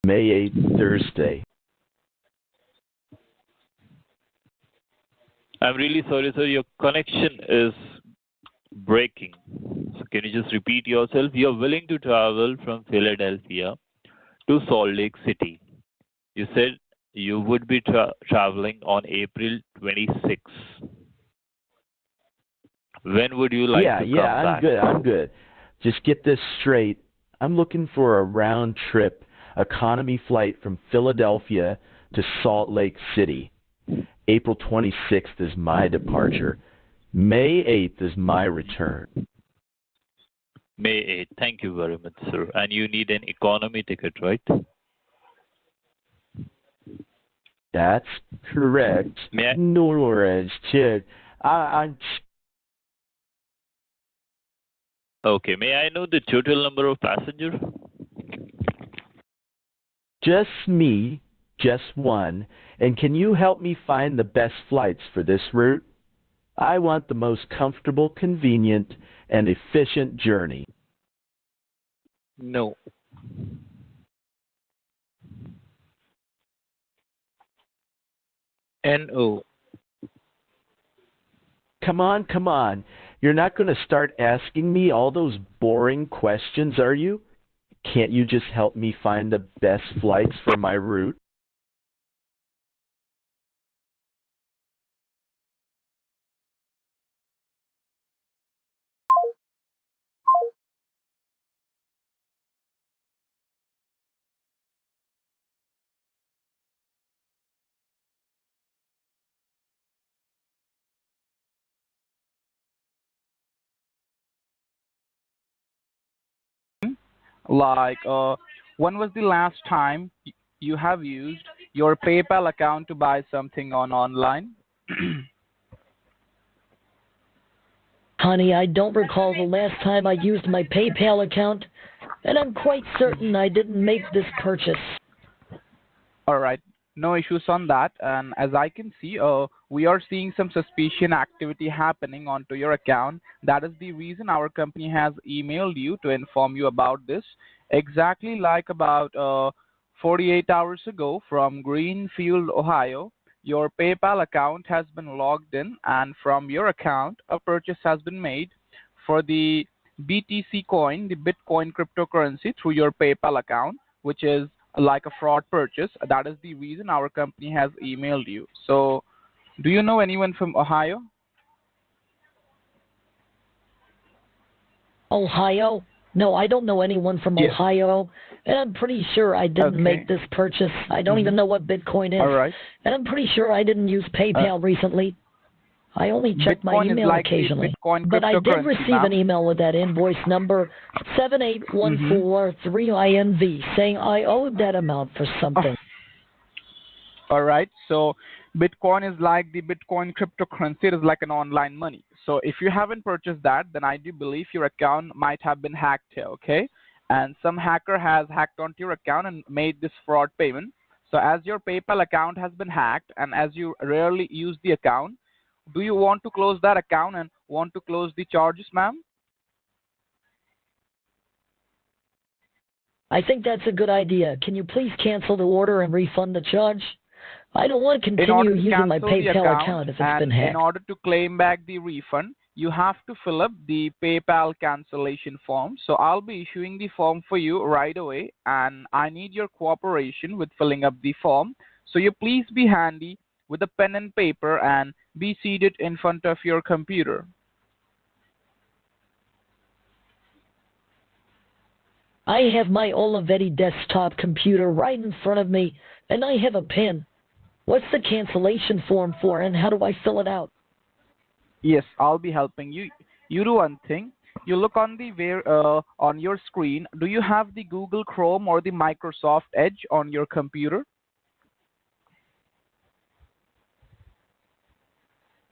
May 8th, Thursday. I'm really sorry, sir. Your connection is breaking. So can you just repeat yourself? You're willing to travel from Philadelphia to Salt Lake City. You said you would be traveling on April 26th. When would you like to come back? I'm good. Just get this straight. I'm looking for a round trip economy flight from Philadelphia to Salt Lake City. April 26th is my departure. May 8th is my return. May 8th. Thank you very much, sir. And you need an economy ticket, right? That's correct. May I? No, I'm Okay. May I know the total number of passengers? just me, just one. And can you help me find the best flights for this route? I want the most comfortable, convenient, and efficient journey. No. No. Come on. You're not going to start asking me all those boring questions, are you? Can't you just help me find the best flights for my route? Like, when was the last time you have used your PayPal account to buy something on online? Honey, I don't recall the last time I used my PayPal account, and I'm quite certain I didn't make this purchase. All right, no issues on that. And as I can see, we are seeing some suspicious activity happening onto your account. That is the reason our company has emailed you to inform you about this. Exactly like about 48 hours ago from Greenfield, Ohio, your PayPal account has been logged in, and from your account, a purchase has been made for the BTC coin, the Bitcoin cryptocurrency, through your PayPal account, which is like a fraud purchase. That is the reason our company has emailed you. So, do you know anyone from Ohio? Ohio? No, I don't know anyone from Yes. Ohio, and I'm pretty sure I didn't make this purchase. I don't even know what Bitcoin is. All right. And I'm pretty sure I didn't use PayPal recently. I only check my Bitcoin is email like the occasionally. Bitcoin But I did cryptocurrency, receive ma'am. an email with that invoice number 78143INV saying I owed that amount for something. All right. So Bitcoin is like the Bitcoin cryptocurrency. It is like an online money. So if you haven't purchased that, then I do believe your account might have been hacked here. Okay. And some hacker has hacked onto your account and made this fraud payment. So as your PayPal account has been hacked and as you rarely use the account, do you want to close that account and want to close the charges, ma'am? I think that's a good idea. Can you please cancel the order and refund the charge? I don't want to In order continue to using my cancel the PayPal account if it's and been hacked. in order to claim back the refund, you have to fill up the PayPal cancellation form. So I'll be issuing the form for you right away, and I need your cooperation with filling up the form. So you please be handy with a pen and paper and be seated in front of your computer. I have my Olivetti desktop computer right in front of me, and I have a pen. What's the cancellation form for, and how do I fill it out? Yes, I'll be helping you. You do one thing. You look on the on your screen. Do you have the Google Chrome or the Microsoft Edge on your computer?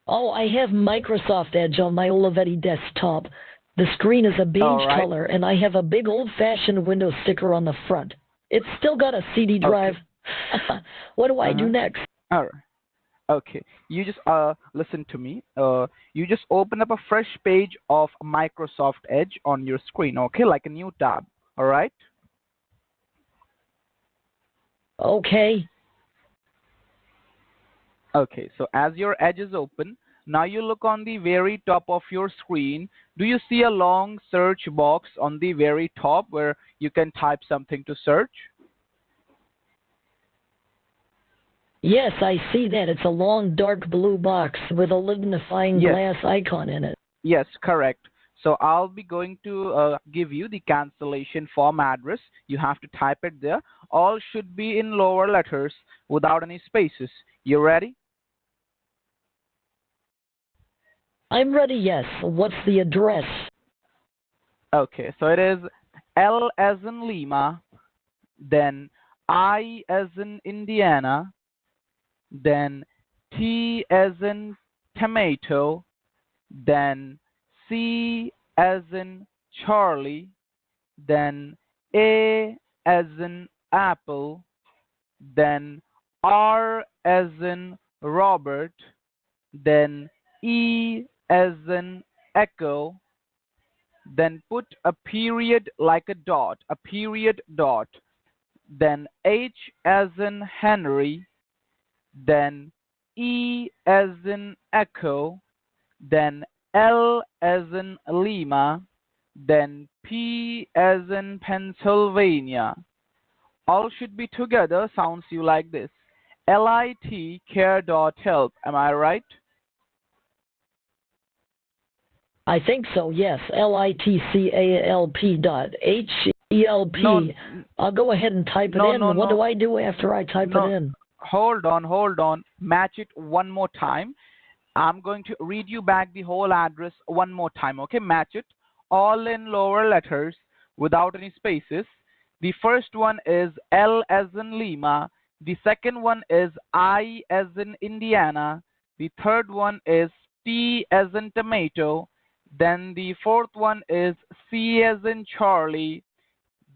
Oh, I have Microsoft Edge on my Olivetti desktop. The screen is a beige right. color, and I have a big old-fashioned Windows sticker on the front. It's still got a CD drive. What do I do next? All right. Okay. You just listen to me. You just open up a fresh page of Microsoft Edge on your screen. Okay, like a new tab. All right. Okay. Okay, so as your edge is open, now you look on the very top of your screen. Do you see a long search box on the very top where you can type something to search? Yes, I see that. It's a long dark blue box with a magnifying Yes. glass icon in it. Yes, correct. So I'll be going to give you the cancellation form address. You have to type it there. All should be in lower letters without any spaces. You ready? I'm ready, yes. What's the address? Okay, so it is L as in Lima, then I as in Indiana, then T as in tomato, then C as in Charlie, then A as in apple, then R as in Robert, then E as in echo, then put a period like a dot, a period dot, then H as in Henry, then E as in echo, then L as in Lima, then P as in Pennsylvania. All should be together. Sounds you like this. LIT care.help. Am I right? I think so, yes. LITCALP.HELP. No, I'll go ahead and type it in. What do I do after I type it in? Hold on. Match it one more time. I'm going to read you back the whole address one more time. Okay, match it. All in lower letters without any spaces. The first one is L as in Lima. The second one is I as in Indiana. The third one is T as in tomato. Then the fourth one is C as in Charlie.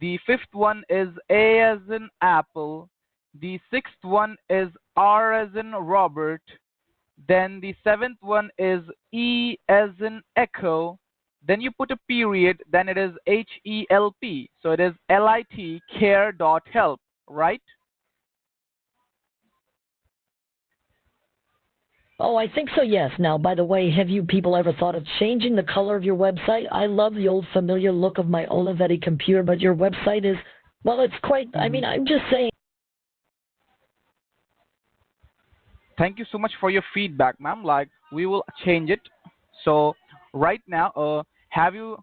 The fifth one is A as in apple. The sixth one is R as in Robert. Then the seventh one is E as in echo. Then you put a period, then it is HELP. So it is LIT care.help, right? Oh, I think so, yes. Now, by the way, have you people ever thought of changing the color of your website? I love the old familiar look of my Olivetti computer, but your website is, well, it's quite, I mean, I'm just saying. Thank you so much for your feedback, ma'am. Like, we will change it. So right now, have you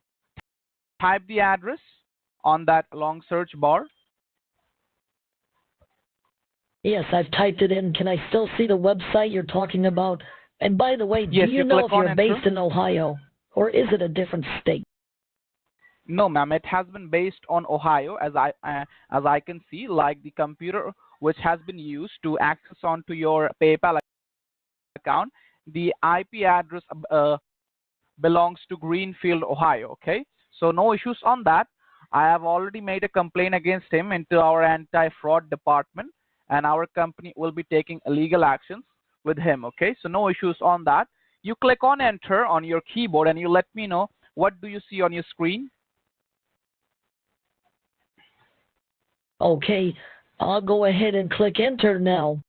typed the address on that long search bar? Yes, I've typed it in. Can I still see the website you're talking about? And by the way, Yes, do you know if you're enter. based in Ohio, or is it a different state? No, ma'am. It has been based on Ohio, as I can see, like the computer which has been used to access onto your PayPal account. The IP address belongs to Greenfield, Ohio. Okay, so no issues on that. I have already made a complaint against him into our anti-fraud department, and our company will be taking legal actions with him. Okay, so no issues on that. You click on enter on your keyboard and you let me know what do you see on your screen. Okay, I'll go ahead and click enter now.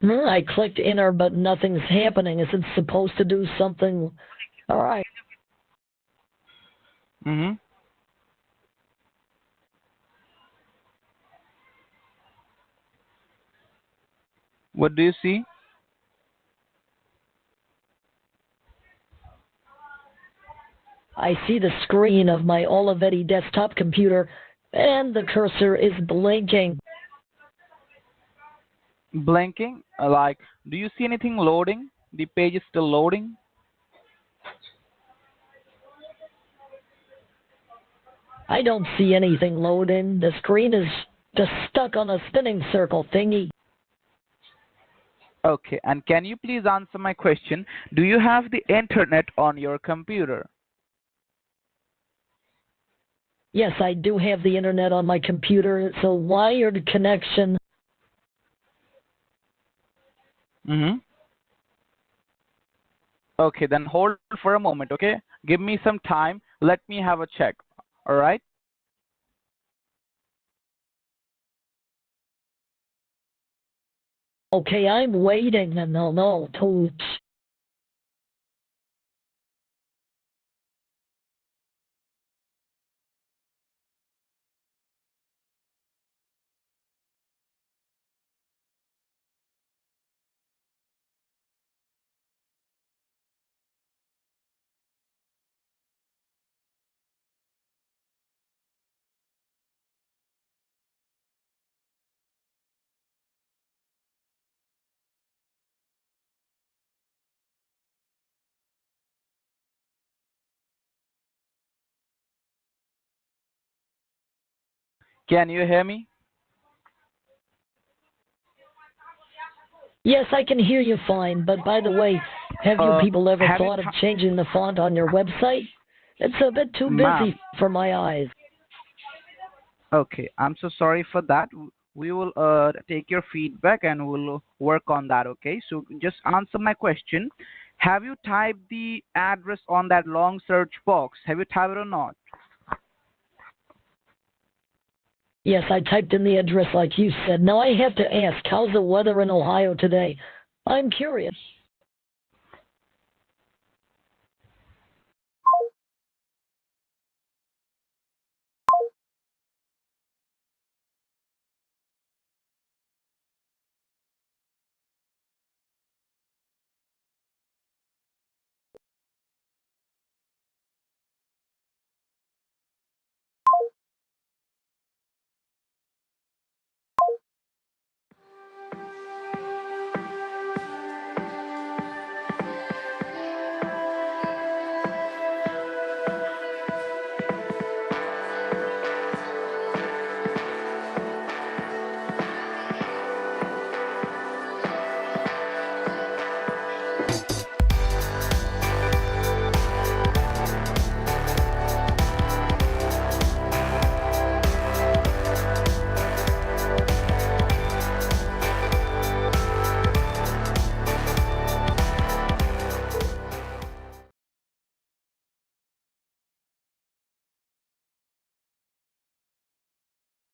I clicked enter, but nothing's happening. Is it supposed to do something? All right. What do you see? I see the screen of my Olivetti desktop computer, and the cursor is blinking. Blinking? Like, do you see anything loading? The page is still loading. I don't see anything loading. The screen is just stuck on a spinning circle thingy. Okay, and can you please answer my question? Do you have the internet on your computer? Yes, I do have the internet on my computer. It's a wired connection. Mm-hmm. Okay, then hold for a moment, okay? Give me some time. Let me have a check. All right? Okay, I'm waiting and no, toots. Can you hear me? Yes, I can hear you fine, but by the way, have you people ever Have you thought of changing the font on your website? It's a bit too busy Ma'am. for my eyes. Okay, I'm so sorry for that. We will take your feedback and we'll work on that, okay? So just answer my question. Have you typed the address on that long search box? Have you typed it or not? Yes, I typed in the address like you said. Now I have to ask, how's the weather in Ohio today? I'm curious.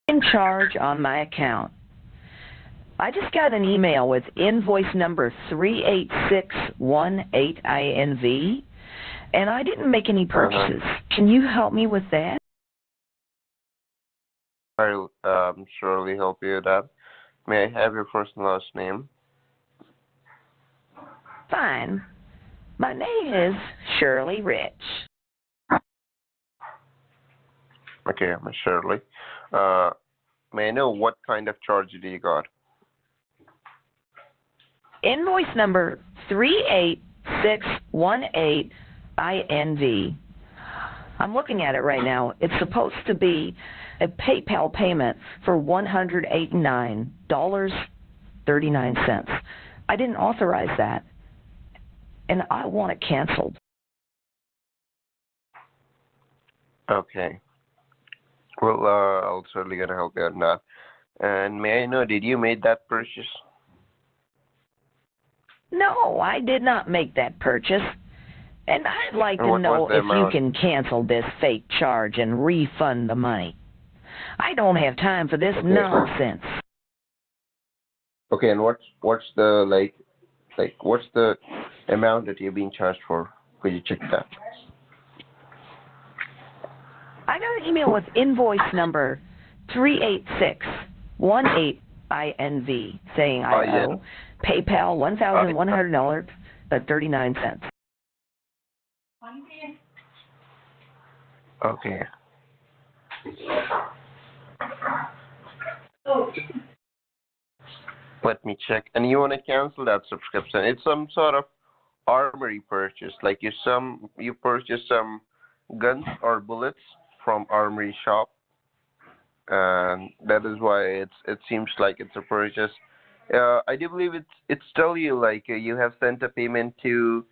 In charge on my account. I just got an email with invoice number 38618INV, and I didn't make any purchases. Can you help me with that? I'll surely help you with that. May I have your first and last name? Fine. My name is Shirley Rich. Okay, Miss Shirley. May I know what kind of charge do you got? Invoice number 38618INV. I'm looking at it right now. It's supposed to be a PayPal payment for $189.39. I didn't authorize that, and I want it canceled. Okay. Well, I'll certainly gonna help you on that. And may I know, did you make that purchase? No, I did not make that purchase. And I'd like And to what know was the if you amount? can cancel this fake charge and refund the money. I don't have time for this Okay. nonsense. Okay, and what's the what's the amount that you're being charged for? Could you check that? I got an email with invoice number 38618INV saying I Yeah. owe PayPal $1,100.39. Okay. Let me check. And you want to cancel that subscription? It's some sort of armory purchase. Like you purchase some guns or bullets from armory shop, and that is why it seems like it's a purchase. I do believe it's tell you like you have sent a payment to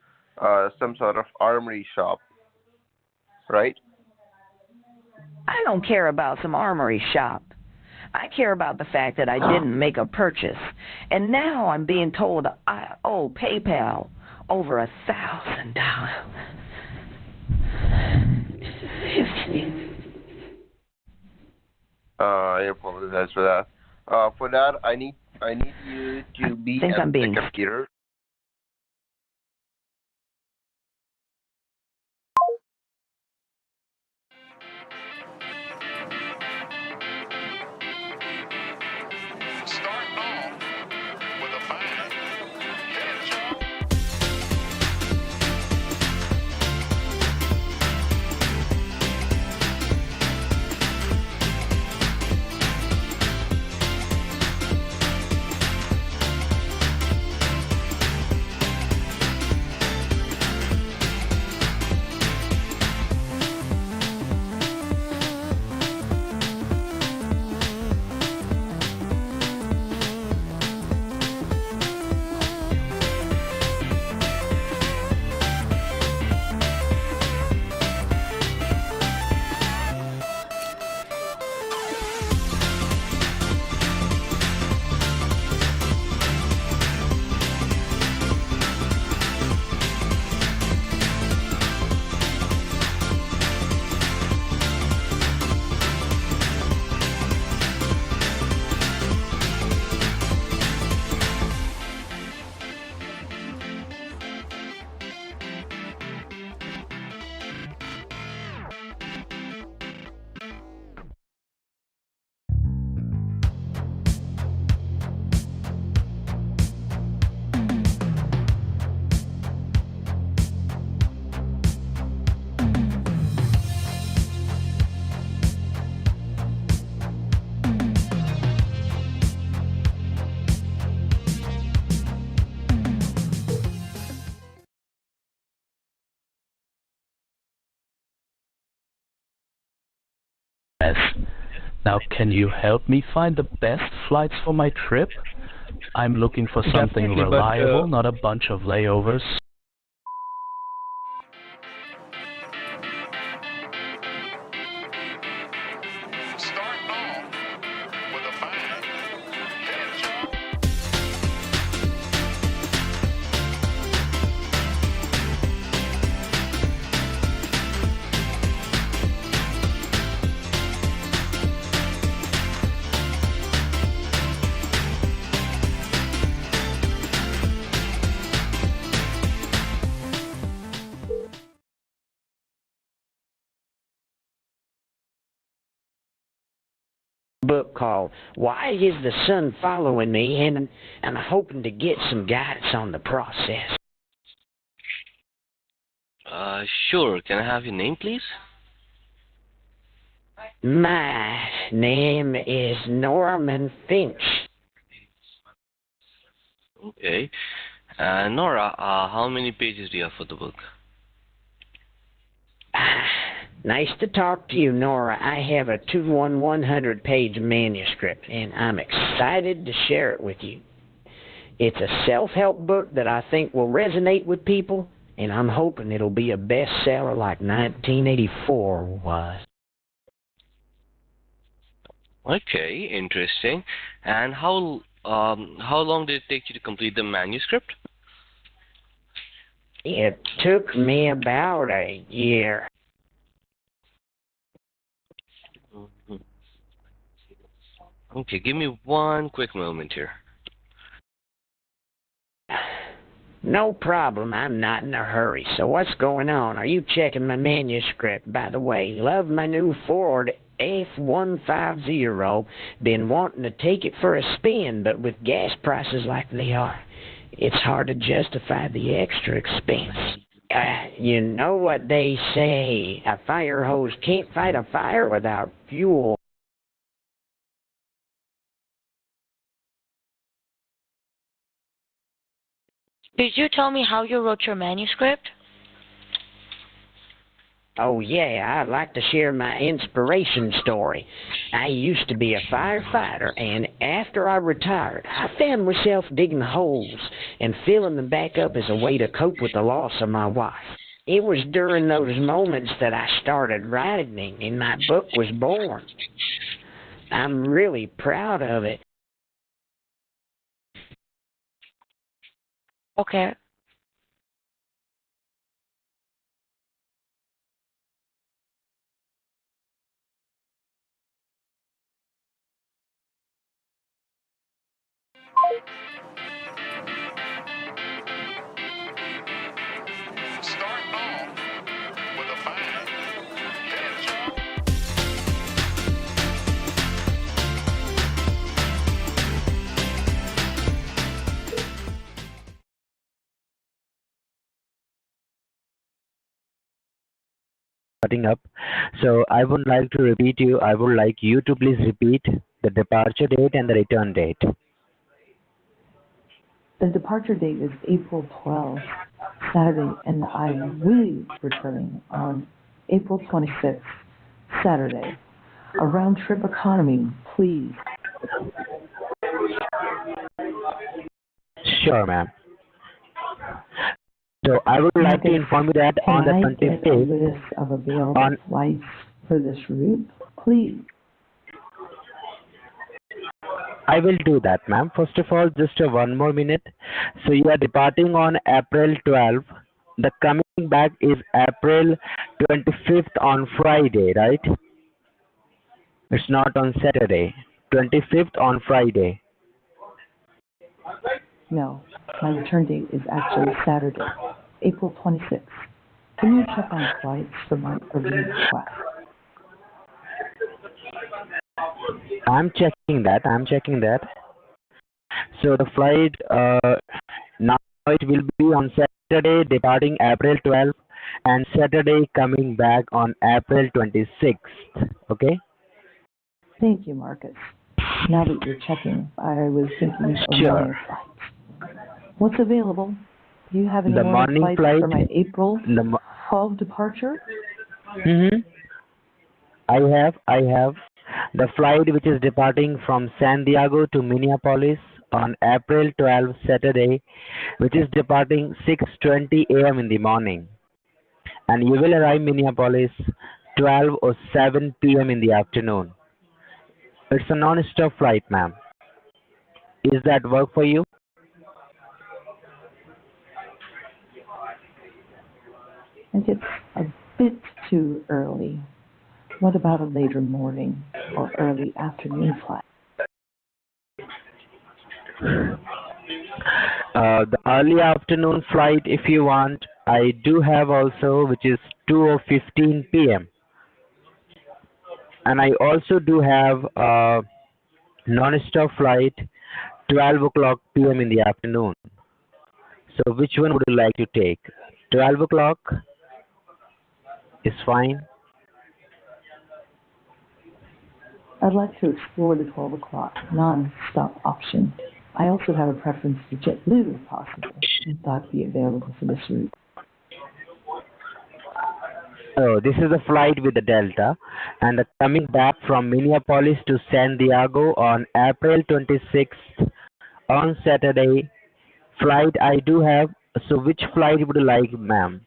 some sort of armory shop, right? I don't care about some armory shop. I care about the fact that I didn't make a purchase, and now I'm being told I owe PayPal over $1,000. I apologize for that. For that, I need you to be think at I'm being the computer. Starting off with a bang. Hit it, Sean. Now, can you help me find the best flights for my trip? I'm looking for something Definitely, reliable, not a bunch of layovers. Starting off with a bang. Hit it, Sean. Book called Why Is the Sun Following Me? And I'm hoping to get some guidance on the process. Sure. Can I have your name, please? My name is Norman Finch. Okay. Nora, how many pages do you have for the book? Nice to talk to you, Nora. I have a 100-page manuscript, and I'm excited to share it with you. It's a self-help book that I think will resonate with people, and I'm hoping it'll be a bestseller like 1984 was. Okay, interesting. And how long did it take you to complete the manuscript? It took me about a year. Okay, give me one quick moment here. No problem. I'm not in a hurry. So what's going on? Are you checking my manuscript? By the way, love my new Ford F-150. Been wanting to take it for a spin, but with gas prices like they are, it's hard to justify the extra expense. You know what they say, a fire hose can't fight a fire without fuel. Could you tell me how you wrote your manuscript? Oh yeah, I'd like to share my inspiration story. I used to be a firefighter, and after I retired, I found myself digging holes and filling them back up as a way to cope with the loss of my wife. It was during those moments that I started writing, and my book was born. I'm really proud of it. Okay. Starting off with a bang. Hit it, Joe. Starting up. So I would like to repeat you. I would like you to please repeat the departure date and the return date. The departure date is April 12th, Saturday, and I will be returning on April 26th, Saturday. A round-trip economy, please. Sure, ma'am. So I would like to inform you that on the Can I get a 25th, list of available flights for this route, please? I will do that, ma'am. First of all, just one more minute. So you are departing on April 12th. The coming back is April 25th on Friday, right? It's not on Saturday. 25th on Friday. No, my return date is actually Saturday, April 26th. Can you check on flights for my urgent request? I'm checking that. So the flight now it will be on Saturday departing April 12th and Saturday coming back on April 26th. Okay? Thank you, Marcus. Now that you're checking, I was thinking of Sure. morning flights. What's available? Do you have any The morning morning flights for flight, my April the 12 departure? I have the flight which is departing from San Diego to Minneapolis on April 12th Saturday, which is departing 6:20 a.m. in the morning, and you will arrive Minneapolis 12:07 p.m. in the afternoon. It's a non-stop flight, ma'am. Is that work for you? I think it's a bit too early. What about a later morning or early afternoon flight? The early afternoon flight, if you want, I do have also, which is 2:15 p.m. And I also do have a non-stop flight 12 o'clock p.m. in the afternoon. So which one would you like to take? 12 o'clock is fine. I'd like to explore the 12 o'clock non-stop option. I also have a preference for JetBlue if possible. Would that be available for this route? Oh, this is a flight with the Delta, and the coming back from Minneapolis to San Diego on April 26th on Saturday. Flight I do have. So which flight would you like, ma'am?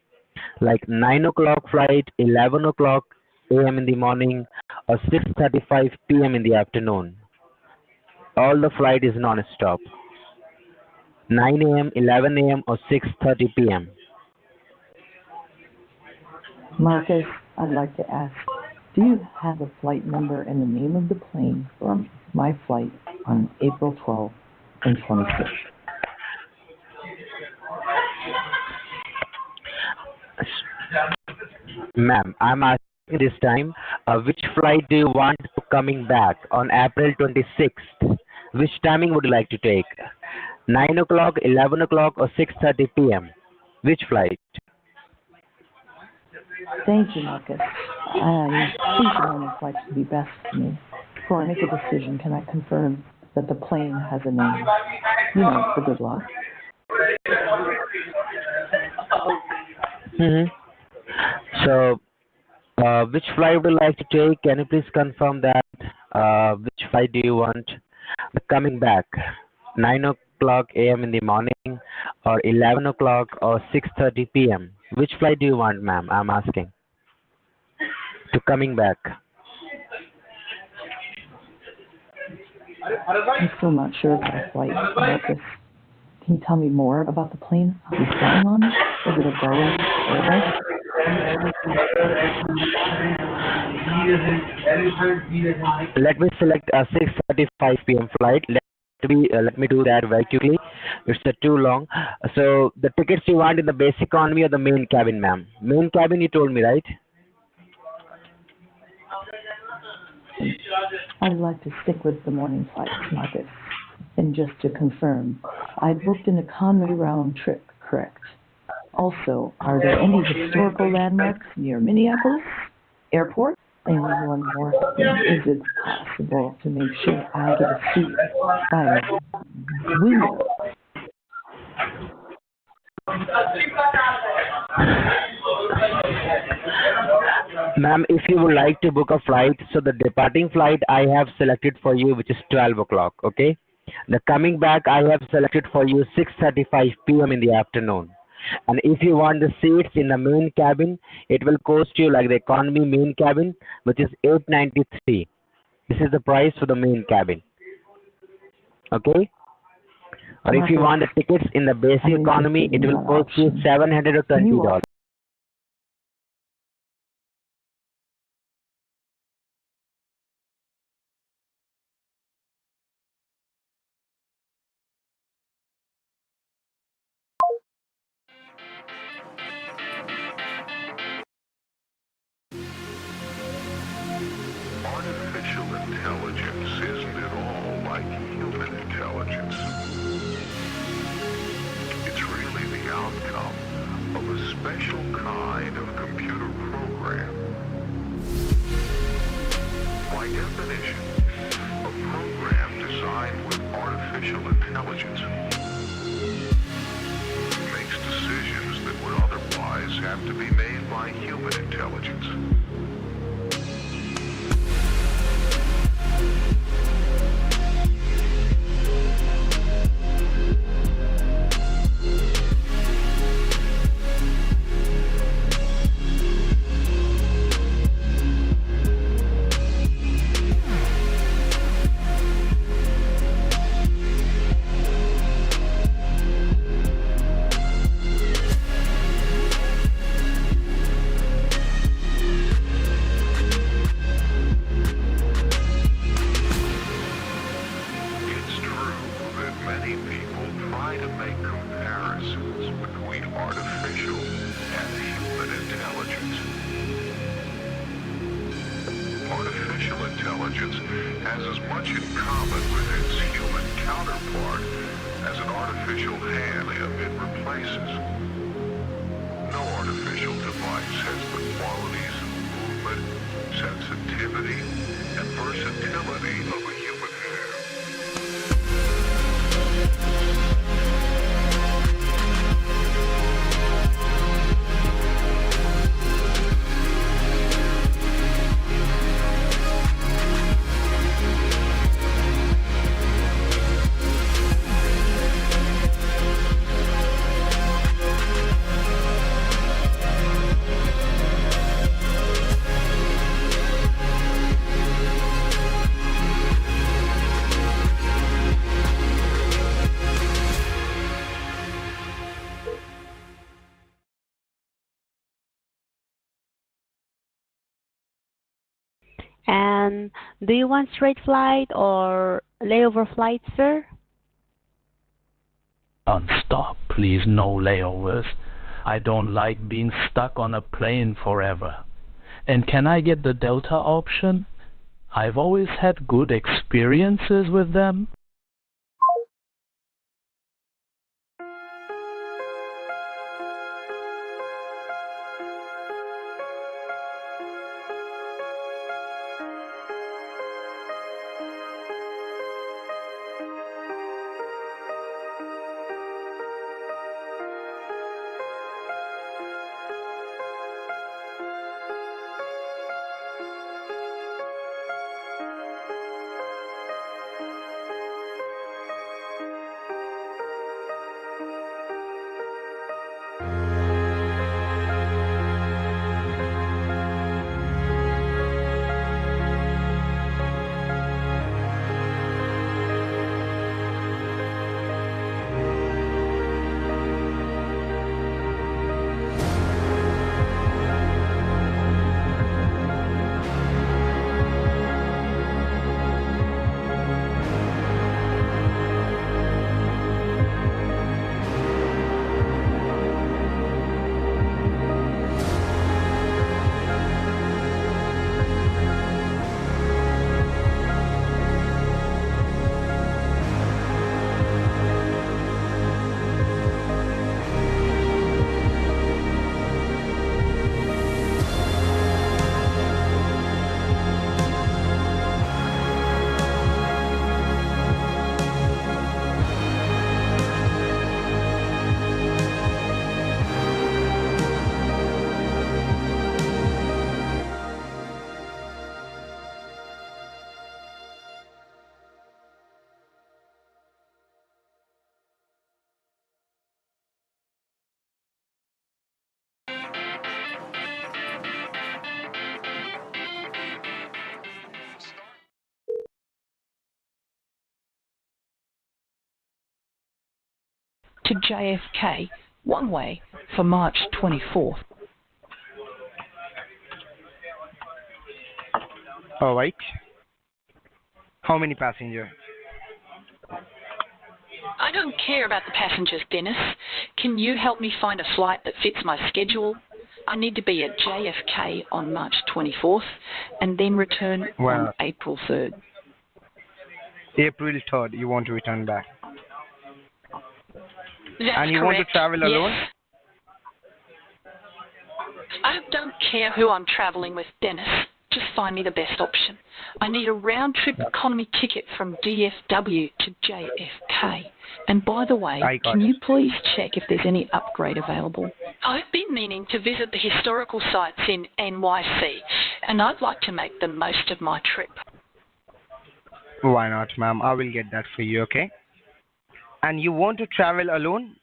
Like 9 o'clock flight, 11 o'clock a.m. in the morning, or 6:35 p.m. in the afternoon? All the flight is non-stop. 9 a.m., 11 a.m., or 6:30 p.m. Marcus, I'd like to ask, do you have a flight number and the name of the plane for my flight on April 12th and 26th? Ma'am, I'm asking this time, which flight do you want to coming back on April 26th? Which timing would you like to take? 9 o'clock, 11 o'clock, or 6:30 p.m.? Which flight? Thank you, Marcus. I think the morning flight would be best for me. Before I make a decision, can I confirm that the plane has a name? You know, for good luck. So, which flight would you like to take? Can you please confirm that? Which flight do you want? Coming back, 9 o'clock a.m. in the morning, or 11 o'clock, or 6:30 p.m. Which flight do you want, ma'am? I'm asking. To coming back. I'm still not sure about a flight about this. Can you tell me more about the plane I'll be flying on? Is it a Boeing Airbus? Let me select a 6:35 p.m. flight. Let me do that very quickly. It's too long. So the tickets you want in the basic economy or the main cabin, ma'am? Main cabin, you told me, right? I'd like to stick with the morning flights, Marcus. And just to confirm, I booked an economy round trip, correct? Also, are there any historical landmarks near Minneapolis Airport? And one more thing, is it possible to make sure I get a seat by a window? Ma'am, if you would like to book a flight, so the departing flight I have selected for you, which is 12 o'clock, okay? The coming back I have selected for you 6:35 p.m. in the afternoon. And if you want the seats in the main cabin, it will cost you like the economy main cabin, which is $893. This is the price for the main cabin, okay? Or if you want the tickets in the basic economy, it will cost you $720. Artificial intelligence isn't at all like human intelligence. It's really the outcome of a special kind of computer program. By definition, a program designed with artificial intelligence makes decisions that would otherwise have to be made by human intelligence. Has as much in common with its human counterpart as an artificial hand it replaces. No artificial device has the qualities of movement, sensitivity, and versatility of a human hand. And do you want straight flight or layover flight, sir? Non-stop, please, no layovers. I don't like being stuck on a plane forever. And can I get the Delta option? I've always had good experiences with them. to JFK, one way, for March 24th. All right. How many passengers? I don't care about the passengers, Dennis. Can you help me find a flight that fits my schedule? I need to be at JFK on March 24th and then return on April 3rd. April 3rd, you want to return back. That's and you correct. Want to travel alone? Yes. I don't care who I'm traveling with, Dennis. Just find me the best option. I need a round-trip economy ticket from DFW to JFK. And by the way, can you please check if there's any upgrade available? I've been meaning to visit the historical sites in NYC, and I'd like to make the most of my trip. Why not, ma'am? I will get that for you, okay? And you want to travel alone?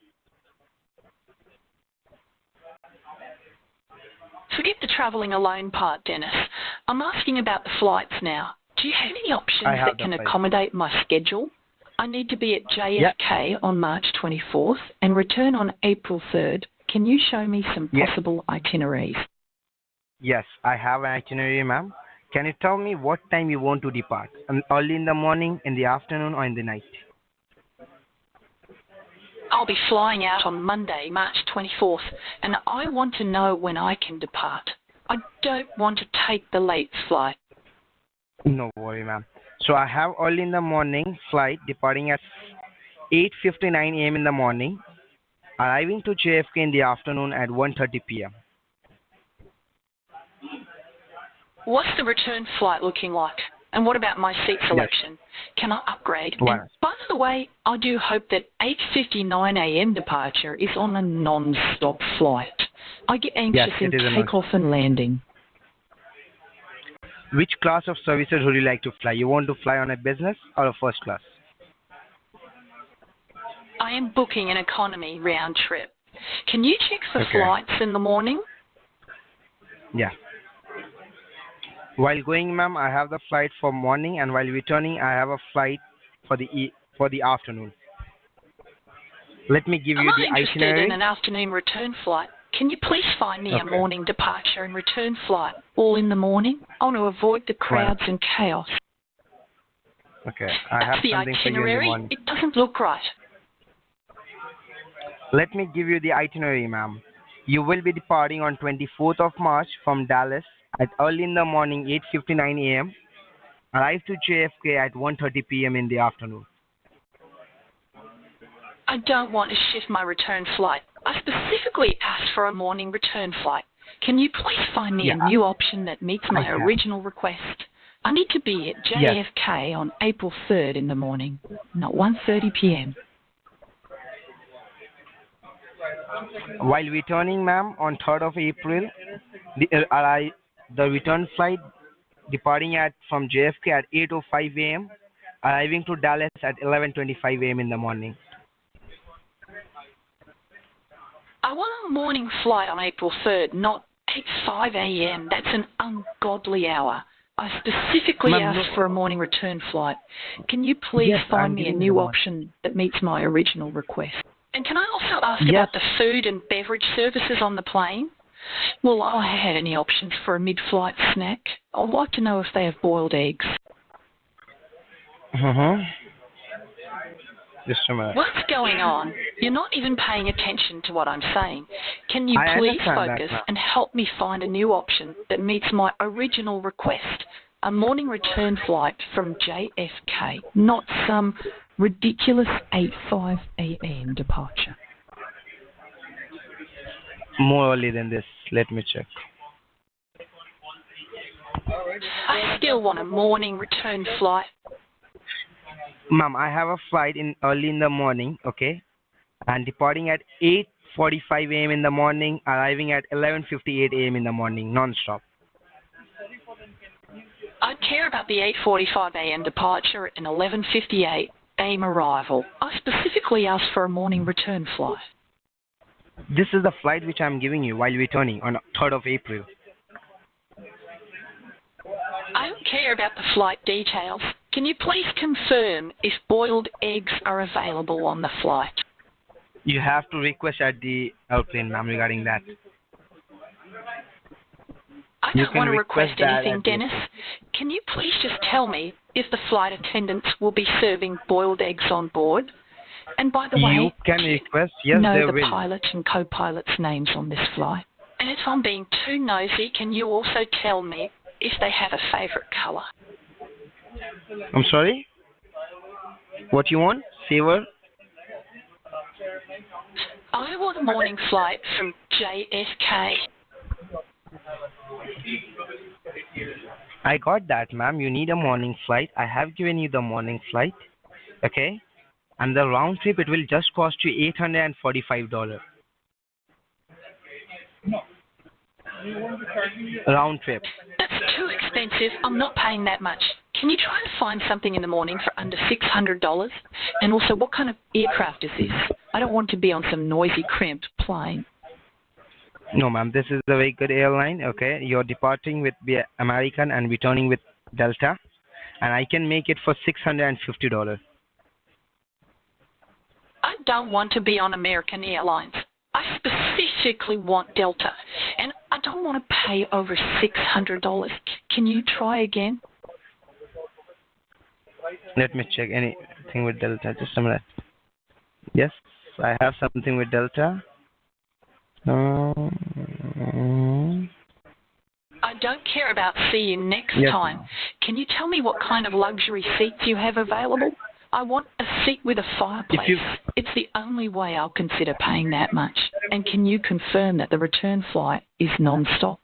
Forget the travelling alone part, Dennis. I'm asking about the flights now. Do you have any options that can accommodate my schedule? I need to be at JFK on March 24th and return on April 3rd. Can you show me some possible itineraries? Yes, I have an itinerary, ma'am. Can you tell me what time you want to depart? Early in the morning, in the afternoon, or in the night? I'll be flying out on Monday, March 24th, and I want to know when I can depart. I don't want to take the late flight. No worry, ma'am. So I have early in the morning flight departing at 8:59 a.m. in the morning, arriving to JFK in the afternoon at 1:30 p.m. What's the return flight looking like? And what about my seat selection? Can I upgrade? And by the way, I do hope that 8:59 a.m. departure is on a non-stop flight. I get anxious in takeoff and landing. Which class of services would you like to fly? You want to fly on a business or a first class? I am booking an economy round trip. Can you check for flights in the morning? Yeah. While going, ma'am, I have the flight for morning, and while returning, I have a flight for the afternoon. Let me give you the itinerary. I'm interested in an afternoon return flight. Can you please find me a morning departure and return flight, all in the morning? I want to avoid the crowds and chaos. Okay, I have the something for you in the itinerary. morning. It doesn't look right. Let me give you the itinerary, ma'am. You will be departing on 24th of March from Dallas at early in the morning, 8:59 a.m. Arrive to JFK at 1:30 p.m. in the afternoon. I don't want to shift my return flight. I specifically asked for a morning return flight. Can you please find me a new option that meets my original request? I need to be at JFK on April 3rd in the morning, not 1:30 p.m. While returning, ma'am, on 3rd of April, the return flight departing from JFK at 8:05 a.m., arriving to Dallas at 11:25 a.m. in the morning. I want a morning flight on April 3rd, not 8:05 a.m. That's an ungodly hour. I specifically asked for a morning return flight. Can you please find me a new option that meets my original request? And can I also ask about the food and beverage services on the plane? Will I have any options for a mid-flight snack? I'd like to know if they have boiled eggs. Just a minute. What's going on? You're not even paying attention to what I'm saying. Can you please focus and help me find a new option that meets my original request? A morning return flight from JFK, not some ridiculous 8:05 a.m. departure. More early than this. Let me check. I still want a morning return flight. Ma'am, I have a flight early in the morning, okay? And departing at 8:45 a.m. in the morning, arriving at 11:58 a.m. in the morning, non-stop. I care about the 8:45 a.m. departure and 11:58 a.m. arrival. I specifically asked for a morning return flight. This is the flight which I'm giving you while returning on 3rd of April. I don't care about the flight details. Can you please confirm if boiled eggs are available on the flight? You have to request at the airplane, ma'am, regarding that. I You don't can want to request that anything, at the Dennis. Can you please just tell me if the flight attendants will be serving boiled eggs on board? And by the You way, can request, yes, know they the will. pilot and co-pilot's names on this flight. And if I'm being too nosy, can you also tell me if they have a favourite colour? I'm sorry? What you want? Favor? I want a morning flight from JFK. I got that, ma'am. You need a morning flight. I have given you the morning flight. Okay? And the round trip, it will just cost you $845. Round trip. That's too expensive. I'm not paying that much. Can you try to find something in the morning for under $600? And also, what kind of aircraft is this? I don't want to be on some noisy, cramped plane. No, ma'am. This is a very good airline. Okay? You're departing with the American and returning with Delta. And I can make it for $650. I don't want to be on American Airlines. I specifically want Delta. And I don't want to pay over $600. Can you try again? Let me check anything with Delta. Just a minute. Yes, I have something with Delta. I don't care about see you next Yes, time. Can you tell me what kind of luxury seats you have available? I want a seat with a fireplace. It's the only way I'll consider paying that much. And can you confirm that the return flight is non-stop?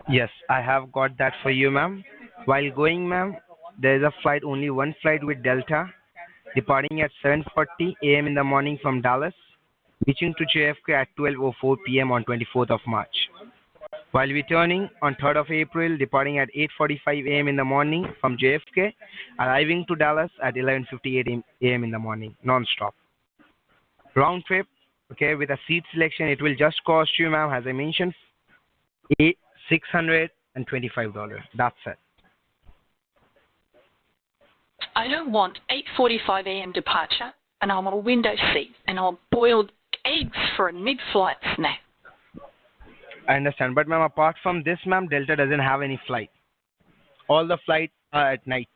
Yes, I have got that for you, ma'am. While going, ma'am, there is a flight, only one flight with Delta, departing at 7:40 a.m. in the morning from Dallas, reaching to JFK at 12:04 p.m. on 24th of March. While returning on 3rd of April, departing at 8:45 a.m. in the morning from JFK, arriving to Dallas at 11:58 a.m. in the morning, non-stop. Round trip, okay, with a seat selection, it will just cost you, ma'am, as I mentioned, $625. That's it. I don't want 8:45 a.m. departure, and I want a window seat, and I want boiled eggs for a mid-flight snack. I understand. But, ma'am, apart from this, ma'am, Delta doesn't have any flight. All the flights are at night.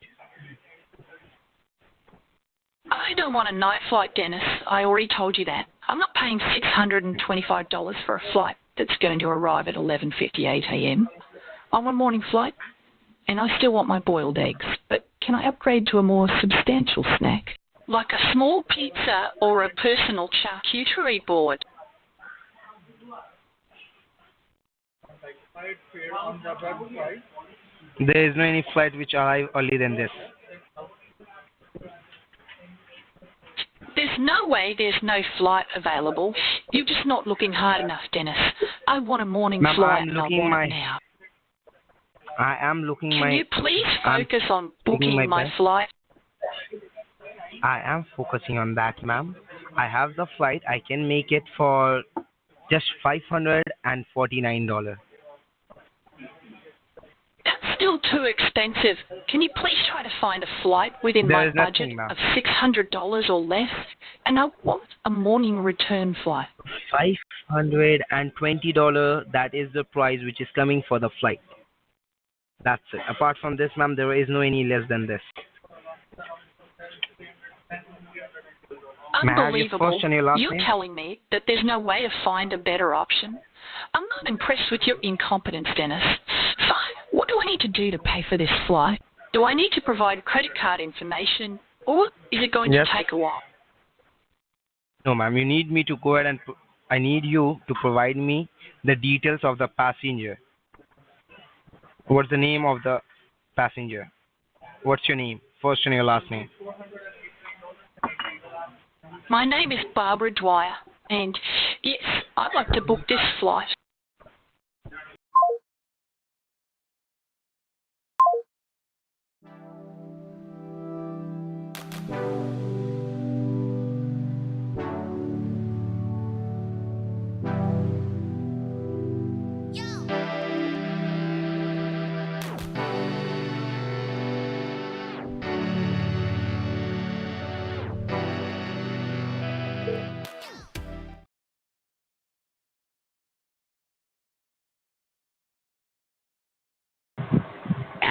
I don't want a night flight, Dennis. I already told you that. I'm not paying $625 for a flight that's going to arrive at 11:58 a.m. I want a morning flight, and I still want my boiled eggs. But can I upgrade to a more substantial snack? Like a small pizza or a personal charcuterie board? There is no any flight which arrive earlier than this. There's no way there's no flight available. You're just not looking hard enough, Dennis. I want a morning flight, and I want it now. I am looking Can you please focus on booking my flight? I am focusing on that, ma'am. I have the flight. I can make it for just $549. That's still too expensive. Can you please try to find a flight within my budget of $600 or less? And I want a morning return flight. $520, that is the price which is coming for the flight. That's it. Apart from this, ma'am, there is no any less than this. Unbelievable. You're name? telling me that there's no way to find a better option? I'm not impressed with your incompetence, Dennis. Fine. What do I need to do to pay for this flight? Do I need to provide credit card information, or is it going to take a while? No, ma'am. You need me to go ahead and I need you to provide me the details of the passenger. What's the name of the passenger? What's your name? First and your last name. My name is Barbara Dwyer, and yes, I'd like to book this flight.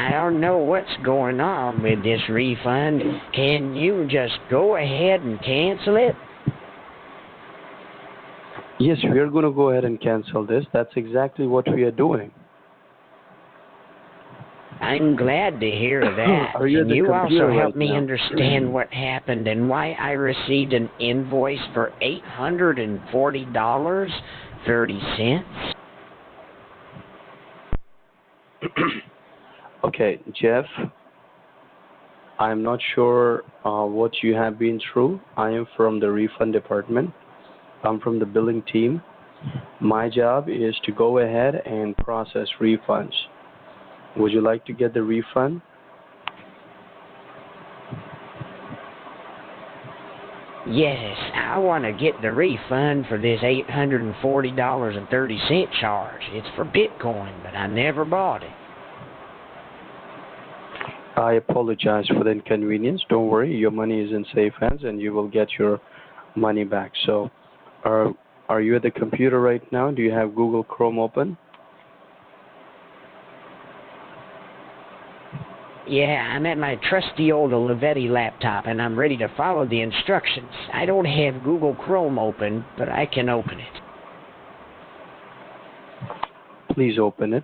I don't know what's going on with this refund. Can you just go ahead and cancel it? Yes, we are going to go ahead and cancel this. That's exactly what we are doing. I'm glad to hear that. Are you at Can the you computer also help right me now? understand what happened and why I received an invoice for $840.30? Okay, Jeff, I'm not sure what you have been through. I am from the refund department. I'm from the billing team. My job is to go ahead and process refunds. Would you like to get the refund? Yes, I want to get the refund for this $840.30 charge. It's for Bitcoin, but I never bought it. I apologize for the inconvenience. Don't worry, your money is in safe hands and you will get your money back. So, are you at the computer right now? Do you have Google Chrome open? Yeah, I'm at my trusty old Olivetti laptop and I'm ready to follow the instructions. I don't have Google Chrome open, but I can open it. Please open it.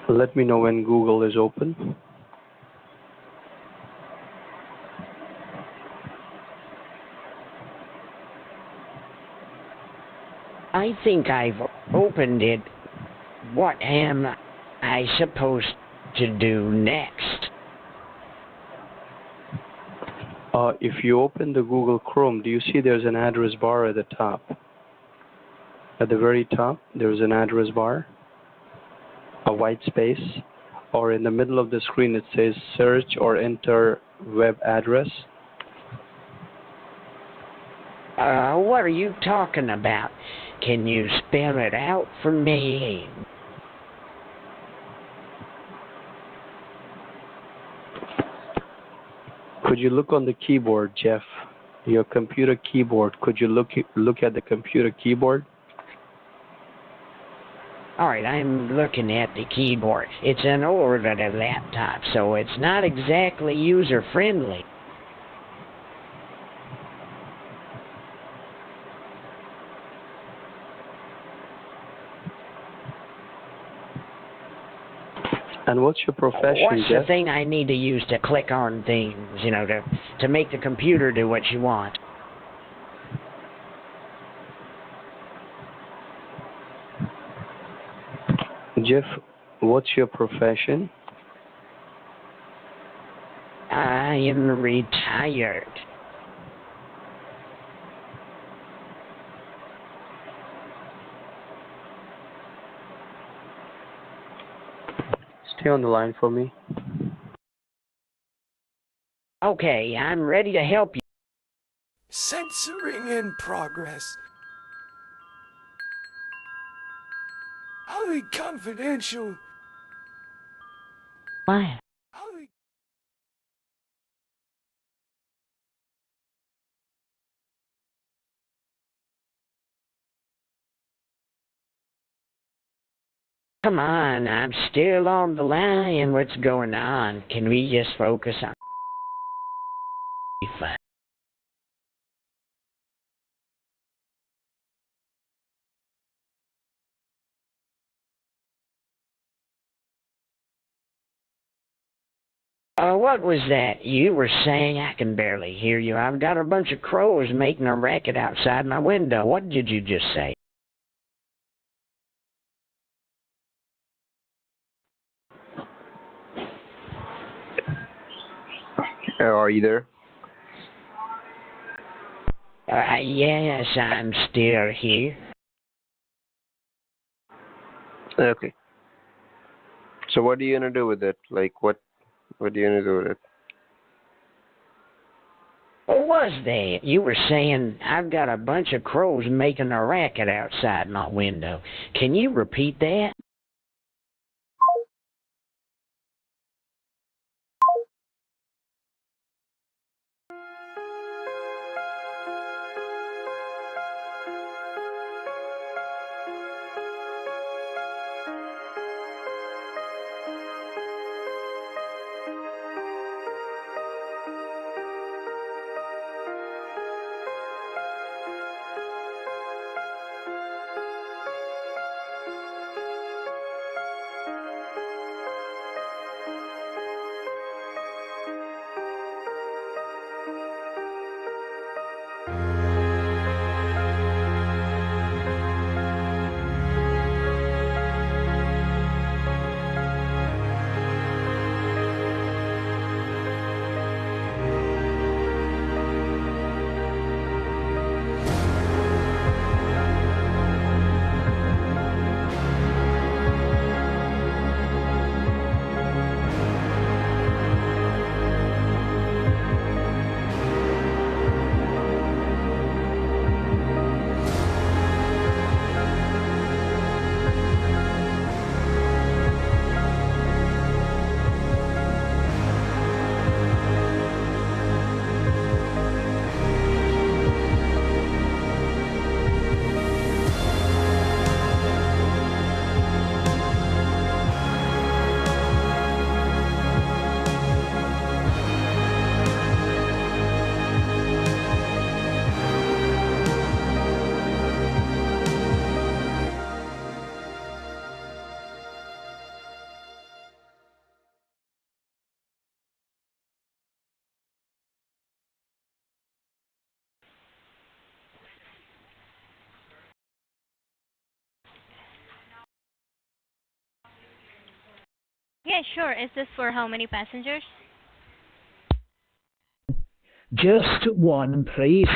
Let me know when Google is open. I think I've opened it. What am I supposed to do next? If you open the Google Chrome, do you see there's an address bar at the top? At the very top, there's an address bar, a white space, or in the middle of the screen it says search or enter web address. What are you talking about? Can you spell it out for me? Could you look on the keyboard, Jeff? Your computer keyboard. Could you look at the computer keyboard? Alright, I'm looking at the keyboard. It's an older laptop, so it's not exactly user-friendly. And what's your profession, What's Jeff? the thing I need to use to click on things, you know, to make the computer do what you want? Jeff, what's your profession? I am retired. Stay on the line for me. Okay, I'm ready to help you. Censoring in progress. Highly confidential. Why? Come on, I'm still on the line. What's going on? Can we just focus on refund? What was that? You were saying? I can barely hear you. I've got a bunch of crows making a racket outside my window. What did you just say? Are you there? Yes, I'm still here. Okay. So what are you gonna do with it? Like what are you gonna do with it? What was that? You were saying I've got a bunch of crows making a racket outside my window. Can you repeat that? Yeah, sure. Is this for how many passengers? Just one, please.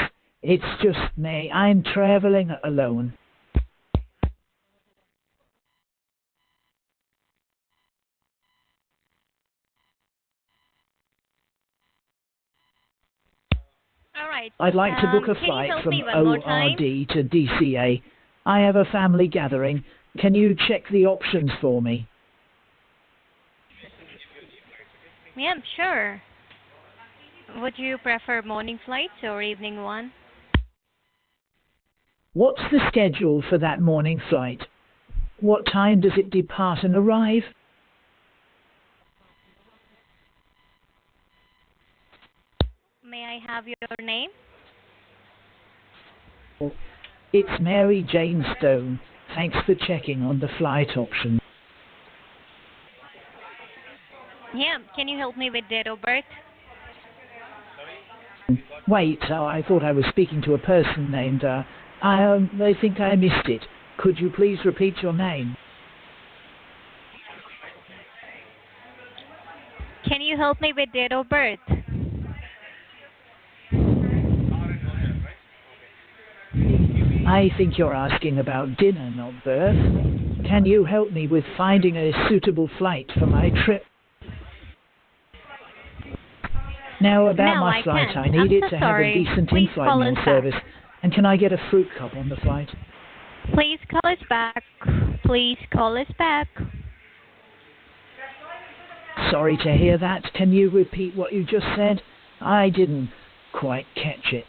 It's just me. I'm traveling alone. All right. I'd like to book a Can you flight help from me one more time? ORD to DCA. I have a family gathering. Can you check the options for me? Yeah, sure. Would you prefer morning flights or evening one? What's the schedule for that morning flight? What time does it depart and arrive? May I have your name? It's Mary Jane Stone. Thanks for checking on the flight option. Yeah, can you help me with date of birth? Wait, I thought I was speaking to a person named, I think I missed it. Could you please repeat your name? Can you help me with date of birth? I think you're asking about dinner, not birth. Can you help me with finding a suitable flight for my trip? Now, about my flight, I need it to have a decent in-flight meal service. And can I get a fruit cup on the flight? Please call us back. Please call us back. Sorry to hear that. Can you repeat what you just said? I didn't quite catch it.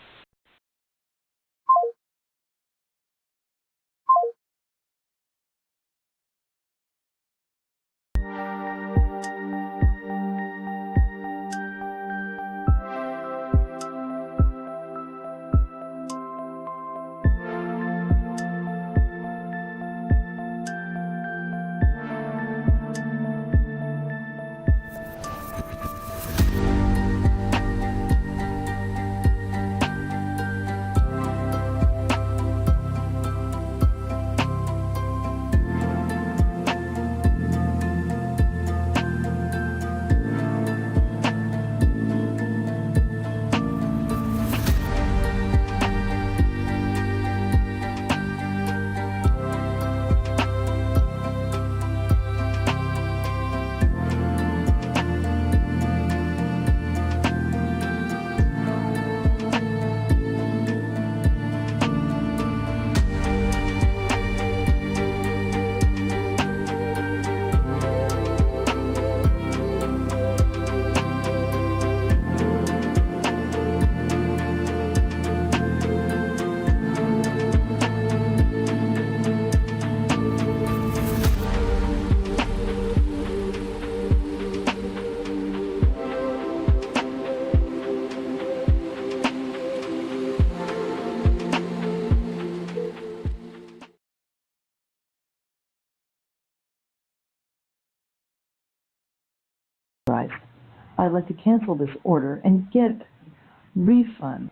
I'd like to cancel this order and get refund.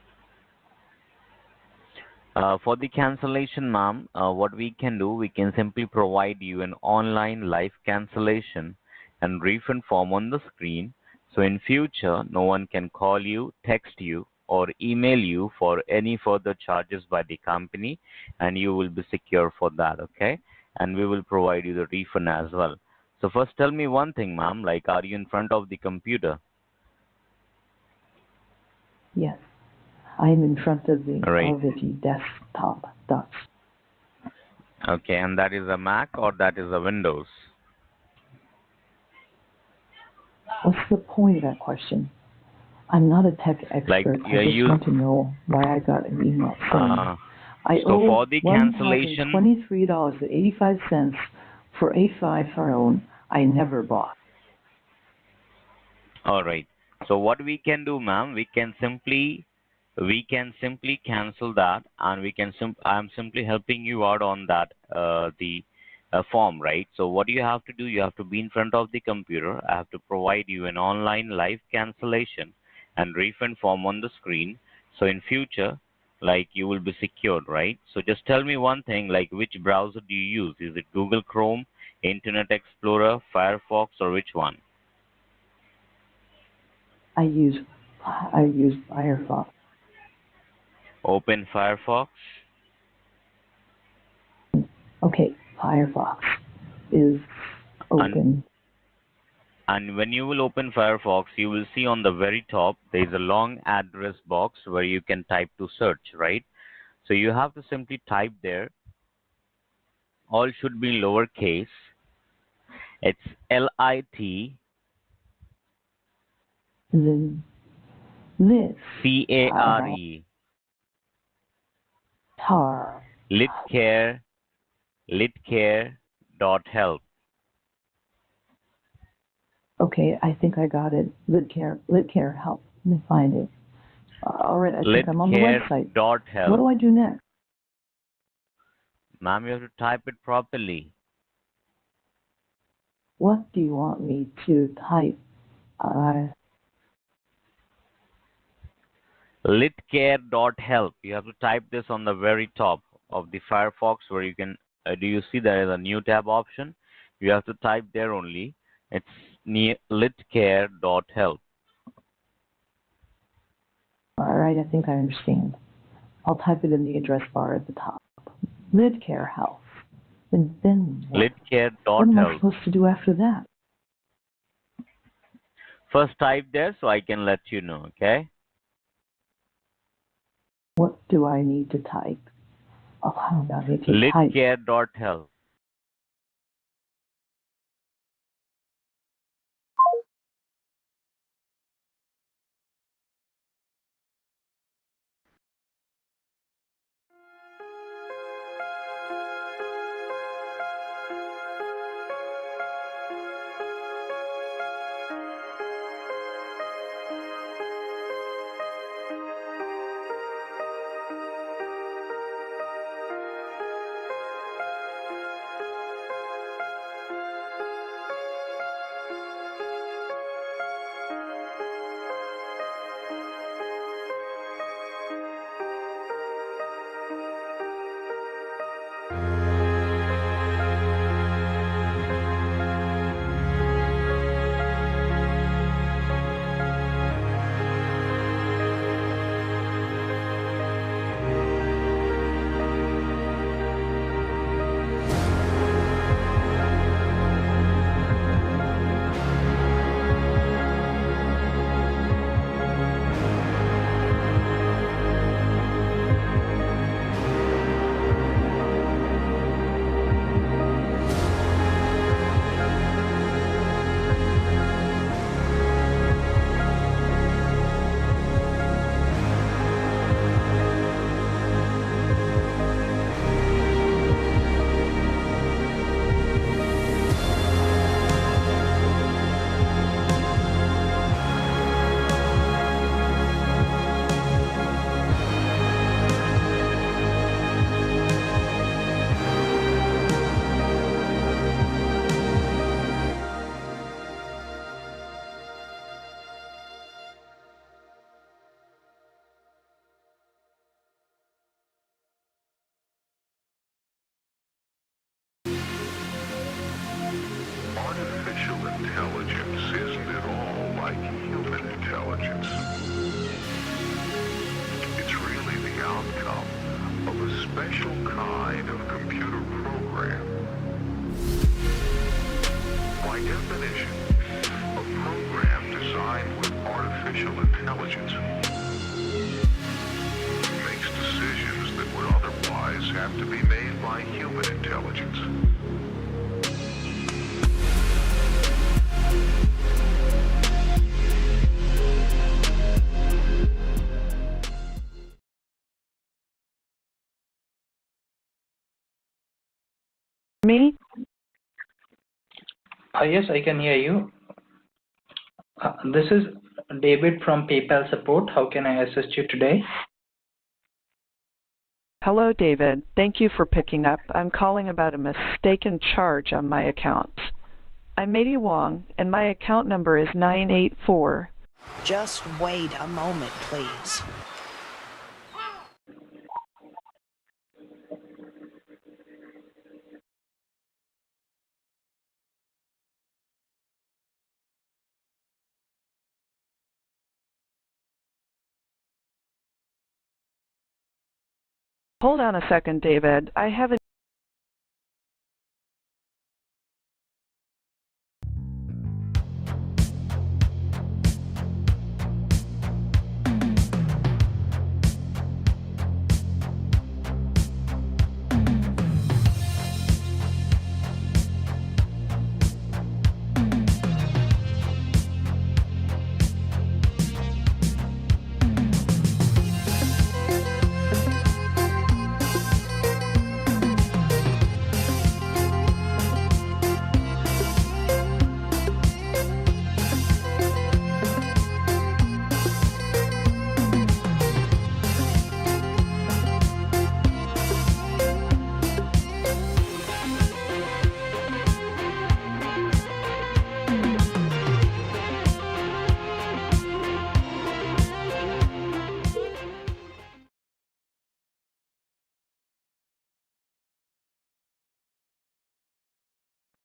For the cancellation, ma'am, what we can do, we can simply provide you an online live cancellation and refund form on the screen. So in future, no one can call you, text you, or email you for any further charges by the company, and you will be secure for that, okay? And we will provide you the refund as well. So first tell me one thing, ma'am, like are you in front of the computer? Yes, I am in front of the Right. desktop. That's Okay, and that is a Mac or that is a Windows? what's the point of that question? I'm not a tech expert. Like, yeah, I just you- want to know why I got an email saying I so owe for the cancellation, $1,023.85 for a phone I never bought. all right. So what we can do, ma'am, we can simply cancel that, and we can I'm simply helping you out on that the form, right? So what you have to do, you have to be in front of the computer. I have to provide you an online live cancellation and refund form on the screen. So in future, like you will be secured, right? So just tell me one thing, like which browser do you use? Is it Google Chrome? Internet Explorer, Firefox, or which one? I use Firefox. Open Firefox. Okay, Firefox is open. And when you will open Firefox, you will see on the very top, there is a long address box where you can type to search, right? So you have to simply type there. All should be in lowercase. It's LIT This CARE. tar. litcare.help. Okay, I think I got it. Litcare help. Let me find it. All right, I think I'm on the website. Litcare.help. What do I do next? Ma'am, you have to type it properly. What do you want me to type? Litcare.help. You have to type this on the very top of the Firefox where you can, do you see there is a new tab option? You have to type there only. It's near litcare.help. All right, I think I understand. I'll type it in the address bar at the top. Litcare Health. And then what? What am I Litcare.help. supposed to do after that? First type there so I can let you know, okay? What do I need to type? Oh, I don't know. I need to type. Litcare.help. Artificial intelligence isn't at all like human intelligence. It's really the outcome of a special kind of computer program. By definition, a program designed with artificial intelligence makes decisions that would otherwise have to be made by human intelligence. Me? Yes, I can hear you. This is David from PayPal support. How can I assist you today? Hello, David. Thank you for picking up. I'm calling about a mistaken charge on my account. I'm Mei Wong, and my account number is 984. Just wait a moment, please. Hold on a second, David. I have a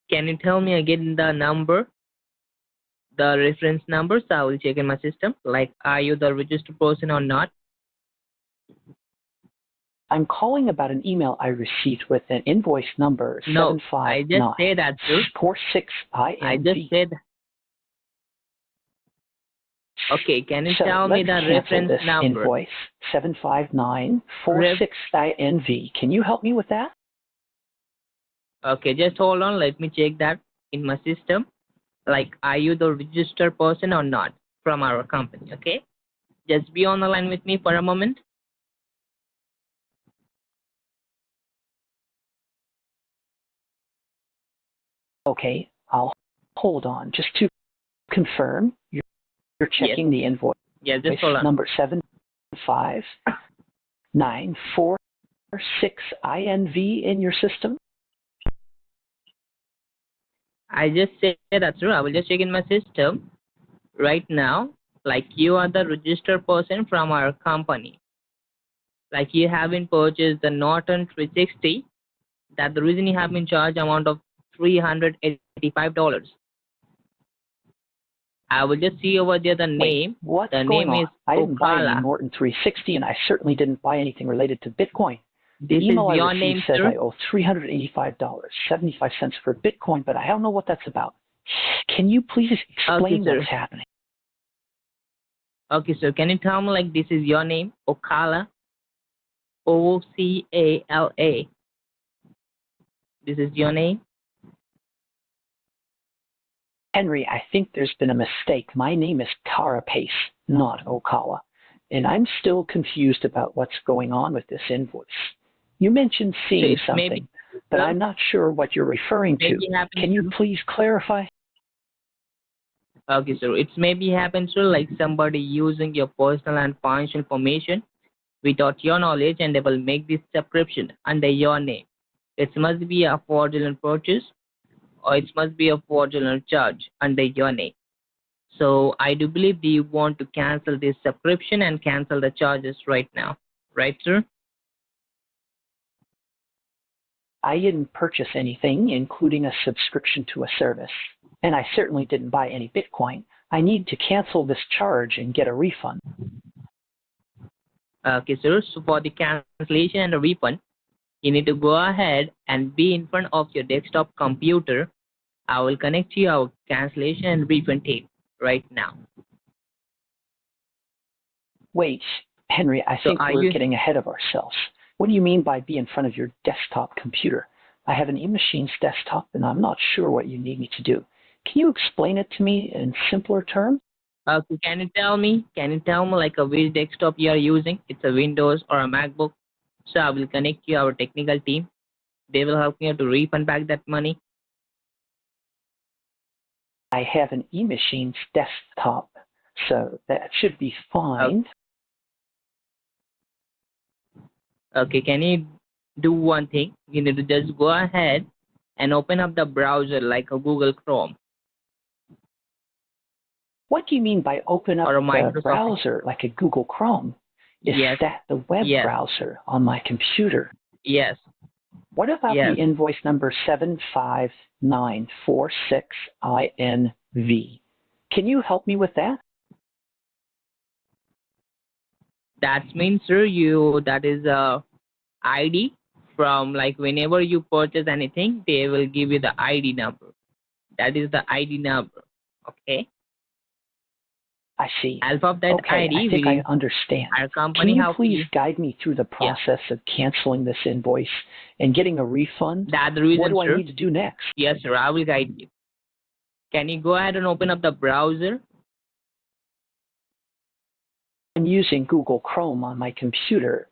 Can you tell me again the number, the reference number, so I will check in my system, like are you the registered person or not? I'm calling about an email I received with an invoice number No, I just said that, sir. 75946INV. I just said. Okay, can you tell me the reference this number? Invoice 75946INV. Can you help me with that? Okay, just hold on. Let me check that in my system. Like, are you the registered person or not from our company? Okay, just be on the line with me for a moment. Okay, I'll hold on. Just to confirm, you're checking the invoice. Yeah, just hold on. Number 75946INV in your system? I just said that, sir. I will just check in my system right now. Like, you are the registered person from our company. Like, you have been purchased the Norton 360. That's the reason you have been charged amount of $385. I will just see over there the name. What's the going name on? is I didn't buy any Okala. Norton 360, and I certainly didn't buy anything related to Bitcoin. The This is email I your received name, says sir? I owe $385.75 for Bitcoin, but I don't know what that's about. Can you please explain sir. what's happening? Okay, so can you tell me, like, this is your name, Okala? Ocala. This is your name? Henry, I think there's been a mistake. My name is Carapace, not Okala, and I'm still confused about what's going on with this invoice. You mentioned seeing it's something, maybe- but I'm not sure what you're referring to. Maybe happens Can you please clarify? Okay, so it's maybe happens to like somebody using your personal and financial information without your knowledge, and they will make this subscription under your name. It must be a fraudulent purchase, or it must be a fraudulent charge under your name. So I do believe that you want to cancel this subscription and cancel the charges right now. Right, sir? I didn't purchase anything, including a subscription to a service, and I certainly didn't buy any Bitcoin. I need to cancel this charge and get a refund. Okay, sir. So for the cancellation and the refund, you need to go ahead and be in front of your desktop computer. I will connect you our cancellation and refund team right now. Wait, Henry, I So think are we're you- getting ahead of ourselves. What do you mean by be in front of your desktop computer? I have an e-machine's desktop, and I'm not sure what you need me to do. Can you explain it to me in simpler terms? Okay, can you tell me like a which desktop you are using? It's a Windows or a MacBook. So I will connect you our technical team. They will help you to refund back that money. I have an e-machine's desktop, so that should be fine. Okay, can you do one thing? You need to just go ahead and open up the browser like a Google Chrome. What do you mean by open up Or a the Microsoft- browser like a Google Chrome? Is Yes. that the web Yes. browser on my computer? Yes. What about Yes. the invoice number 75946INV? Can you help me with that? That means, sir, that is ID from like whenever you purchase anything, they will give you the ID number. That is the ID number. Okay. I see. Alpha of that Okay, ID I think will I understand. our Can company you help please you. guide me through the Yeah. process of canceling this invoice and getting a refund? That's the reason, What do I sir. need to do next? Yes, sir. I will guide you. Can you go ahead and open up the browser? I'm using Google Chrome on my computer.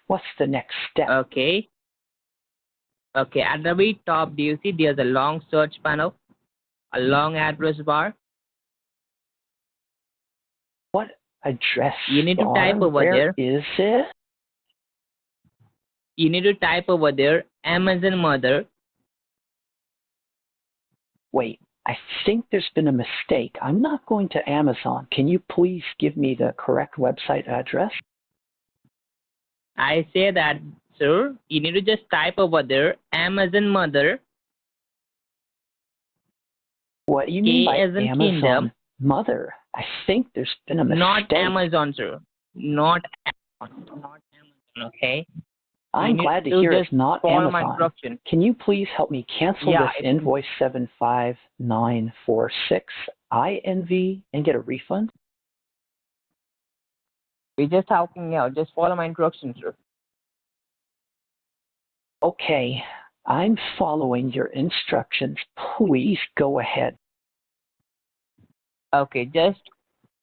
What's the next step? Okay. Okay. At the very top, do you see there's a long search panel, a long address bar? What address You need to bar? type over Where there. is it? You need to type over there Amazon Mother. Wait, I think there's been a mistake. I'm not going to Amazon. Can you please give me the correct website address? I say that, sir. You need to just type over there Amazon Mother. What do you mean by K as in Amazon Kingdom. Mother? I think there's been a mistake. Not Amazon, sir. Not Amazon. Not Amazon. Okay. I'm You glad to need hear just it's not follow my Amazon. instruction. Can you please help me cancel Yeah, this invoice 75946 INV and get a refund? we're just helping you out. Just follow my instructions, sir. Okay, I'm following your instructions. Please go ahead. Okay, just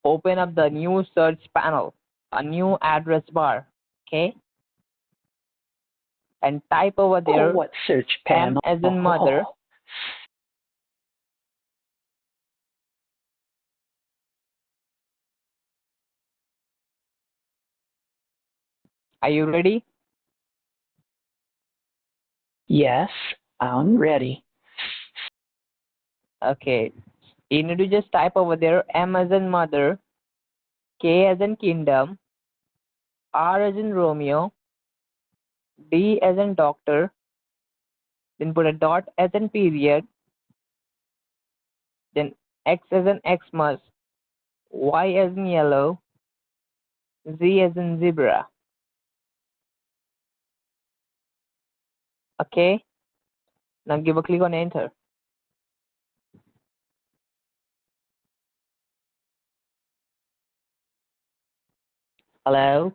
open up the new search panel, a new address bar. Okay. And type over there Oh, what search M panel? as in Mother. Oh, Are you ready? yes, I'm ready. Okay. You need to just type over there M as in Mother, K as in Kingdom, R as in Romeo, D as in Doctor, then put a dot as in period, then X as in Xmas, Y as in yellow, Z as in zebra. Okay. Now give a click on enter. Hello?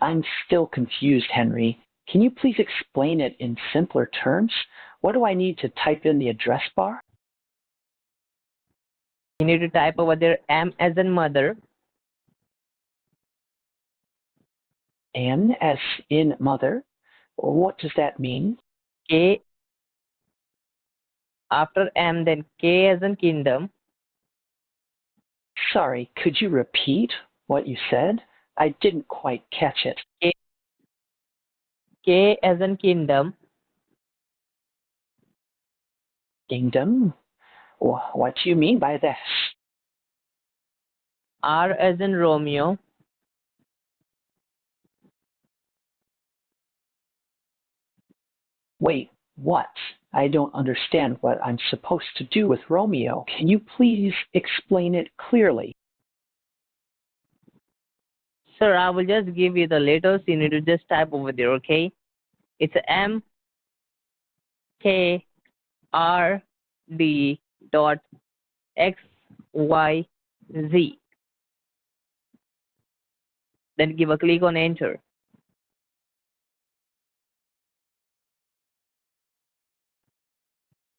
I'm still confused, Henry. Can you please explain it in simpler terms? What do I need to type in the address bar? You need to type over there M as in Mother, M as in mother. What does that mean? K after M, then K as in Kingdom, Sorry, could you repeat what you said? I didn't quite catch it. K as in Kingdom, Kingdom? What do you mean by this? R as in Romeo, Wait, what? I don't understand what I'm supposed to do with Romeo. Can you please explain it clearly? Sir, I will just give you the letters. You need to just type over there, okay? It's M K R D dot X Y Z. Then give a click on enter.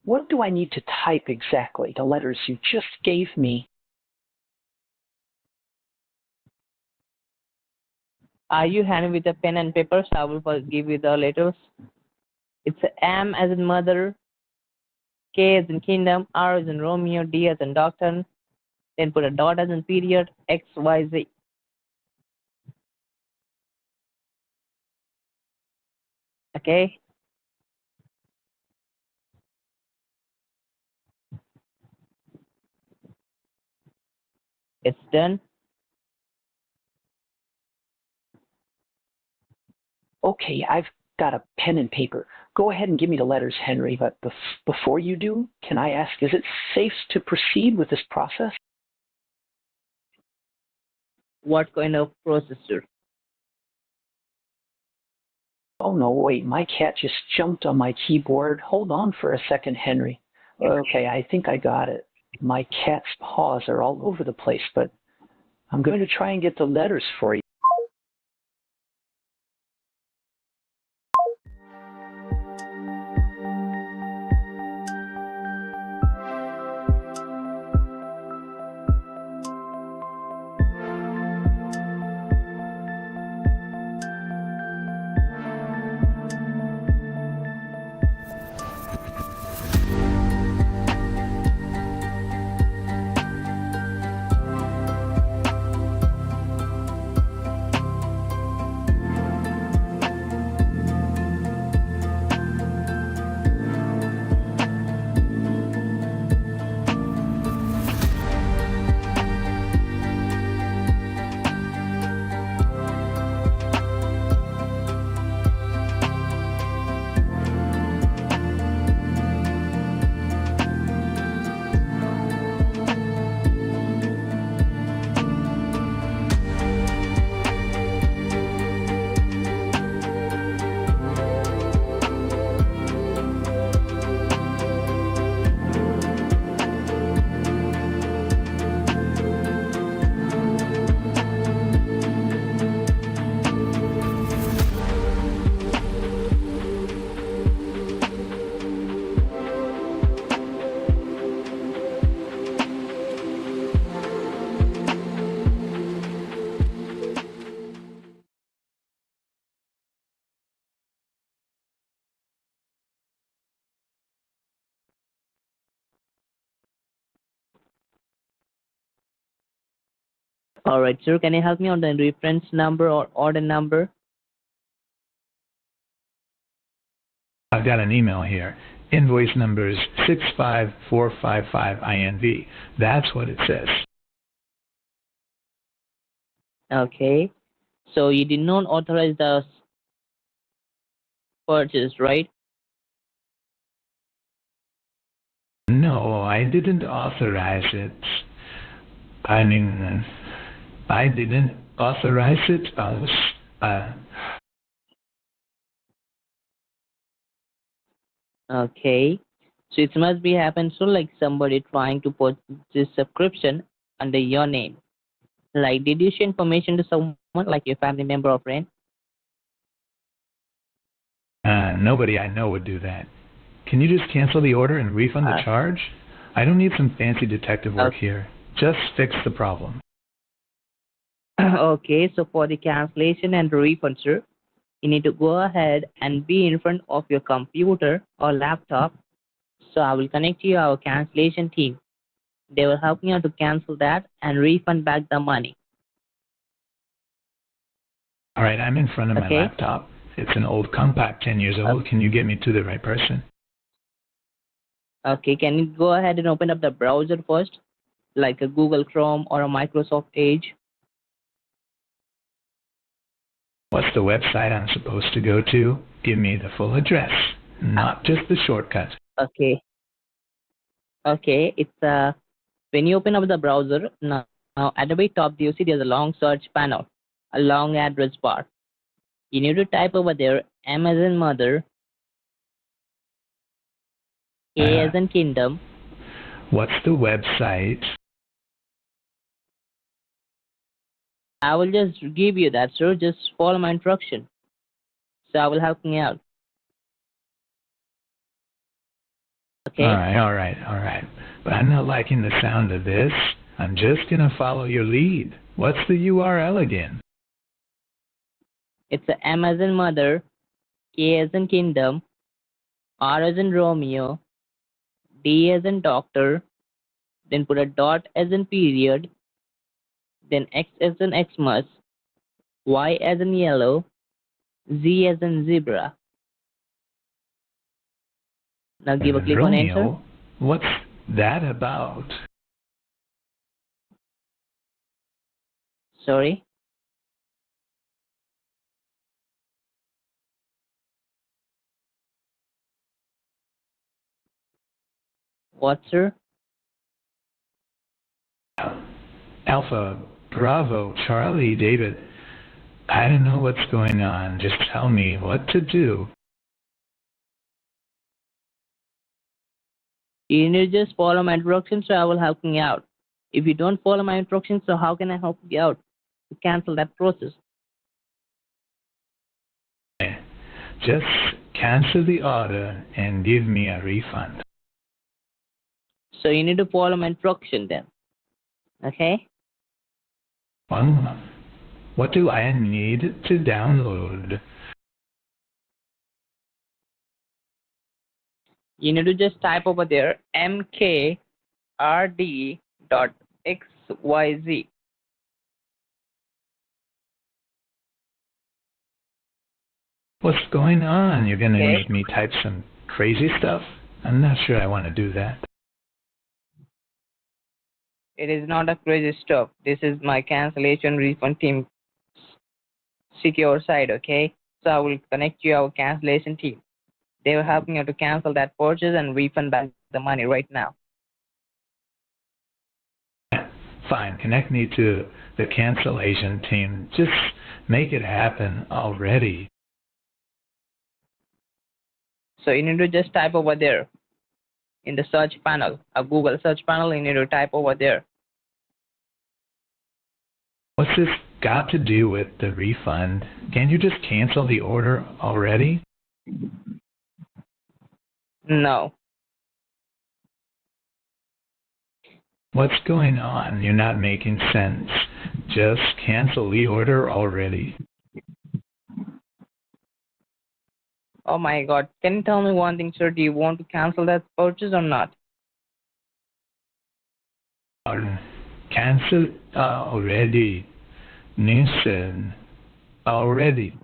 What do I need to type exactly? The letters you just gave me. Are you handy with a pen and paper? So I will first give you the letters. It's M as in Mother, K as in Kingdom, R as in Romeo, D as in Doctor. Then put a dot as in period, X, Y, Z. Okay? It's done. Okay, I've got a pen and paper. Go ahead and give me the letters, Henry, but before you do, can I ask, is it safe to proceed with this process? What kind of processor? Oh no, wait, my cat just jumped on my keyboard. Hold on for a second, Henry. Okay, I think I got it. My cat's paws are all over the place, but I'm going to try and get the letters for you. All right, sir. Can you help me on the reference number or order number? I've got an email here. Invoice number is 65455INV. That's what it says. Okay. So you did not authorize the purchase, right? No, I didn't authorize it. I mean, I didn't authorize it. Okay. So it must be happened so like somebody trying to put this subscription under your name. Like, did you share information to someone like your family member or friend? Nobody I know would do that. Can you just cancel the order and refund the charge? I don't need some fancy detective work here. Just fix the problem. Okay, so for the cancellation and refund, sir, you need to go ahead and be in front of your computer or laptop. So I will connect you our cancellation team. They will help you to cancel that and refund back the money. All right, I'm in front of my laptop. It's an old compact, 10 years old. Can you get me to the right person? Okay, can you go ahead and open up the browser first, like a Google Chrome or a Microsoft Edge? What's the website I'm supposed to go to? Give me the full address, not just the shortcut. Okay. Okay, it's when you open up the browser, now at the very top, you see there's a long search panel, a long address bar. You need to type over there Amazon Mother, A as in Kingdom. What's the website? I will just give you that, sir. Just follow my instruction. So I will help me out. Okay? All right. But I'm not liking the sound of this. I'm just going to follow your lead. What's the URL again? It's a Amazon Mother, K as in Kingdom, R as in Romeo, D as in Doctor, then put a dot as in period, then X as in Xmas, Y as in yellow, Z as in zebra. Now give a click on enter. What's that about? Sorry? What, sir? Alpha, Bravo, Charlie, David. I don't know what's going on. Just tell me what to do. You need to just follow my instructions, so I will help you out. If you don't follow my instructions, so how can I help you out to cancel that process? Just cancel the order and give me a refund. So you need to follow my instruction then. Okay? Well, what do I need to download? You need to just type over there mkrd.xyz. What's going on? You're going to make me type some crazy stuff? I'm not sure I want to do that. It is not a crazy stuff. This is my cancellation refund team secure side, okay? So I will connect you our cancellation team. They will help me to cancel that purchase and refund back the money right now. Fine, connect me to the cancellation team. Just make it happen already. So you need to just type over there in the search panel, a Google search panel, you need to type over there. What's this got to do with the refund? Can't you just cancel the order already? No. What's going on? You're not making sense. Just cancel the order already. Oh my god. Can you tell me one thing, sir? Do you want to cancel that purchase or not? Cancel already. Listen, already.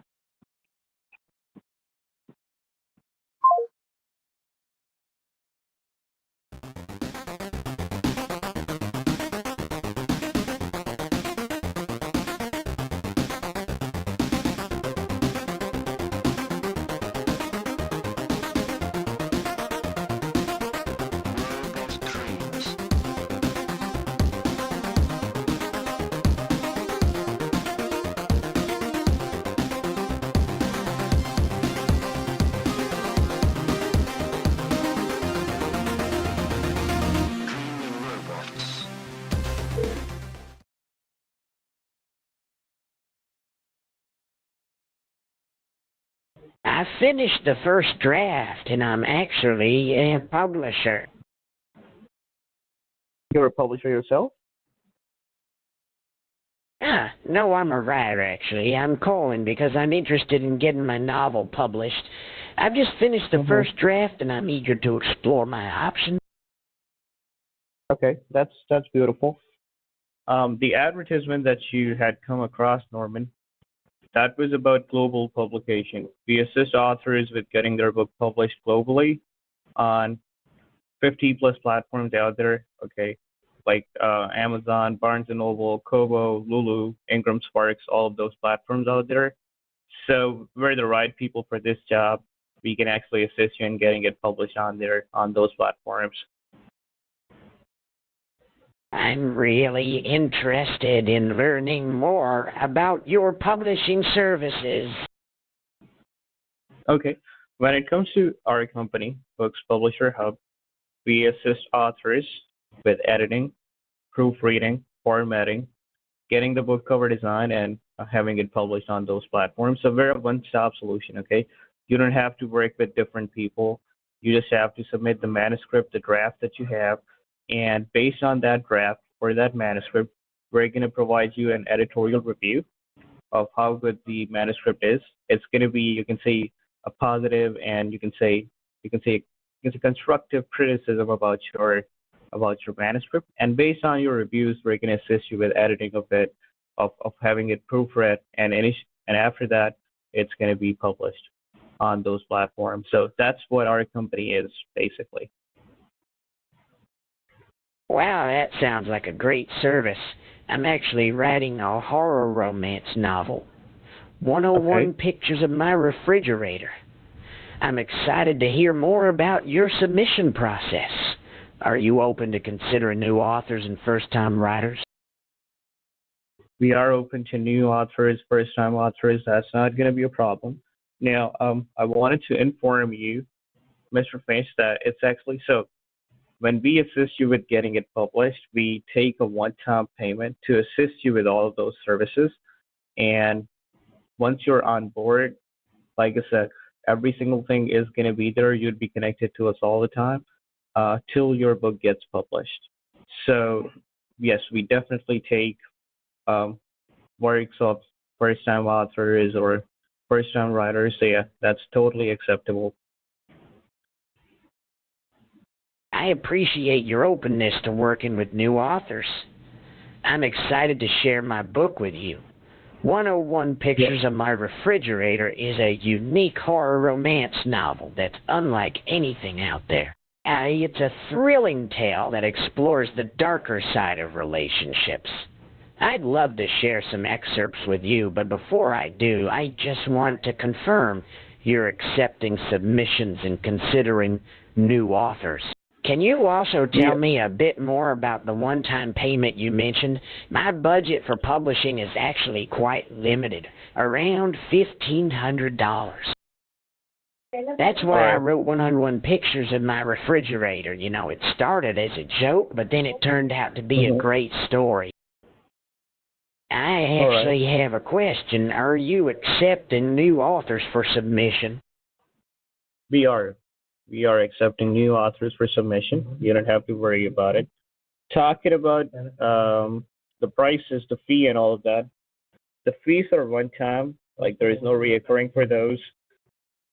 I finished the first draft, and I'm actually a publisher. You're a publisher yourself? No, I'm a writer, actually. I'm calling because I'm interested in getting my novel published. I've just finished the first draft, and I'm eager to explore my options. Okay, that's beautiful. The advertisement that you had come across, Norman, that was about global publication. We assist authors with getting their book published globally on 50 plus platforms out there, okay, like Amazon, Barnes & Noble, Kobo, Lulu, Ingram Sparks, all of those platforms out there. So we're the right people for this job. We can actually assist you in getting it published on there, on those platforms. I'm really interested in learning more about your publishing services. Okay. When it comes to our company, Books Publisher Hub, we assist authors with editing, proofreading, formatting, getting the book cover design, and having it published on those platforms. So we're a one-stop solution, okay? You don't have to work with different people. You just have to submit the manuscript, the draft that you have, and based on that draft or that manuscript, we're going to provide you an editorial review of how good the manuscript is. It's going to be, you can say, a positive, and you can say constructive criticism about your manuscript. And based on your reviews, we're going to assist you with editing of it, of having it proofread, and after that, it's going to be published on those platforms. So that's what our company is, basically. Wow, that sounds like a great service. I'm actually writing a horror romance novel. 101 pictures of my refrigerator. I'm excited to hear more about your submission process. Are you open to considering new authors and first-time writers? We are open to new authors, first-time authors. That's not going to be a problem. Now, I wanted to inform you, Mr. Finch, that it's actually so. When we assist you with getting it published, we take a one-time payment to assist you with all of those services. And once you're on board, like I said, every single thing is going to be there. You'd be connected to us all the time till your book gets published. So, yes, we definitely take works of first-time authors or first-time writers. So, yeah, that's totally acceptable. I appreciate your openness to working with new authors. I'm excited to share my book with you. 101 Pictures of My Refrigerator is a unique horror romance novel that's unlike anything out there. It's a thrilling tale that explores the darker side of relationships. I'd love to share some excerpts with you, but before I do, I just want to confirm you're accepting submissions and considering new authors. Can you also tell me a bit more about the one-time payment you mentioned? My budget for publishing is actually quite limited, around $1,500. That's why I wrote 101 Pictures of My Refrigerator. You know, it started as a joke, but then it turned out to be a great story. I actually have a question. Are you accepting new authors for submission? We are. We are accepting new authors for submission. You don't have to worry about it. Talking about the prices, the fee, and all of that, the fees are one time, like there is no reoccurring for those.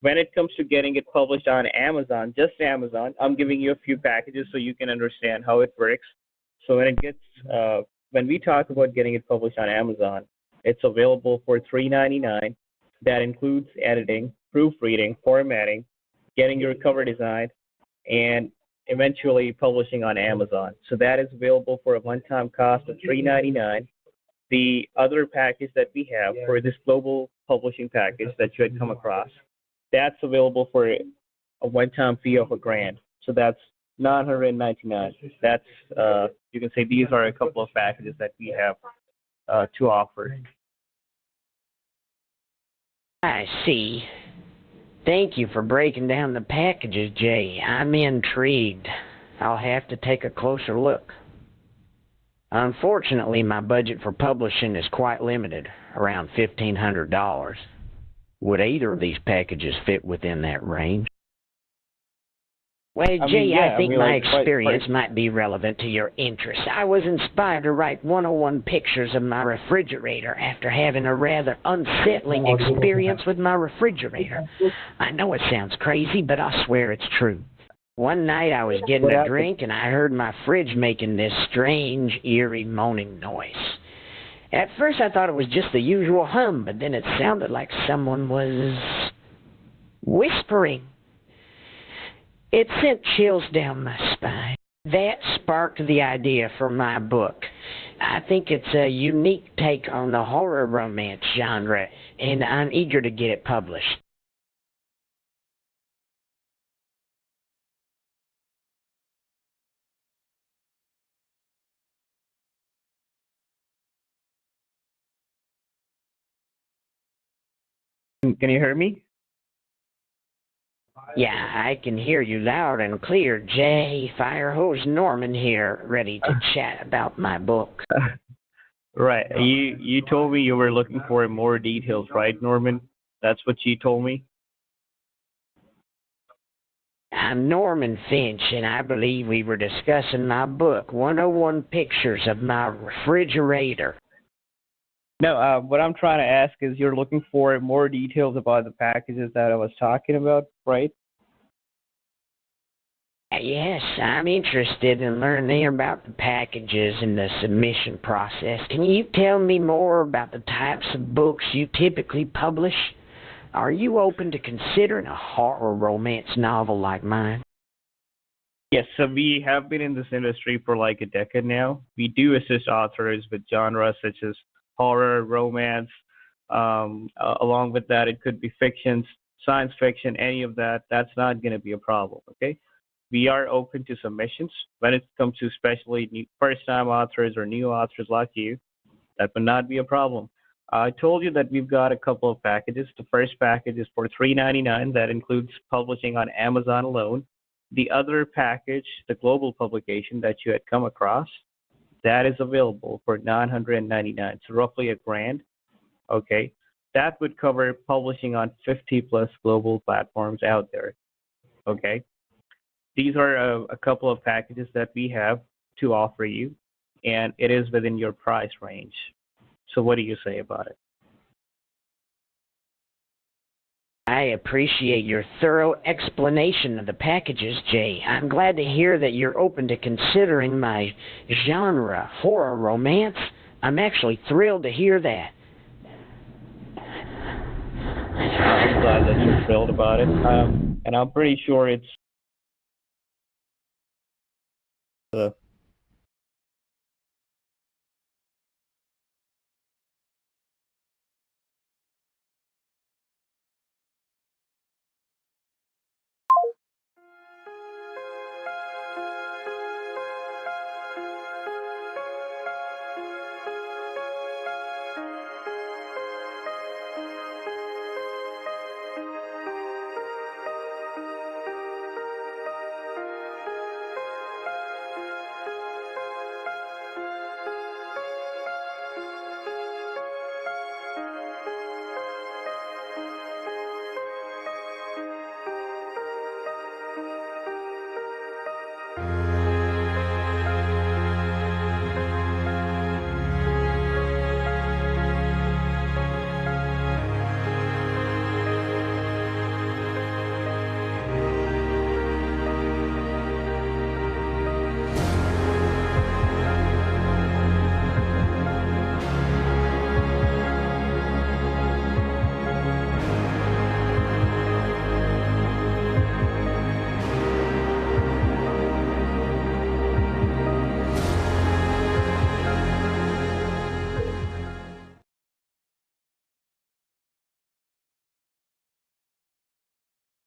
When it comes to getting it published on Amazon, just Amazon, I'm giving you a few packages so you can understand how it works. So when we talk about getting it published on Amazon, it's available for $3.99. That includes editing, proofreading, formatting, getting your cover design, and eventually publishing on Amazon. So that is available for a one-time cost of $3.99. The other package that we have for this global publishing package that you had come across, that's available for a one-time fee of $1,000. So that's $999. That's you can say these are a couple of packages that we have to offer. I see. Thank you for breaking down the packages, Jay. I'm intrigued. I'll have to take a closer look. Unfortunately, my budget for publishing is quite limited, around $1,500. Would either of these packages fit within that range? Well, Jay, I think my experience might be relevant to your interests. I was inspired to write 101 Pictures of My Refrigerator after having a rather unsettling experience with my refrigerator. I know it sounds crazy, but I swear it's true. One night I was getting a drink and I heard my fridge making this strange, eerie moaning noise. At first I thought it was just the usual hum, but then it sounded like someone was whispering. It sent chills down my spine. That sparked the idea for my book. I think it's a unique take on the horror romance genre, and I'm eager to get it published. Can you hear me? Yeah, I can hear you loud and clear. Jay, Firehose Norman here, ready to chat about my book. Right. You told me you were looking for more details, right, Norman? That's what you told me? I'm Norman Finch, and I believe we were discussing my book, 101 Pictures of My Refrigerator. No, what I'm trying to ask is you're looking for more details about the packages that I was talking about, right? Yes, I'm interested in learning about the packages and the submission process. Can you tell me more about the types of books you typically publish? Are you open to considering a horror romance novel like mine? Yes, so we have been in this industry for like a decade now. We do assist authors with genres such as horror, romance. Along with that, it could be fiction, science fiction, any of that. That's not going to be a problem, okay? We are open to submissions when it comes to especially first-time authors or new authors like you. That would not be a problem. I told you that we've got a couple of packages. The first package is for $3.99. That includes publishing on Amazon alone. The other package, the global publication that you had come across, that is available for $999, so roughly $1,000. Okay, that would cover publishing on 50 plus global platforms out there. Okay, these are a couple of packages that we have to offer you, and it is within your price range. So what do you say about it? I appreciate your thorough explanation of the packages, Jay. I'm glad to hear that you're open to considering my genre, horror romance. I'm actually thrilled to hear that. I'm glad that you're thrilled about it, and I'm pretty sure it's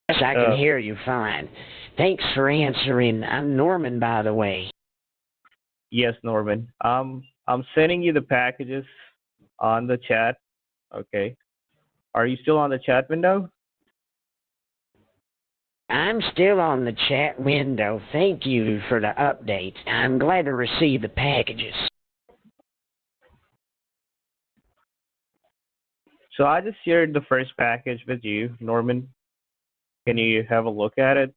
Yes, I can hear you fine. Thanks for answering. I'm Norman, by the way. yes, Norman. I'm sending you the packages on the chat. Okay. Are you still on the chat window? I'm still on the chat window. Thank you for the update. I'm glad to receive the packages. So I just shared the first package with you, Norman. Can you have a look at it?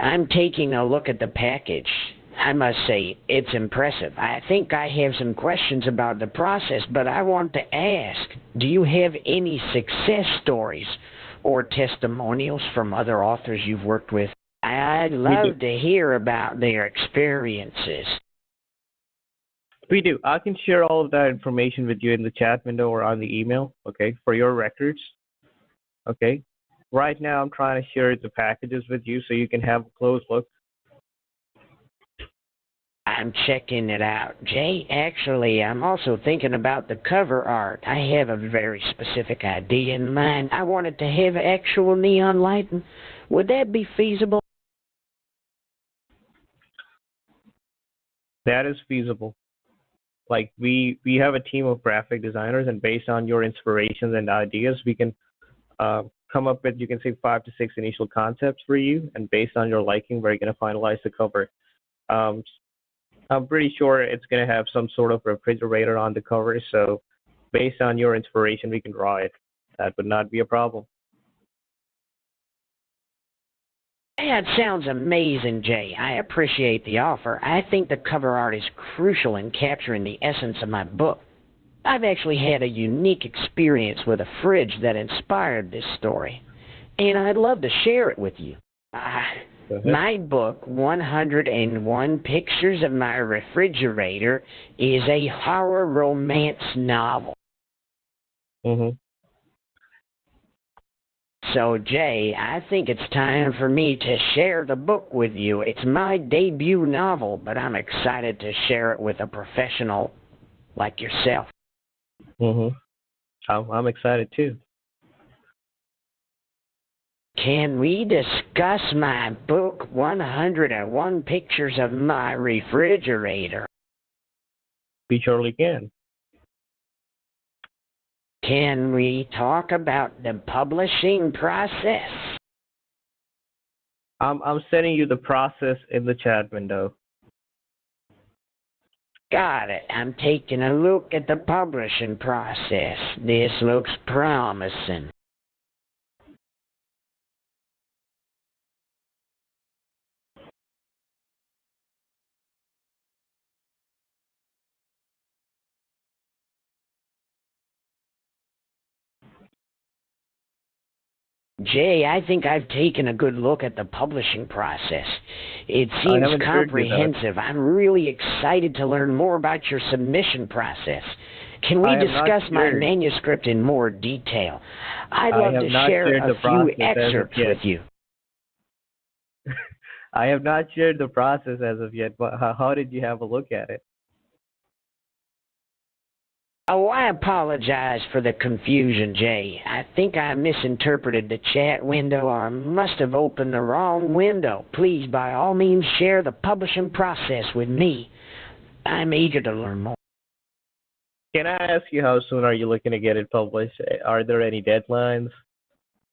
I'm taking a look at the package. I must say, it's impressive. I think I have some questions about the process, but I want to ask, do you have any success stories or testimonials from other authors you've worked with? I'd love to hear about their experiences. We do. I can share all of that information with you in the chat window or on the email, okay, for your records. Okay. Right now, I'm trying to share the packages with you so you can have a close look. I'm checking it out. Jay, actually, I'm also thinking about the cover art. I have a very specific idea in mind. I wanted to have actual neon lighting. Would that be feasible? That is feasible. Like we have a team of graphic designers, and based on your inspirations and ideas, we can come up with, you can say, 5 to 6 initial concepts for you, and based on your liking, we're going to finalize the cover. I'm pretty sure it's going to have some sort of refrigerator on the cover, so based on your inspiration, we can draw it. That would not be a problem. That sounds amazing, Jay. I appreciate the offer. I think the cover art is crucial in capturing the essence of my book. I've actually had a unique experience with a fridge that inspired this story, and I'd love to share it with you. My book, 101 Pictures of My Refrigerator, is a horror romance novel. So, Jay, I think it's time for me to share the book with you. It's my debut novel, but I'm excited to share it with a professional like yourself. I'm excited too. Can we discuss my book, 101 Pictures of My Refrigerator? We surely can. Can we talk about the publishing process? I'm sending you the process in the chat window. Got it. I'm taking a look at the publishing process. This looks promising. Jay, I think I've taken a good look at the publishing process. It I seems haven't heard you, though. comprehensive. I'm really excited to learn more about your submission process. Can we I have not discuss my shared- manuscript in more detail? I'd I love have to not share shared a the few process as of excerpts yet. with you. I have not shared the process as of yet, but how did you have a look at it? Oh, I apologize for the confusion, Jay. I think I misinterpreted the chat window or must have opened the wrong window. Please, by all means, share the publishing process with me. I'm eager to learn more. Can I ask you how soon are you looking to get it published? Are there any deadlines?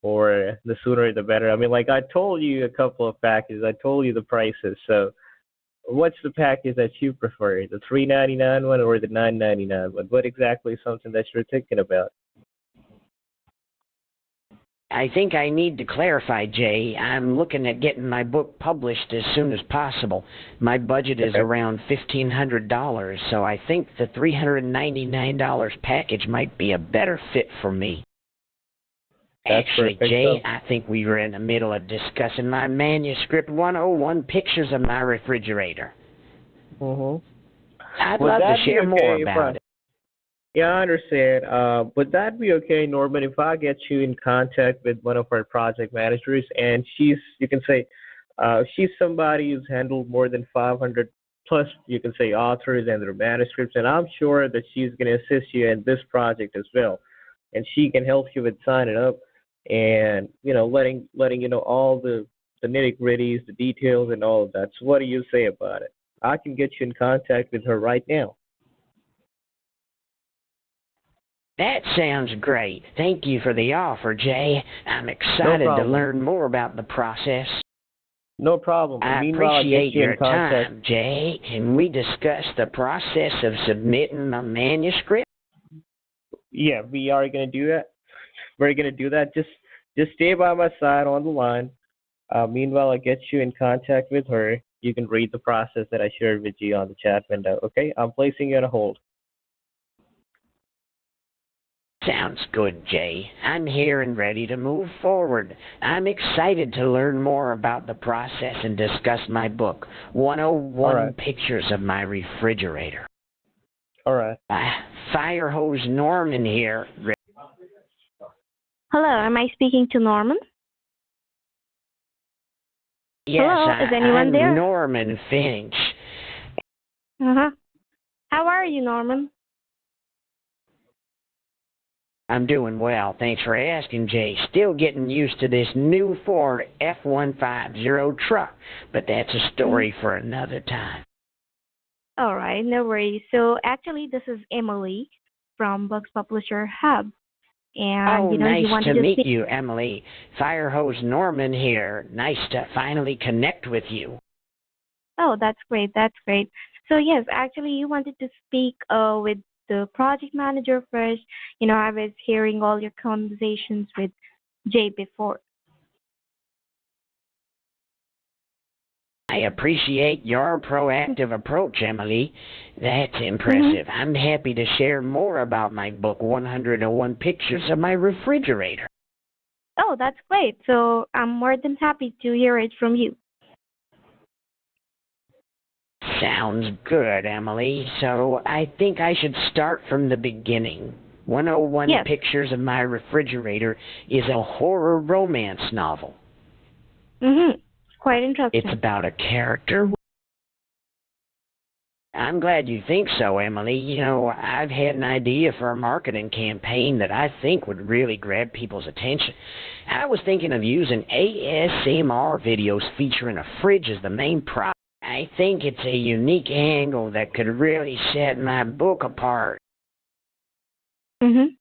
Or the sooner the better? I mean, like I told you a couple of packages. I told you the prices. So what's the package that you prefer? The $3.99 one or the $9.99 one? What exactly is something that you're thinking about? I think I need to clarify, Jay. I'm looking at getting my book published as soon as possible. My budget is around $1,500, so I think the $399 package might be a better fit for me. That's Actually, perfect. Jay, I think we were in the middle of discussing my manuscript 101 pictures of my refrigerator. I'd Would love that to be share okay more if about it. Yeah, I understand. Would that be okay, Norman, if I get you in contact with one of our project managers and you can say, she's somebody who's handled more than 500 plus, you can say, authors and their manuscripts, and I'm sure that she's going to assist you in this project as well. And she can help you with signing up and, letting you know all the nitty-gritties, the details, and all of that. So what do you say about it? I can get you in contact with her right now. That sounds great. Thank you for the offer, Jay. I'm excited to problem. learn more about the process. No problem. I Meanwhile, I'll appreciate get you in your contact. time, Jay. Can we discuss the process of submitting my manuscript? Yeah, we are going to do that. We're going to do that. Just stay by my side on the line. Meanwhile, I'll get you in contact with her. You can read the process that I shared with you on the chat window. Okay? I'm placing you on a hold. Sounds good, Jay. I'm here and ready to move forward. I'm excited to learn more about the process and discuss my book, 101 All right. Pictures of My Refrigerator. All right. Firehose Norman here. Hello, am I speaking to Norman? Yes, Hello, is anyone I'm there? Norman Finch. Uh-huh. How are you, Norman? I'm doing well. Thanks for asking, Jay. Still getting used to this new Ford F-150 truck, but that's a story for another time. All right, no worries. So actually, this is Emily from Books Publisher Hub. And, you nice wanted to meet speak. you, Emily. Firehose Norman here. Nice to finally connect with you. Oh, that's great. That's great. So yes, actually, you wanted to speak with the project manager first. I was hearing all your conversations with Jay before. I appreciate your proactive approach, Emily. That's impressive. I'm happy to share more about my book, 101 Pictures of My Refrigerator. Oh, that's great. So I'm more than happy to hear it from you. Sounds good, Emily. So I think I should start from the beginning. 101 Yes. Pictures of My Refrigerator is a horror romance novel. Quite interesting. It's about a character. I'm glad you think so, Emily. I've had an idea for a marketing campaign that I think would really grab people's attention. I was thinking of using ASMR videos featuring a fridge as the main prop. I think it's a unique angle that could really set my book apart. Mm-hmm.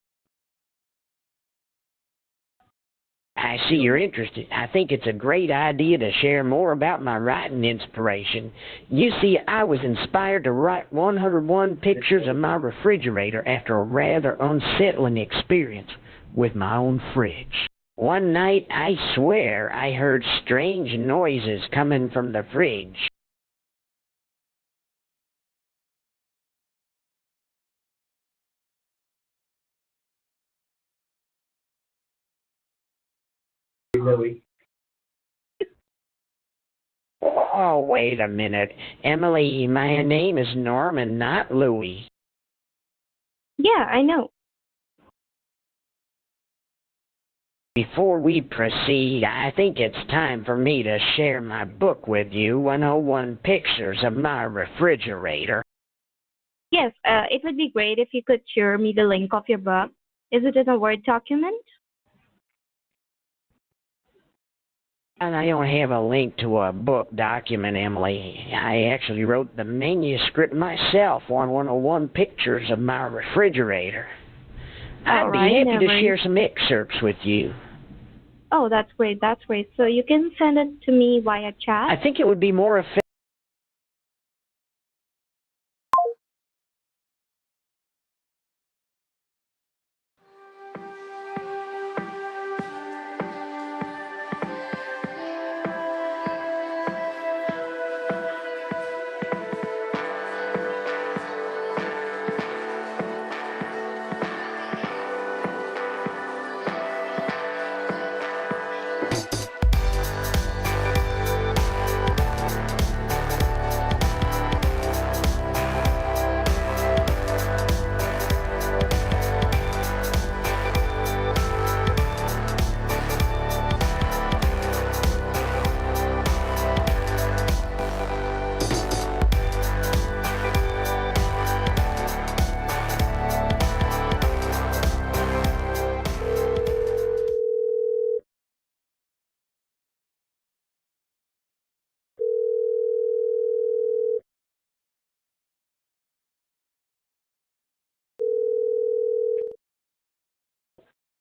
I see you're interested. I think it's a great idea to share more about my writing inspiration. You see, I was inspired to write 101 pictures of my refrigerator after a rather unsettling experience with my own fridge. One night, I swear, I heard strange noises coming from the fridge. Oh, wait a minute. Emily, my name is Norman, not Louis. Yeah, I know. Before we proceed, I think it's time for me to share my book with you, 101 Pictures of My Refrigerator. Yes, it would be great if you could share me the link of your book. Is it in a Word document? And I don't have a link to a book document, Emily. I actually wrote the manuscript myself on 101 Pictures of My Refrigerator. I'd be happy to share some excerpts with you. Oh, that's great. That's great. So you can send it to me via chat. I think it would be more effective.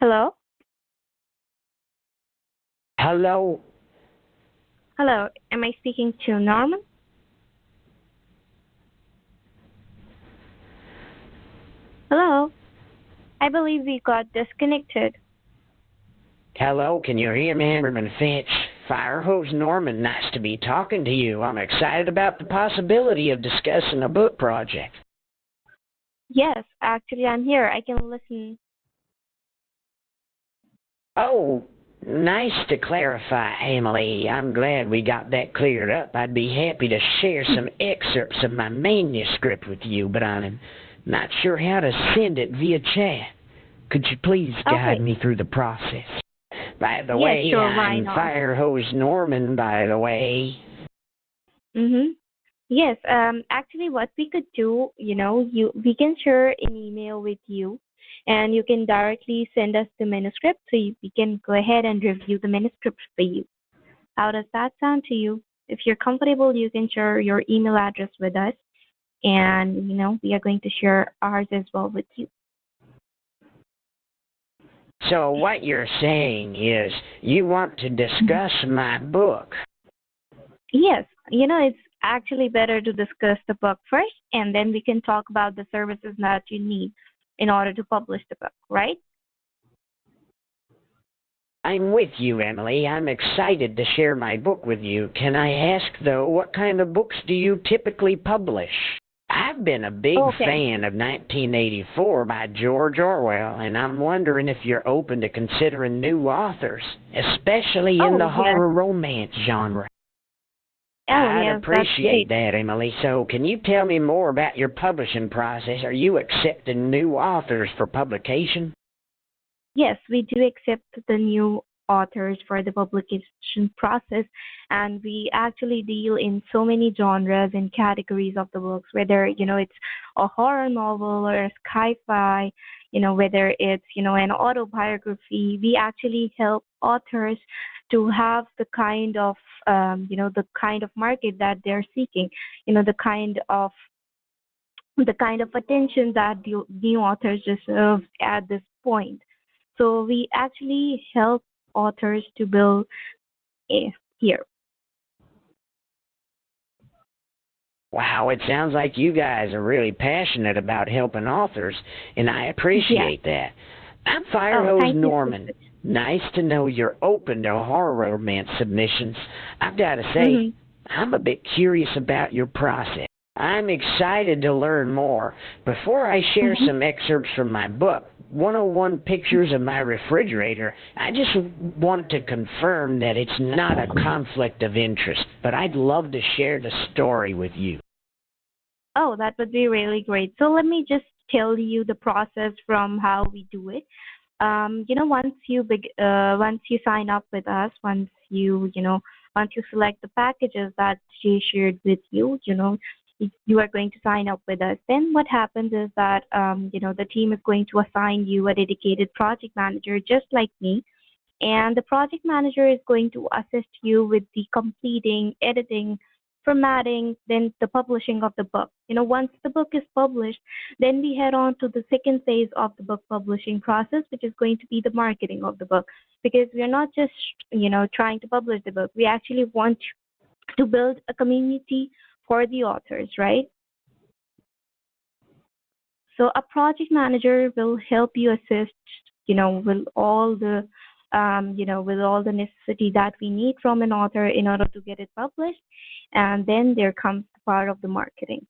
Hello? Hello? Hello, am I speaking to Norman? Hello? I believe we got disconnected. Hello, can you hear me, Hammerman Finch? Firehose Norman, nice to be talking to you. I'm excited about the possibility of discussing a book project. Yes, actually I'm here. I can listen. Oh, nice to clarify, Emily. I'm glad we got that cleared up. I'd be happy to share some excerpts of my manuscript with you, but I'm not sure how to send it via chat. Could you please guide me through the process? By the way, sure, I'm Firehose Norman, by the way. Mm-hmm. Yes, actually what we could do, we can share an email with you and you can directly send us the manuscript so we can go ahead and review the manuscript for you. How does that sound to you? If you're comfortable, you can share your email address with us and, we are going to share ours as well with you. So what you're saying is you want to discuss my book? Yes, it's actually better to discuss the book first and then we can talk about the services that you need in order to publish the book, right? I'm with you, Emily. I'm excited to share my book with you. Can I ask, though, what kind of books do you typically publish? I've been a big fan of 1984 by George Orwell, and I'm wondering if you're open to considering new authors, especially in the horror romance genre. I'd appreciate that, Emily. So can you tell me more about your publishing process? Are you accepting new authors for publication? Yes, we do accept the new authors for the publication process, and we actually deal in so many genres and categories of the books, whether it's a horror novel or a sci-fi, whether it's an autobiography. We actually help authors to have the kind of the kind of market that they're seeking, the kind of attention that the new authors deserve at this point. So we actually help authors to build here. Wow, it sounds like you guys are really passionate about helping authors, and I appreciate that. I'm Firehose thank you. Norman. Nice to know you're open to horror romance submissions. I've got to say, I'm a bit curious about your process. I'm excited to learn more. Before I share some excerpts from my book, 101 Pictures of My Refrigerator, I just want to confirm that it's not a conflict of interest, but I'd love to share the story with you. Oh, that would be really great. So let me just tell you the process from how we do it. Once you sign up with us, once you select the packages that she shared with you, you are going to sign up with us. Then what happens is that the team is going to assign you a dedicated project manager, just like me, and the project manager is going to assist you with the completing, editing, formatting, then the publishing of the book. Once the book is published, then we head on to the second phase of the book publishing process, which is going to be the marketing of the book. Because we're not just, trying to publish the book. We actually want to build a community for the authors, right? So a project manager will help you assist, with all the with all the necessity that we need from an author in order to get it published. And then there comes the part of the marketing.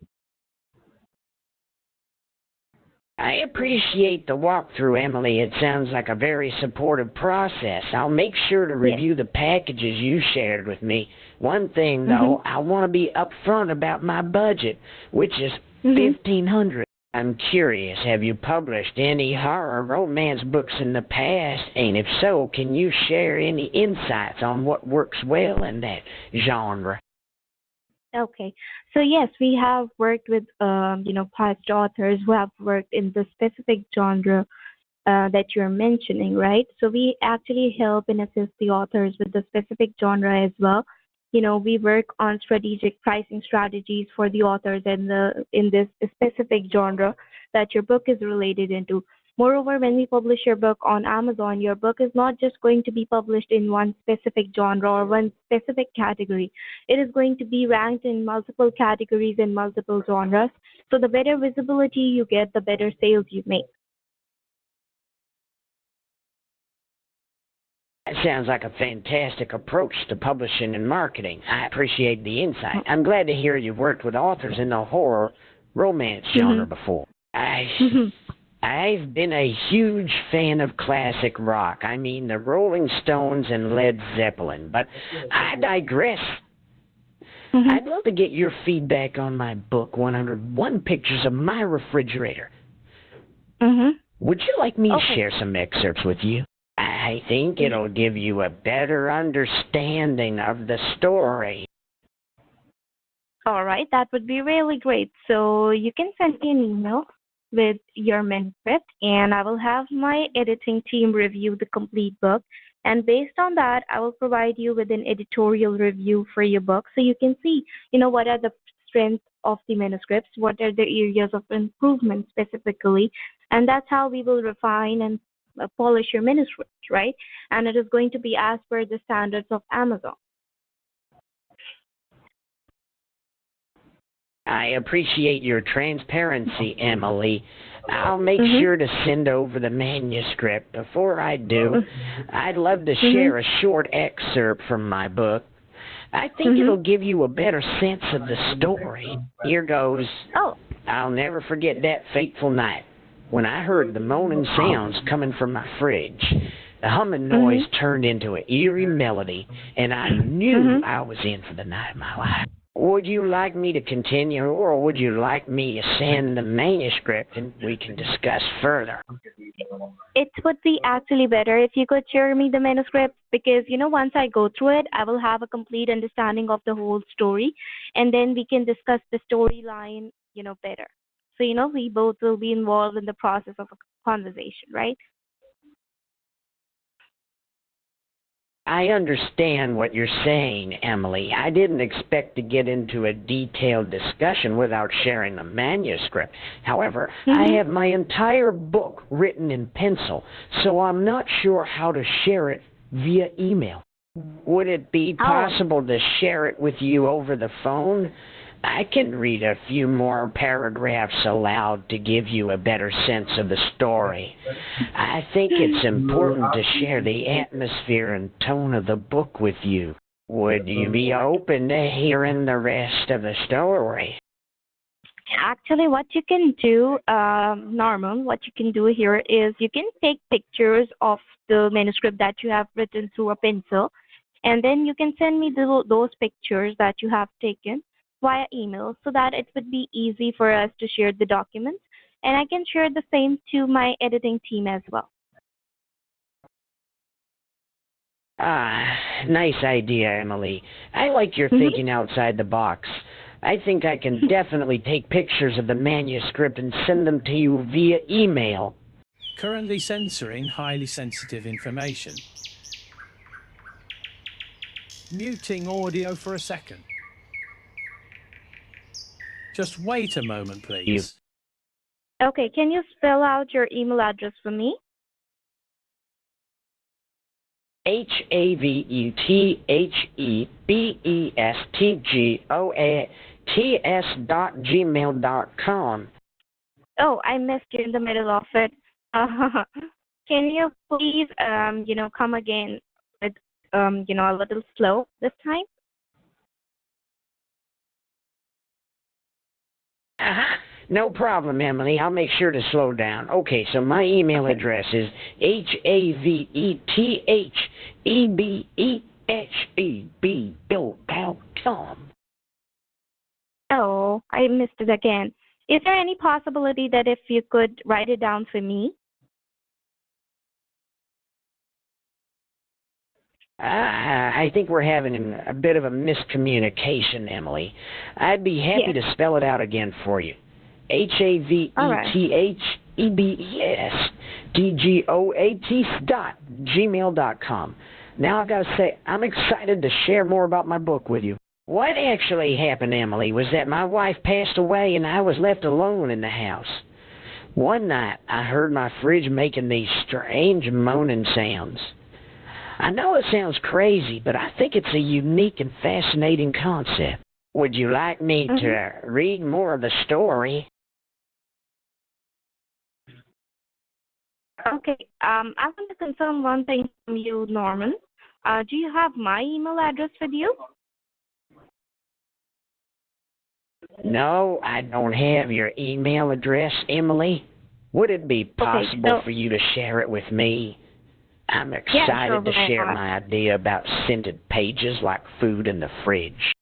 I appreciate the walkthrough, Emily. It sounds like a very supportive process. I'll make sure to review the packages you shared with me. One thing, though, I want to be upfront about my budget, which is $1,500. I'm curious, have you published any horror romance books in the past? And if so, can you share any insights on what works well in that genre? Okay. So yes, we have worked with past authors who have worked in the specific genre that you're mentioning, right? So we actually help and assist the authors with the specific genre as well. We work on strategic pricing strategies for the authors in this specific genre that your book is related into. Moreover, when we publish your book on Amazon, your book is not just going to be published in one specific genre or one specific category. It is going to be ranked in multiple categories and multiple genres. So the better visibility you get, the better sales you make. That sounds like a fantastic approach to publishing and marketing. I appreciate the insight. I'm glad to hear you've worked with authors in the horror romance genre before. I've been a huge fan of classic rock. I mean, the Rolling Stones and Led Zeppelin. But I digress. I'd love to get your feedback on my book, 101 Pictures of My Refrigerator. Would you like me to share some excerpts with you? I think it'll give you a better understanding of the story. All right, that would be really great. So you can send me an email with your manuscript, and I will have my editing team review the complete book. And based on that, I will provide you with an editorial review for your book, so you can see, what are the strengths of the manuscripts, what are the areas of improvement specifically, and that's how we will refine and polish your manuscript, right? And it is going to be as per the standards of Amazon. I appreciate your transparency, Emily. I'll make sure to send over the manuscript. Before I do, I'd love to share a short excerpt from my book. I think it'll give you a better sense of the story. Here goes. I'll never forget that fateful night when I heard the moaning sounds coming from my fridge. The humming noise turned into an eerie melody, and I knew I was in for the night of my life. Would you like me to continue, or would you like me to send the manuscript and we can discuss further? It would be actually better if you could share me the manuscript, because, once I go through it, I will have a complete understanding of the whole story, and then we can discuss the storyline, better. So, we both will be involved in the process of a conversation, right? I understand what you're saying, Emily. I didn't expect to get into a detailed discussion without sharing the manuscript. However, I have my entire book written in pencil, so I'm not sure how to share it via email. Would it be possible to share it with you over the phone? I can read a few more paragraphs aloud to give you a better sense of the story. I think it's important to share the atmosphere and tone of the book with you. Would you be open to hearing the rest of the story? Actually, what you can do, Norman, what you can do here is you can take pictures of the manuscript that you have written through a pencil, and then you can send me those pictures that you have taken via email so that it would be easy for us to share the documents, and I can share the same to my editing team as well. Nice idea, Emily. I like your thinking outside the box. I think I can definitely take pictures of the manuscript and send them to you via email. Currently censoring highly sensitive information. Muting audio for a second. Just wait a moment, please. Okay, can you spell out your email address for me? HAVETHEBESTGOATS.gmail.com. Oh, I missed you in the middle of it. Can you please, come again with, a little slow this time? No problem, Emily. I'll make sure to slow down. Okay, so my email address is HAVETHEBESTGOATS.com. Oh, I missed it again. Is there any possibility that if you could write it down for me? I think we're having a bit of a miscommunication, Emily. I'd be happy to spell it out again for you. HAVETHEBESTGOATS.gmail.com. Now I've got to say, I'm excited to share more about my book with you. What actually happened, Emily, was that my wife passed away and I was left alone in the house. One night, I heard my fridge making these strange moaning sounds. I know it sounds crazy, but I think it's a unique and fascinating concept. Would you like me to read more of the story? Okay, I want to confirm one thing from you, Norman. Do you have my email address with you? No, I don't have your email address, Emily. Would it be possible for you to share it with me? I'm excited to share my idea about scented pages like food in the fridge.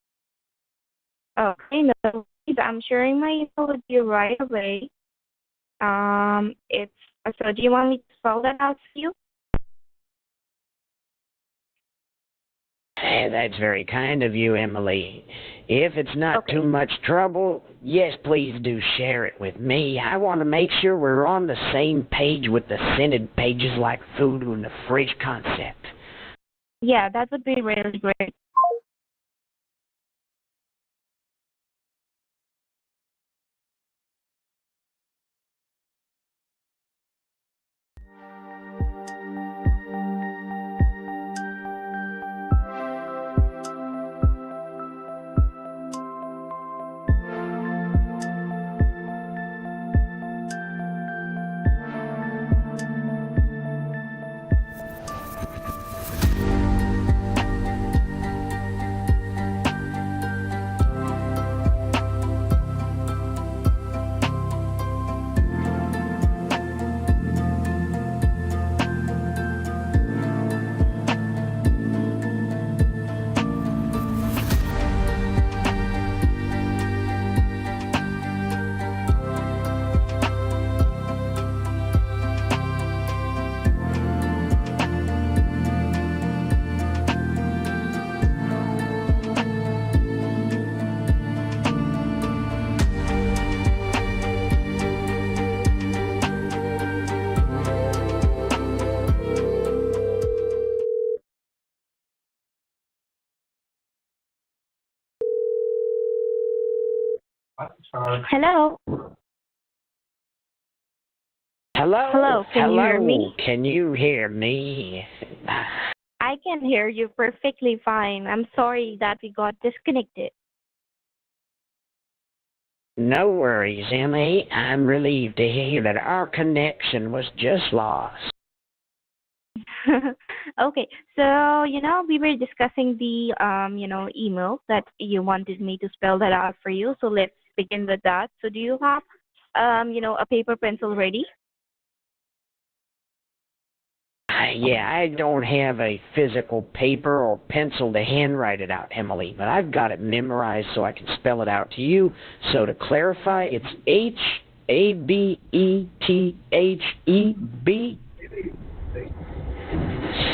Okay, no, I'm sharing my email with you right away. So do you want me to spell that out for you? That's very kind of you, Emily. If it's not too much trouble, yes, please do share it with me. I want to make sure we're on the same page with the scented pages like food in the fridge concept. Yeah, that would be really great. Hello? Hello? Hello, can you hear me? Can you hear me? I can hear you perfectly fine. I'm sorry that we got disconnected. No worries, Emily. I'm relieved to hear that our connection was just lost. Okay, so we were discussing the email that you wanted me to spell that out for you. So let's begin with that. So do you have a paper pencil ready? Yeah, I don't have a physical paper or pencil to handwrite it out, Emily, but I've got it memorized so I can spell it out to you. So to clarify, it's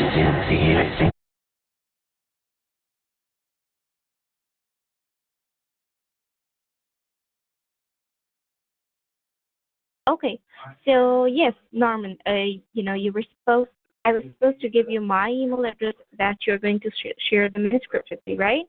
Habettheb. Okay, so yes, Norman, I was supposed to give you my email address that you're going to share the manuscript with me, right?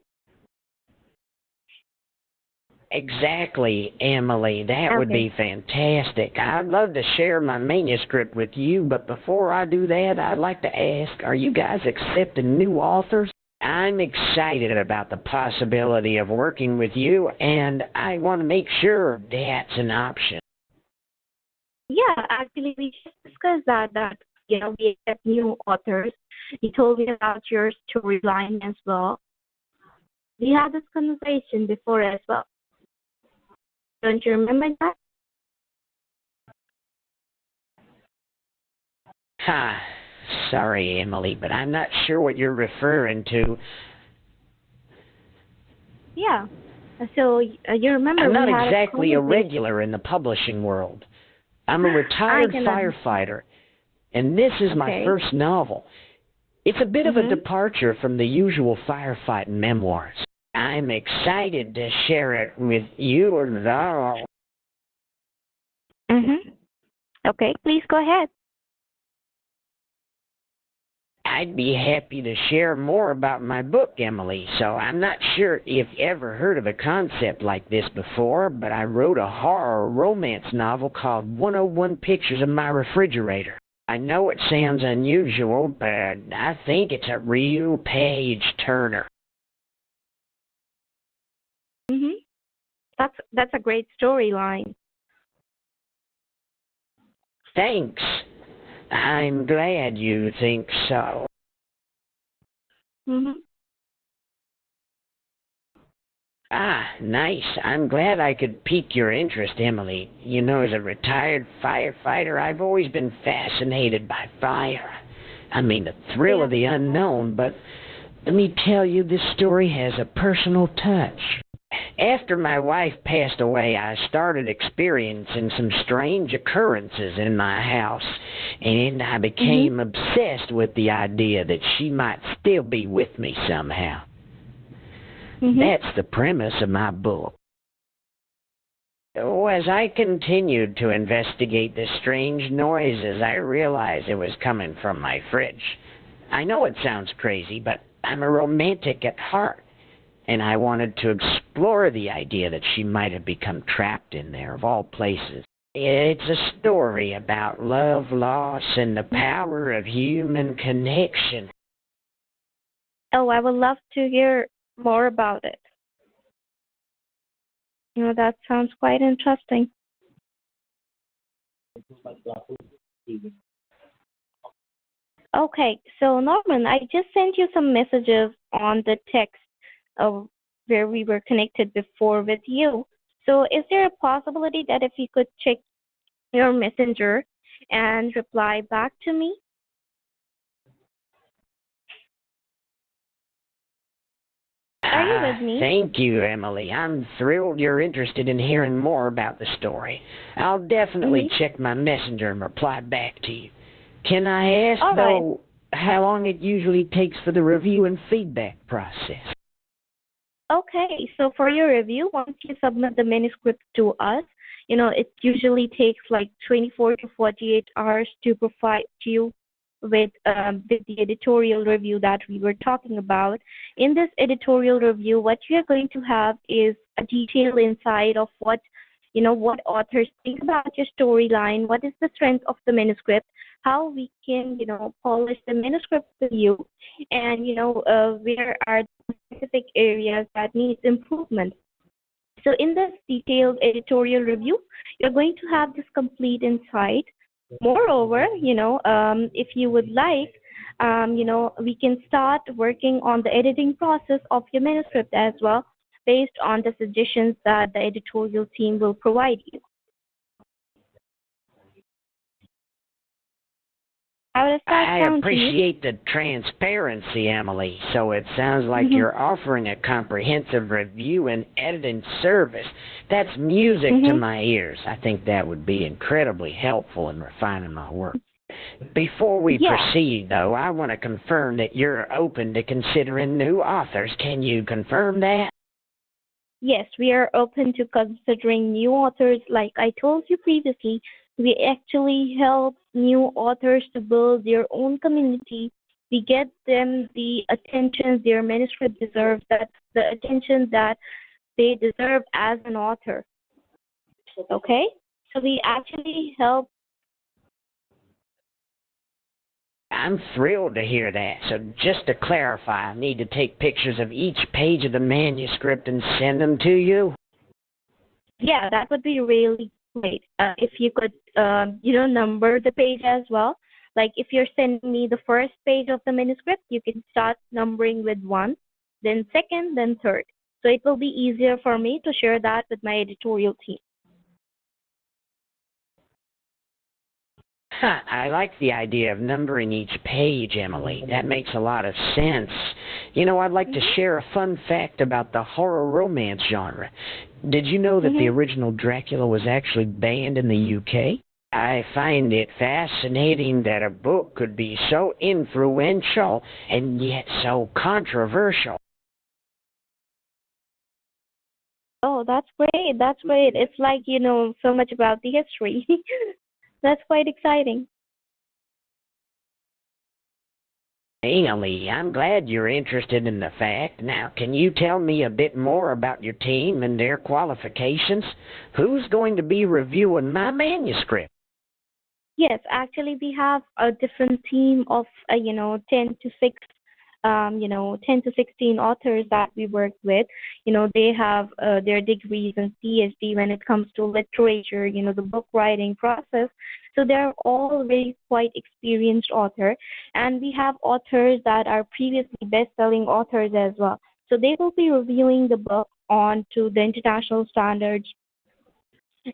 Exactly, Emily. That would be fantastic. I'd love to share my manuscript with you, but before I do that, I'd like to ask, are you guys accepting new authors? I'm excited about the possibility of working with you, and I want to make sure that's an option. Yeah, actually, we just discussed that we accept new authors. You told me about your storyline as well. We had this conversation before as well. Don't you remember that? Sorry, Emily, but I'm not sure what you're referring to. Yeah. So you remember I'm not we had exactly a conversation. regular in the publishing world. I'm a retired firefighter, and this is my first novel. It's a bit of a departure from the usual firefighting memoirs. I'm excited to share it with you. Okay, please go ahead. I'd be happy to share more about my book, Emily, so I'm not sure if you ever heard of a concept like this before, but I wrote a horror romance novel called 101 Pictures of My Refrigerator. I know it sounds unusual, but I think it's a real page-turner. That's a great storyline. Thanks. I'm glad you think so. Nice. I'm glad I could pique your interest, Emily. You know, as a retired firefighter, I've always been fascinated by fire. I mean, the thrill of the unknown, but let me tell you, this story has a personal touch. After my wife passed away, I started experiencing some strange occurrences in my house, and I became obsessed with the idea that she might still be with me somehow. That's the premise of my book. As I continued to investigate the strange noises, I realized it was coming from my fridge. I know it sounds crazy, but I'm a romantic at heart, and I wanted to explore the idea that she might have become trapped in there, of all places. It's a story about love, loss, and the power of human connection. Oh, I would love to hear more about it. That sounds quite interesting. Okay, so Norman, I just sent you some messages on the text of where we were connected before with you. So is there a possibility that if you could check your messenger and reply back to me? Are you with me? Thank you, Emily. I'm thrilled you're interested in hearing more about the story. I'll definitely check my messenger and reply back to you. Can I ask, though, how long it usually takes for the review and feedback process? Okay, so for your review, once you submit the manuscript to us, it usually takes like 24 to 48 hours to provide you with the editorial review that we were talking about. In this editorial review, what you are going to have is a detailed insight of what authors think about your storyline, what is the strength of the manuscript, how we can, polish the manuscript with you, and, where are the specific areas that needs improvement. So in this detailed editorial review, you're going to have this complete insight. Moreover, if you would like, we can start working on the editing process of your manuscript as well, based on the suggestions that the editorial team will provide you. How does that I sound to you? appreciate the transparency, Emily. So it sounds like you're offering a comprehensive review and editing service. That's music to my ears. I think that would be incredibly helpful in refining my work. Before we proceed, though, I want to confirm that you're open to considering new authors. Can you confirm that? Yes, we are open to considering new authors. Like I told you previously, we actually help new authors to build their own community. We get them the attention their manuscript deserves, that's the attention that they deserve as an author. Okay? So we actually help. I'm thrilled to hear that. So just to clarify, I need to take pictures of each page of the manuscript and send them to you? Yeah, that would be really great. If you could, number the page as well. Like if you're sending me the first page of the manuscript, you can start numbering with 1, then 2nd, then 3rd. So it will be easier for me to share that with my editorial team. I like the idea of numbering each page, Emily. That makes a lot of sense. I'd like to share a fun fact about the horror romance genre. Did you know that the original Dracula was actually banned in the UK? I find it fascinating that a book could be so influential and yet so controversial. Oh, that's great. That's great. It's like you know so much about the history. That's quite exciting. Emily, I'm glad you're interested in the fact. Now, can you tell me a bit more about your team and their qualifications? Who's going to be reviewing my manuscript? Yes, actually, we have a different team of 10 to 6 10 to 16 authors that we work with. They have their degrees in PhD when it comes to literature, the book writing process. So they're all very quite experienced author. And we have authors that are previously best-selling authors as well. So they will be reviewing the book on to the international standards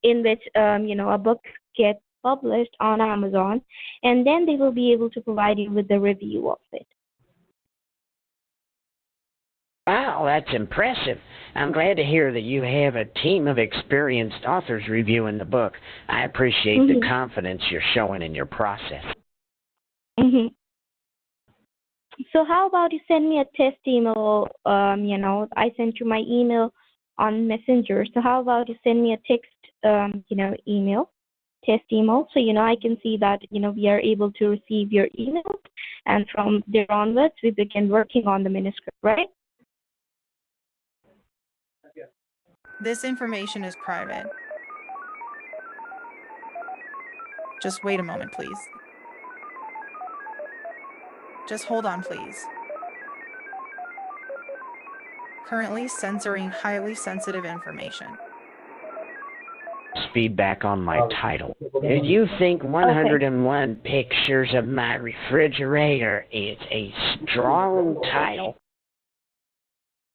in which, a book gets published on Amazon. And then they will be able to provide you with the review of it. Wow, that's impressive. I'm glad to hear that you have a team of experienced authors reviewing the book. I appreciate the confidence you're showing in your process. So how about you send me a test email? I sent you my email on Messenger. So how about you send me a text, email, test email, so I can see that we are able to receive your email, and from there onwards we begin working on the manuscript, right? This information is private. Just wait a moment, please. Just hold on, please. Currently censoring highly sensitive information. Feedback on my title. Do you think 101 Pictures of My Refrigerator is a strong title?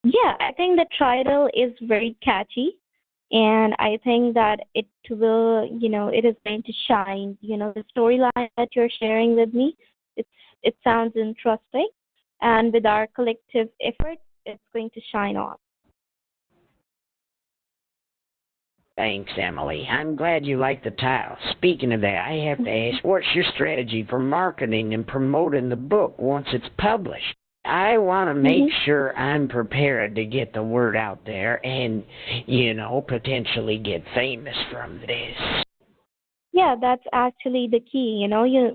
Yeah, I think the title is very catchy, and I think that it will, it is going to shine. The storyline that you're sharing with me, it sounds interesting, and with our collective effort, it's going to shine on. Thanks, Emily. I'm glad you like the title. Speaking of that, I have to ask, what's your strategy for marketing and promoting the book once it's published? I want to make sure I'm prepared to get the word out there and, potentially get famous from this. Yeah, that's actually the key.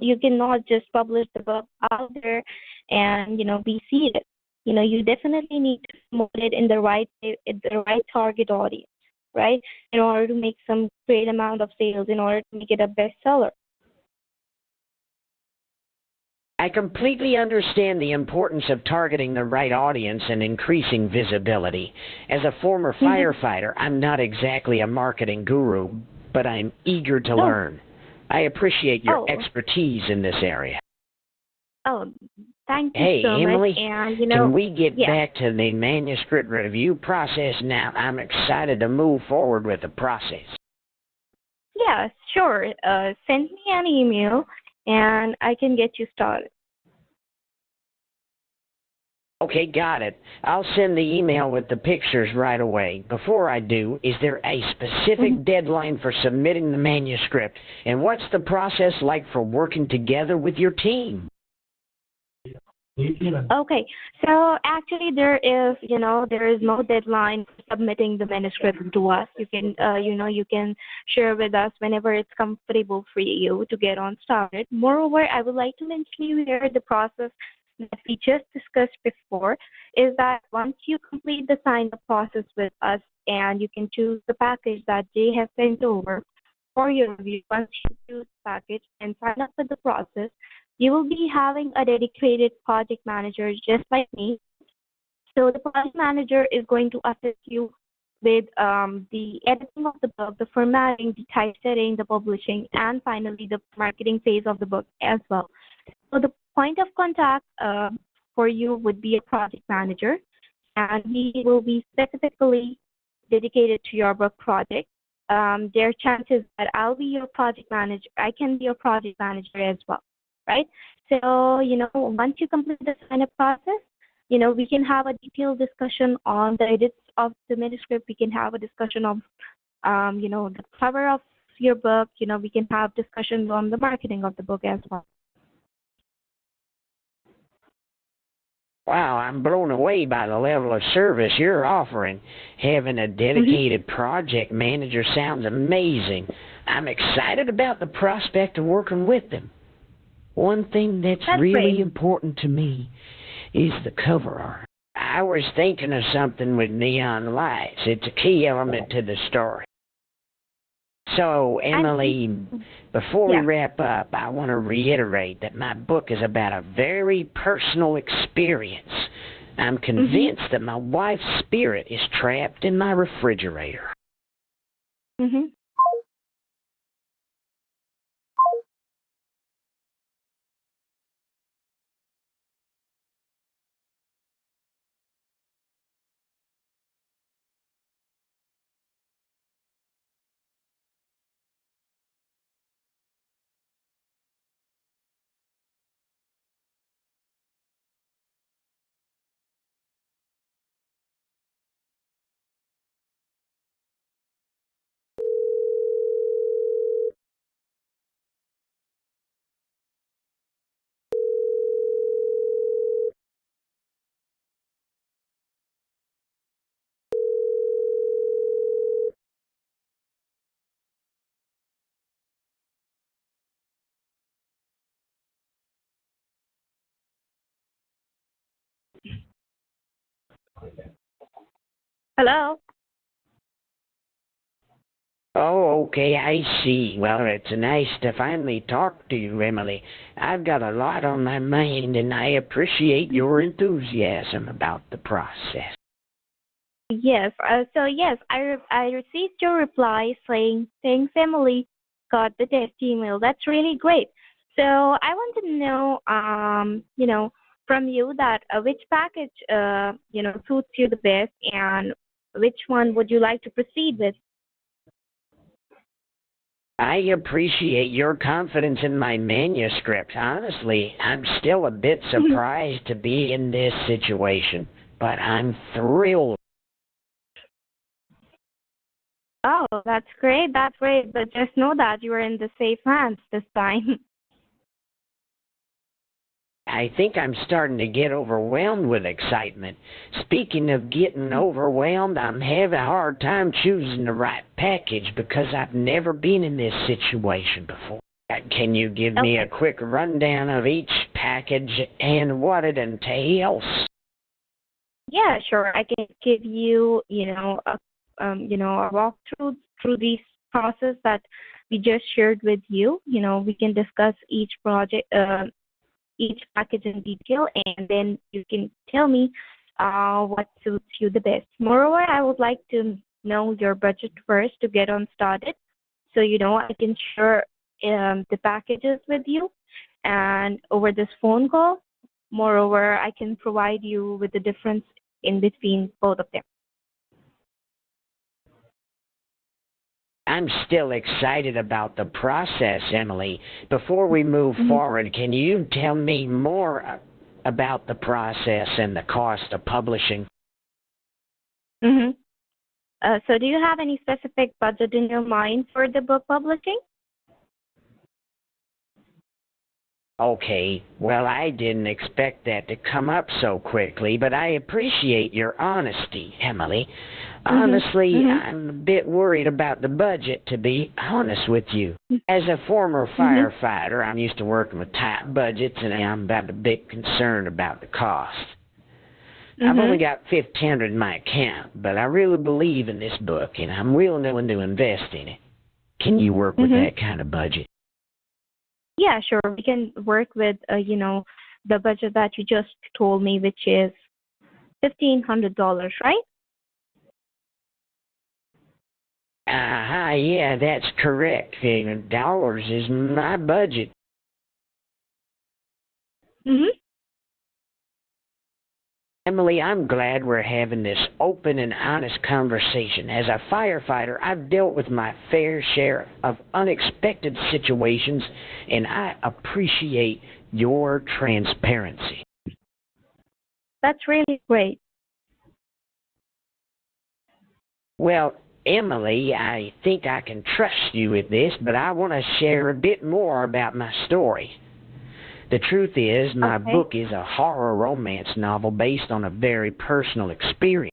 You cannot just publish the book out there and be seated. You definitely need to promote it in the right target audience, right? In order to make some great amount of sales, in order to make it a bestseller. I completely understand the importance of targeting the right audience and increasing visibility. As a former firefighter, I'm not exactly a marketing guru, but I'm eager to learn. I appreciate your expertise in this area. Oh, thank you Hey, so Emily, much. And can we get yeah. back to the manuscript review process now? I'm excited to move forward with the process. Yeah, sure. Send me an email and I can get you started. Okay, got it. I'll send the email with the pictures right away. Before I do, is there a specific deadline for submitting the manuscript? And what's the process like for working together with your team? Okay, so actually there is no deadline for submitting the manuscript to us. You can, you can share with us whenever it's comfortable for you to get on started. Moreover, I would like to mention here the process that we just discussed before is that once you complete the sign-up process with us and you can choose the package that they have sent over for your review, once you choose the package and sign up with the process, you will be having a dedicated project manager just like me. So the project manager is going to assist you with the editing of the book, the formatting, the typesetting, the publishing, and finally the marketing phase of the book as well. So the point of contact for you would be a project manager, and he will be specifically dedicated to your book project. There are chances that I'll be your project manager. I can be your project manager as well, right? So, once you complete the sign-up process, we can have a detailed discussion on the edits of the manuscript. We can have a discussion of, the cover of your book. We can have discussions on the marketing of the book as well. Wow, I'm blown away by the level of service you're offering. Having a dedicated project manager sounds amazing. I'm excited about the prospect of working with them. One thing that's really important to me is the cover art. I was thinking of something with neon lights. It's a key element to the story. So, Emily, before we wrap up, I want to reiterate that my book is about a very personal experience. I'm convinced that my wife's spirit is trapped in my refrigerator. Hello? Oh, okay, I see. Well, it's nice to finally talk to you, Emily. I've got a lot on my mind, and I appreciate your enthusiasm about the process. Yes. Yes, I received your reply saying, thanks, Emily. Got the test email. That's really great. So I want to know, from you that which package, suits you the best and which one would you like to proceed with? I appreciate your confidence in my manuscript. Honestly, I'm still a bit surprised to be in this situation, but I'm thrilled. Oh, that's great. That's great. But just know that you are in the safe hands this time. I think I'm starting to get overwhelmed with excitement. Speaking of getting overwhelmed, I'm having a hard time choosing the right package because I've never been in this situation before. Can you give me a quick rundown of each package and what it entails? Yeah, sure. I can give you, a walkthrough through this process that we just shared with you. We can discuss each project, each package in detail, and then you can tell me what suits you the best. Moreover, I would like to know your budget first to get on started, so I can share the packages with you, and over this phone call. Moreover, I can provide you with the difference in between both of them. I'm still excited about the process, Emily. Before we move forward, can you tell me more about the process and the cost of publishing? So do you have any specific budget in your mind for the book publishing? Okay, well, I didn't expect that to come up so quickly, but I appreciate your honesty, Emily. Honestly, I'm a bit worried about the budget, to be honest with you. As a former firefighter, I'm used to working with tight budgets, and I'm about a bit concerned about the cost. I've only got $1,500 in my account, but I really believe in this book, and I'm willing to invest in it. Can you work with that kind of budget? Yeah, sure. We can work with, the budget that you just told me, which is $1,500, right? Yeah, that's correct. Dollars is my budget. Emily, I'm glad we're having this open and honest conversation. As a firefighter, I've dealt with my fair share of unexpected situations, and I appreciate your transparency. That's really great. Well, Emily, I think I can trust you with this, but I want to share a bit more about my story. The truth is, my book is a horror romance novel based on a very personal experience.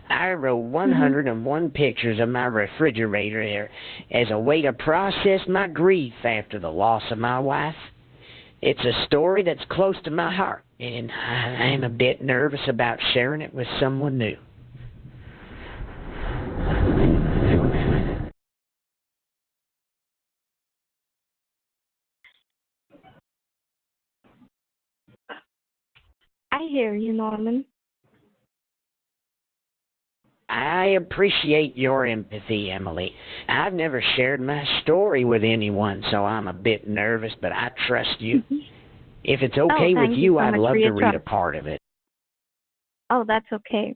I wrote 101 pictures of my refrigerator as a way to process my grief after the loss of my wife. It's a story that's close to my heart, and I'm a bit nervous about sharing it with someone new. I hear you, Norman. I appreciate your empathy, Emily. I've never shared my story with anyone, so I'm a bit nervous, but I trust you. If it's okay with you, I'd love to read a part of it. Oh, that's okay.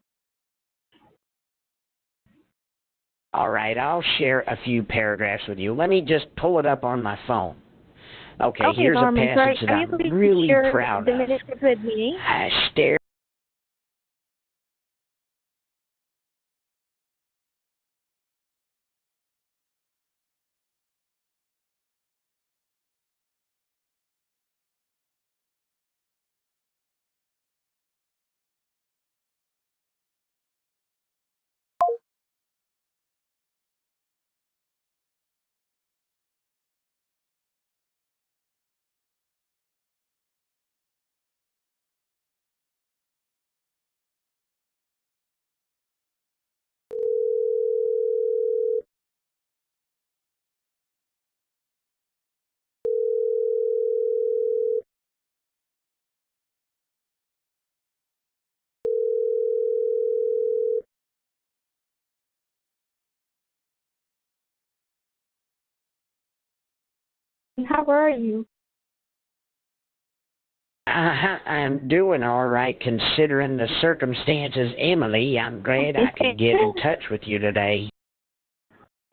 All right, I'll share a few paragraphs with you. Let me just pull it up on my phone. Okay, here's Norman, a passage that I'm really proud of. Manuscript with me? I stare. How are you? I'm doing all right considering the circumstances, Emily. I'm glad I could get in touch with you today.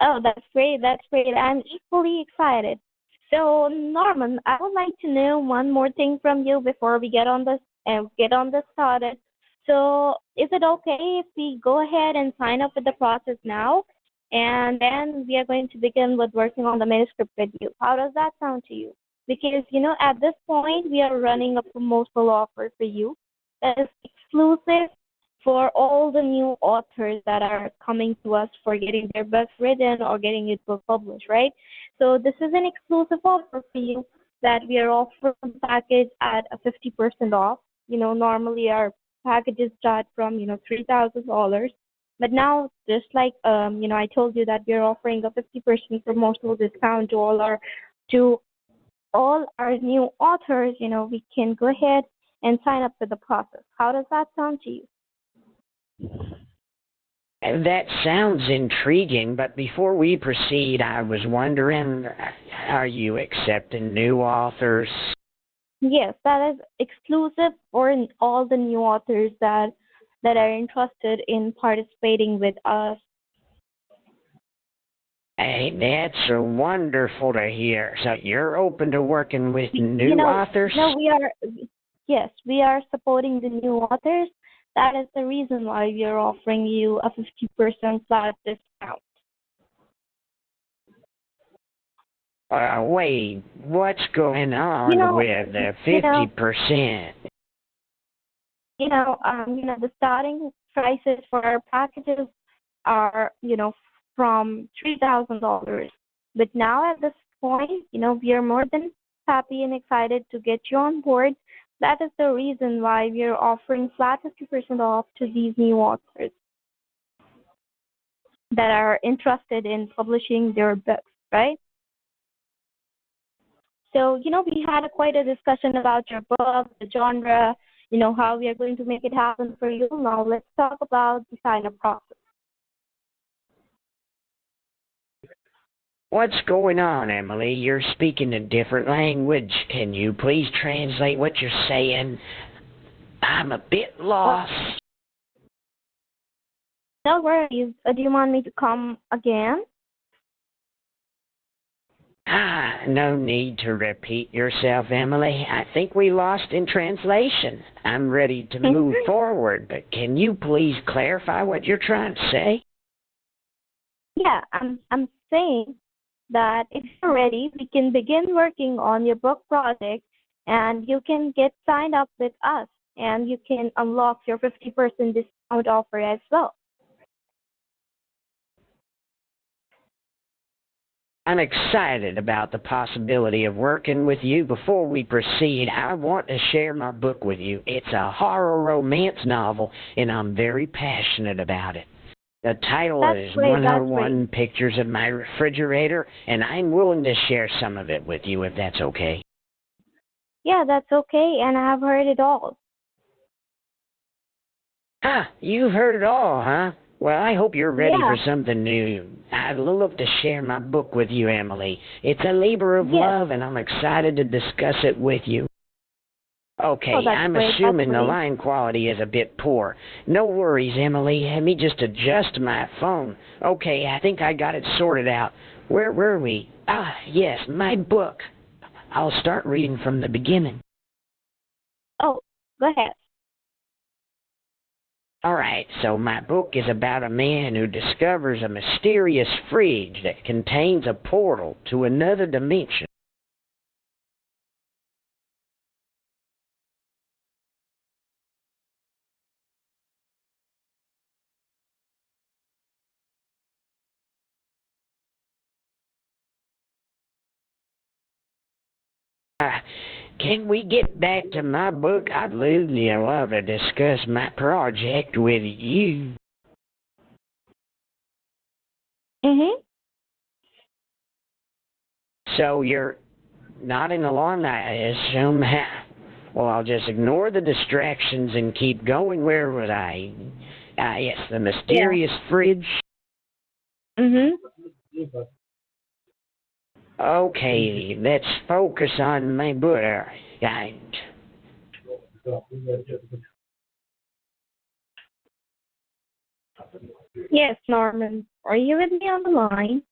Oh, that's great. That's great. I'm equally excited. So, Norman, I would like to know one more thing from you before we get on this started. So, is it okay if we go ahead and sign up with the process now, and then we are going to begin with working on the manuscript with you? How does that sound to you? because at this point we are running a promotional offer for you that is exclusive for all the new authors that are coming to us for getting their books written or getting your book published, right? So this is an exclusive offer for you that we are offering the package at a 50% off. Normally our packages start from $3,000, but now just like I told you that we are offering a 50% promotional discount to all our new authors. We can go ahead and sign up for the process. How does that sound to you? That sounds intriguing, but before we proceed, I was wondering, are you accepting new authors? Yes, that is exclusive for all the new authors that are interested in participating with us. Hey, that's wonderful to hear. So you're open to working with new authors? No, yes, we are supporting the new authors. That is the reason why we are offering you a 50% flat discount. Wait, what's going on with the 50%? The starting prices for our packages are, from $3,000. But now at this point, we are more than happy and excited to get you on board. That is the reason why we are offering flat 50% off to these new authors that are interested in publishing their books, right? So, we had quite a discussion about your book, the genre, how we are going to make it happen for you. Now let's talk about the sign-up process. What's going on, Emily? You're speaking a different language. Can you please translate what you're saying? I'm a bit lost. No worries. Do you want me to come again? No need to repeat yourself, Emily. I think we lost in translation. I'm ready to move forward, but can you please clarify what you're trying to say? Yeah, I'm saying that if you're ready, we can begin working on your book project and you can get signed up with us and you can unlock your 50% discount offer as well. I'm excited about the possibility of working with you. Before we proceed, I want to share my book with you. It's a horror romance novel, and I'm very passionate about it. The title is 101 Pictures of My Refrigerator, and I'm willing to share some of it with you if that's okay. Yeah, that's okay, and I've heard it all. You've heard it all, huh? Well, I hope you're ready for something new. I'd love to share my book with you, Emily. It's a labor of love, and I'm excited to discuss it with you. Okay, I'm assuming the line quality is a bit poor. No worries, Emily. Let me just adjust my phone. Okay, I think I got it sorted out. Where were we? Yes, my book. I'll start reading from the beginning. Oh, go ahead. Alright, so my book is about a man who discovers a mysterious fridge that contains a portal to another dimension. Can we get back to my book? I'd really love to discuss my project with you. So you're nodding along, I assume. Well, I'll just ignore the distractions and keep going. Where was I? Yes, the mysterious fridge. Okay, let's focus on my book. Yes, Norman. Are you with me on the line?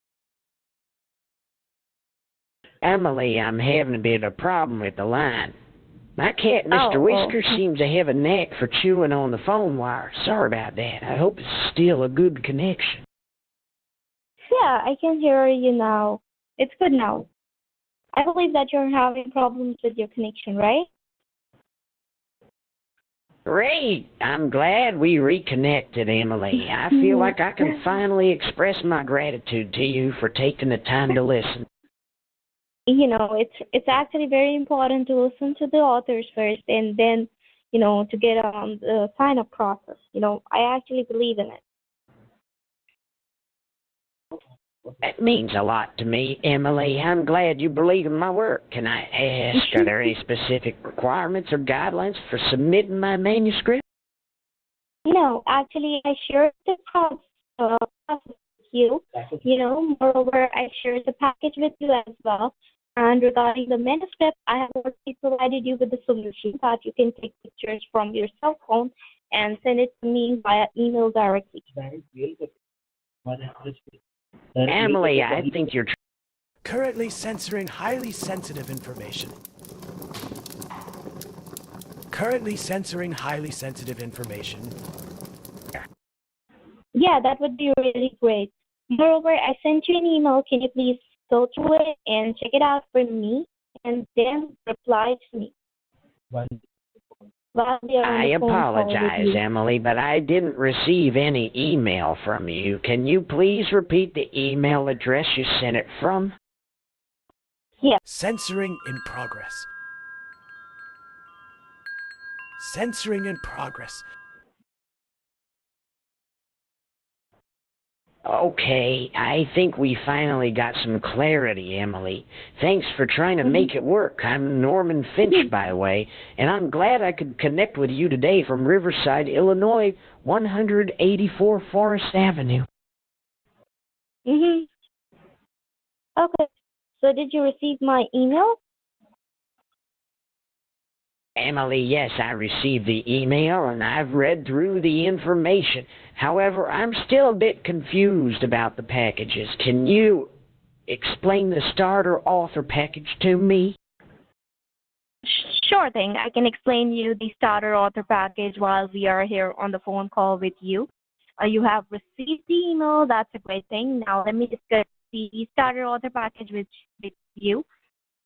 Emily, I'm having a bit of a problem with the line. My cat, Mr. Whisker, seems to have a knack for chewing on the phone wire. Sorry about that. I hope it's still a good connection. Yeah, I can hear you now. It's good now. I believe that you're having problems with your connection, right? Great. I'm glad we reconnected, Emily. I feel like I can finally express my gratitude to you for taking the time to listen. You know, it's actually very important to listen to the authors first, and then, you know, to get on the sign up process. You know, I actually believe in it. That means a lot to me, Emily. I'm glad you believe in my work. Can I ask, are there any specific requirements or guidelines for submitting my manuscript? No, actually, I share the process with you. You know, moreover, I share the package with you as well. And regarding the manuscript, I have already provided you with the solution that you can take pictures from your cell phone and send it to me via email directly. Emily, I think you're Currently censoring highly sensitive information. Currently censoring highly sensitive information. Yeah, that would be really great. Moreover, I sent you an email. Can you please go through it and check it out for me and then reply to me? While we are on I the phone call with apologize, you. Emily, but I didn't receive any email from you. Can you please repeat the email address you sent it from? Yeah. Censoring in progress. Censoring in progress. Okay, I think we finally got some clarity, Emily. Thanks for trying to make it work. I'm Norman Finch, by the way, and I'm glad I could connect with you today from Riverside, Illinois, 184 Forest Avenue. Mhm. Okay. So did you receive my email? Emily, yes, I received the email and I've read through the information. However, I'm still a bit confused about the packages. Can you explain the starter author package to me? Sure thing. I can explain you the starter author package while we are here on the phone call with you. You have received the email. That's a great thing. Now let me discuss the starter author package with you.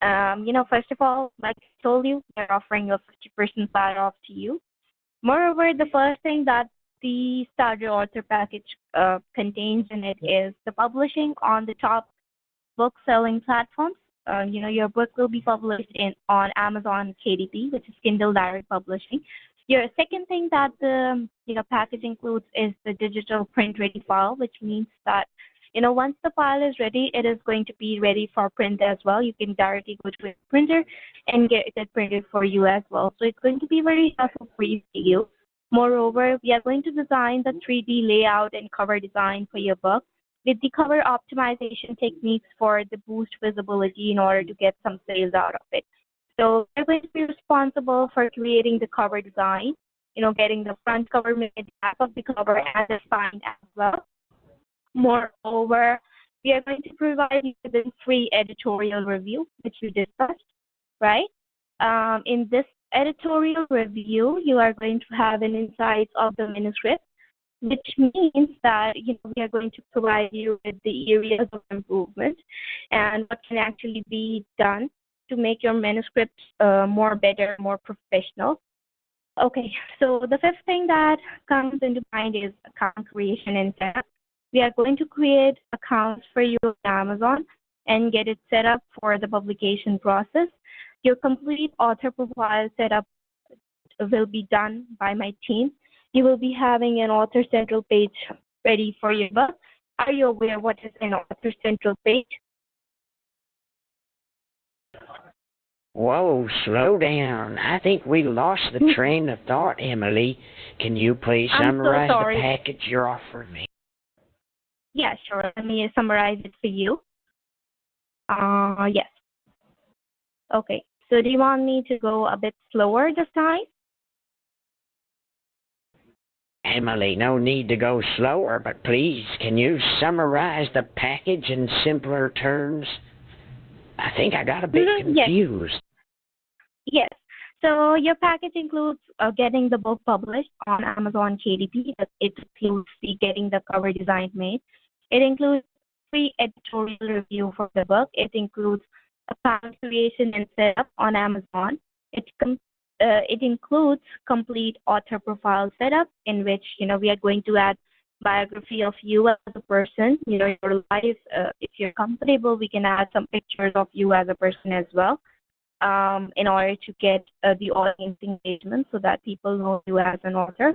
You know, first of all, like I told you, we're offering a 50% flat off to you. Moreover, the first thing that the starter author package contains in it is the publishing on the top book selling platforms. You know, your book will be published on Amazon KDP, which is Kindle Direct Publishing. Your second thing that the package includes is the digital print ready file, which means that, you know, once the file is ready, it is going to be ready for print as well. You can directly go to a printer and get it printed for you as well. So it's going to be very helpful for you. Moreover, we are going to design the 3D layout and cover design for your book with the cover optimization techniques for the boost visibility in order to get some sales out of it. So we're going to be responsible for creating the cover design, you know, getting the front cover made, back of the cover, and the spine as well. Moreover, we are going to provide you with a free editorial review, which we discussed, right? In this editorial review, you are going to have an insight of the manuscript, which means that, you know, we are going to provide you with the areas of improvement and what can actually be done to make your manuscript more better, more professional. Okay, so the fifth thing that comes into mind is account creation and setup. We are going to create accounts for you on Amazon and get it set up for the publication process. Your complete author profile setup will be done by my team. You will be having an author central page ready for your book. Are you aware what is an author central page? Whoa, slow down. I think we lost the train of thought, Emily. Can you please summarize the package you're offering me? Yeah, sure. Let me summarize it for you. Yes. Okay. So do you want me to go a bit slower this time? Emily, no need to go slower, but please, can you summarize the package in simpler terms? I think I got a bit confused. Yes. So your package includes getting the book published on Amazon KDP. It includes getting the cover design made. It includes free editorial review for the book. It includes account creation and setup on Amazon. It includes complete author profile setup in which we are going to add biography of you as a person, your life. If you're comfortable, we can add some pictures of you as a person as well, in order to get the audience engagement so that people know you as an author.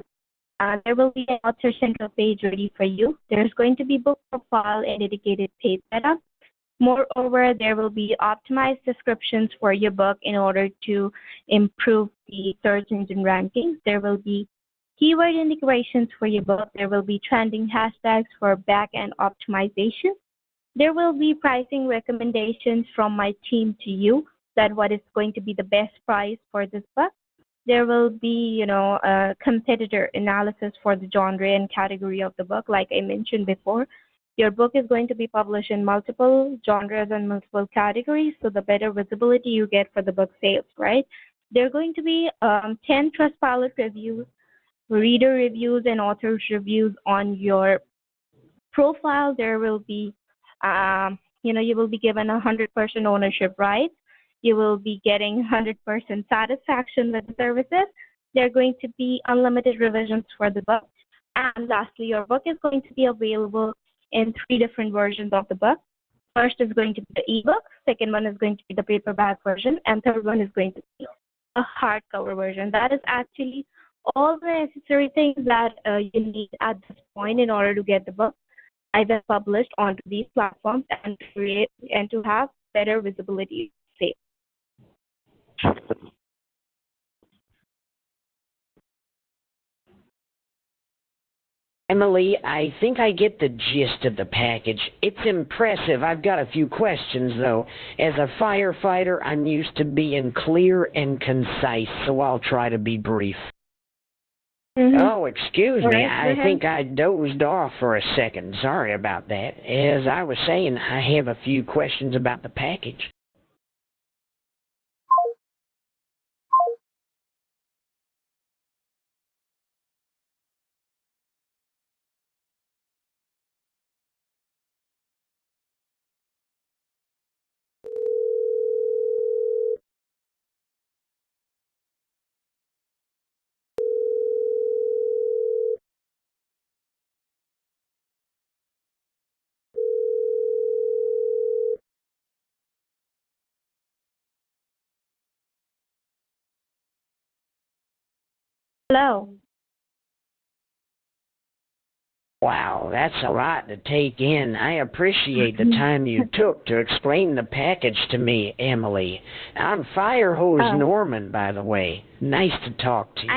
There will be an author central page ready for you. There's going to be book profile and dedicated page setup. Moreover, there will be optimized descriptions for your book in order to improve the search engine rankings. There will be keyword integrations for your book. There will be trending hashtags for back-end optimization. There will be pricing recommendations from my team to you, that what is going to be the best price for this book. There will be, a competitor analysis for the genre and category of the book. Like I mentioned before, your book is going to be published in multiple genres and multiple categories, so the better visibility you get for the book sales, right? There are going to be 10 Trustpilot reviews, reader reviews, and authors reviews on your profile. There will be, you will be given 100% ownership rights. You will be getting 100% satisfaction with the services. There are going to be unlimited revisions for the book. And lastly, your book is going to be available in 3 different versions of the book. First is going to be the ebook, second one is going to be the paperback version, and third one is going to be a hardcover version. That is actually all the necessary things that you need at this point in order to get the book either published onto these platforms and to have better visibility. Emily, I think I get the gist of the package. It's impressive. I've got a few questions, though. As a firefighter, I'm used to being clear and concise, so I'll try to be brief. Oh, excuse me. I think I dozed off for a second. Sorry about that. As I was saying, I have a few questions about the package. Hello. Wow, that's a lot to take in. I appreciate the time you took to explain the package to me, Emily. I'm Firehose Norman, by the way. Nice to talk to you.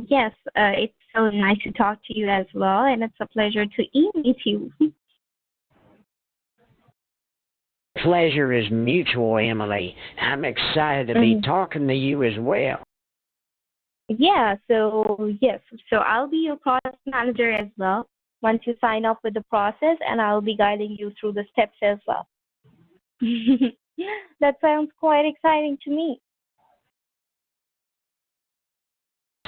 Yes, it's so nice to talk to you as well, and it's a pleasure to meet you. Pleasure is mutual, Emily. I'm excited to be talking to you as well. Yeah, so I'll be your product manager as well once you sign up with the process, and I'll be guiding you through the steps as well. That sounds quite exciting to me.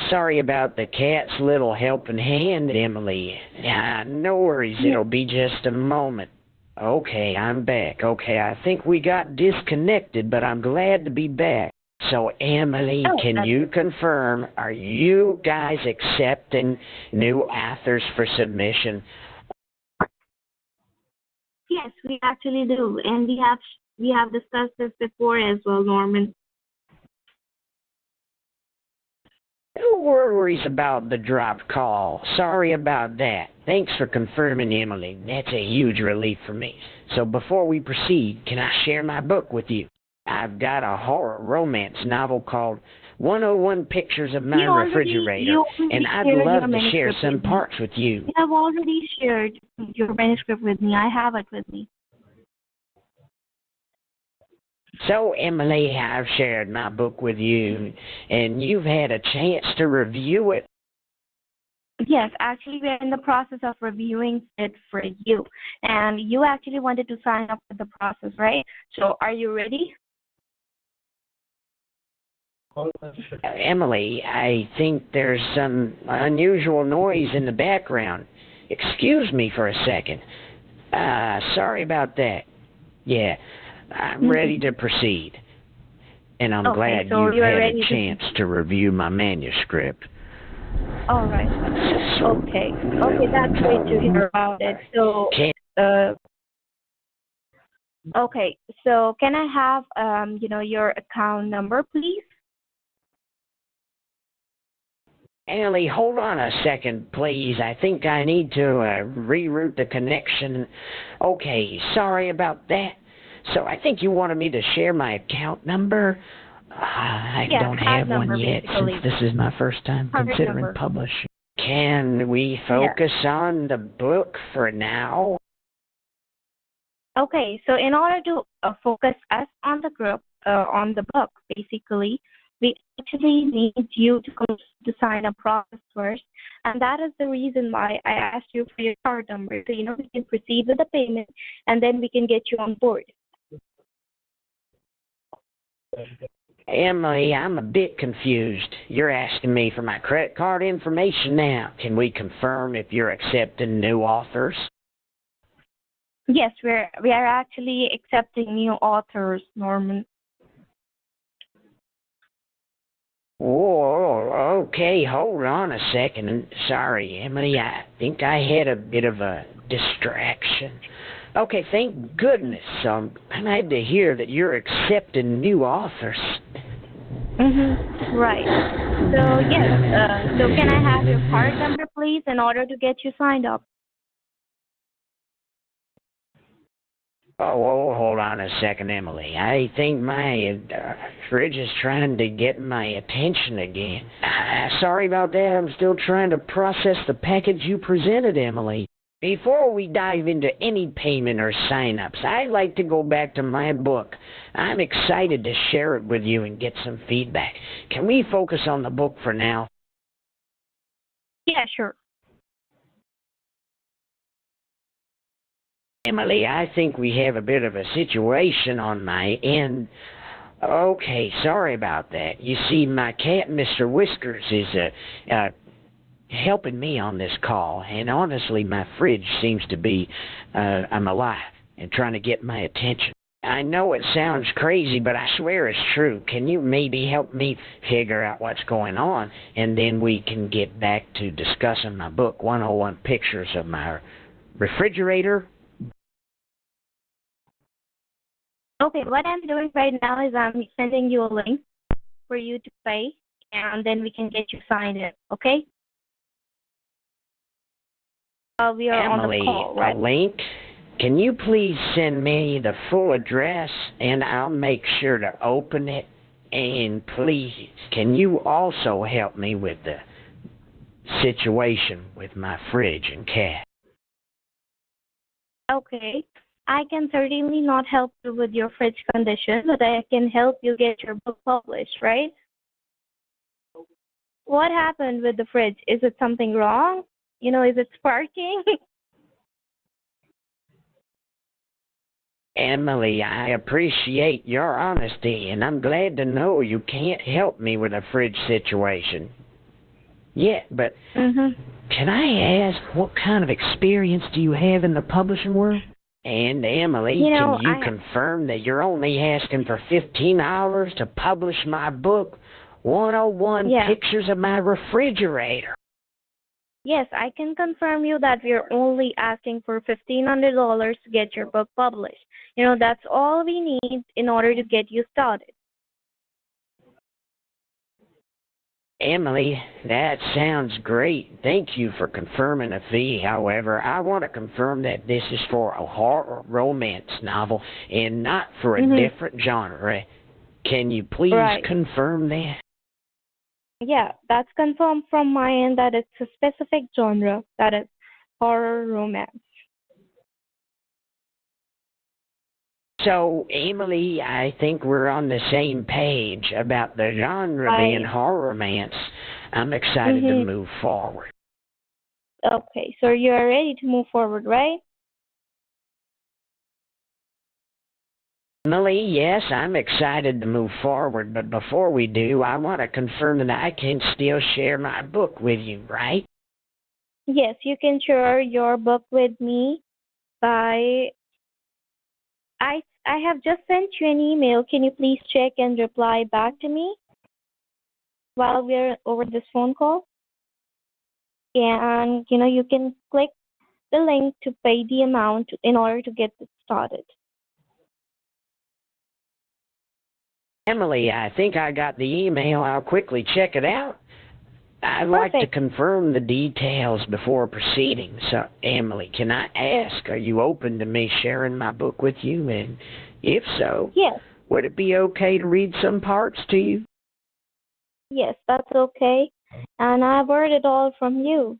Sorry about the cat's little helping hand, Emily. No worries, it'll be just a moment. Okay, I'm back. Okay, I think we got disconnected, but I'm glad to be back. So, Emily, can you confirm, are you guys accepting new authors for submission? Yes, we actually do, and we have discussed this before as well, Norman. No worries about the dropped call. Sorry about that. Thanks for confirming, Emily. That's a huge relief for me. So before we proceed, can I share my book with you? I've got a horror romance novel called 101 Pictures of My Refrigerator, and I'd love to share some parts with you. You have already shared your manuscript with me. I have it with me. So, Emily, I've shared my book with you, and you've had a chance to review it. Yes, actually, we're in the process of reviewing it for you, and you actually wanted to sign up for the process, right? So, are you ready? Emily, I think there's some unusual noise in the background. Excuse me for a second. Sorry about that. Yeah, I'm ready to proceed. And I'm Okay, glad so you've you're had a ready chance to review my manuscript. All right. Okay. Okay, that's great to hear about it. So, okay. So, can I have your account number, please? Emily, hold on a second, please. I think I need to reroute the connection. Okay, sorry about that. So I think you wanted me to share my account number. I don't have one yet since this is my first time considering publishing. Can we focus on the book for now? Okay, so in order to focus us on the group, on the book, basically, we actually need you to complete the sign-up process first, and that is the reason why I asked you for your card number, so we can proceed with the payment, and then we can get you on board. Emily, I'm a bit confused. You're asking me for my credit card information now. Can we confirm if you're accepting new authors? Yes, we are actually accepting new authors, Norman. Whoa, okay, hold on a second. Sorry, Emily, I think I had a bit of a distraction. Okay, thank goodness. I'm glad to hear that you're accepting new authors. Right. So, yes, so can I have your card number, please, in order to get you signed up? Oh, hold on a second, Emily. I think my fridge is trying to get my attention again. Sorry about that. I'm still trying to process the package you presented, Emily. Before we dive into any payment or sign-ups, I'd like to go back to my book. I'm excited to share it with you and get some feedback. Can we focus on the book for now? Yeah, sure. Emily, I think we have a bit of a situation on my end. Okay, sorry about that. You see, my cat, Mr. Whiskers, is helping me on this call, and honestly, my fridge seems to be I'm alive and trying to get my attention. I know it sounds crazy, but I swear it's true. Can you maybe help me figure out what's going on, and then we can get back to discussing my book, 101 Pictures of My Refrigerator? Okay, what I'm doing right now is I'm sending you a link for you to pay, and then we can get you signed in, okay? We are Emily, on the call, right? a link? Can you please send me the full address, and I'll make sure to open it? And please, can you also help me with the situation with my fridge and cat? Okay. I can certainly not help you with your fridge condition, but I can help you get your book published, right? What happened with the fridge? Is it something wrong? Is it sparking? Emily, I appreciate your honesty, and I'm glad to know you can't help me with a fridge situation. Yeah, but can I ask, what kind of experience do you have in the publishing world? And Emily, can you confirm that you're only asking for 15 hours to publish my book, 101 Pictures of My Refrigerator? Yes, I can confirm you that we're only asking for $1,500 to get your book published. That's all we need in order to get you started. Emily, that sounds great. Thank you for confirming the fee. However, I want to confirm that this is for a horror romance novel and not for a different genre. Can you please confirm that? Yeah, that's confirmed from my end that it's a specific genre, that is horror romance. So, Emily, I think we're on the same page about the genre being horror romance. I'm excited to move forward. Okay, so you are ready to move forward, right? Emily, yes, I'm excited to move forward, but before we do, I want to confirm that I can still share my book with you, right? Yes, you can share your book with me by, I I have just sent you an email. Can you please check and reply back to me while we're over this phone call? And you can click the link to pay the amount in order to get this started. Emily, I think I got the email. I'll quickly check it out. I'd like to confirm the details before proceeding. So, Emily, can I ask, are you open to me sharing my book with you? And if so, yes, would it be okay to read some parts to you? Yes, that's okay. And I've heard it all from you.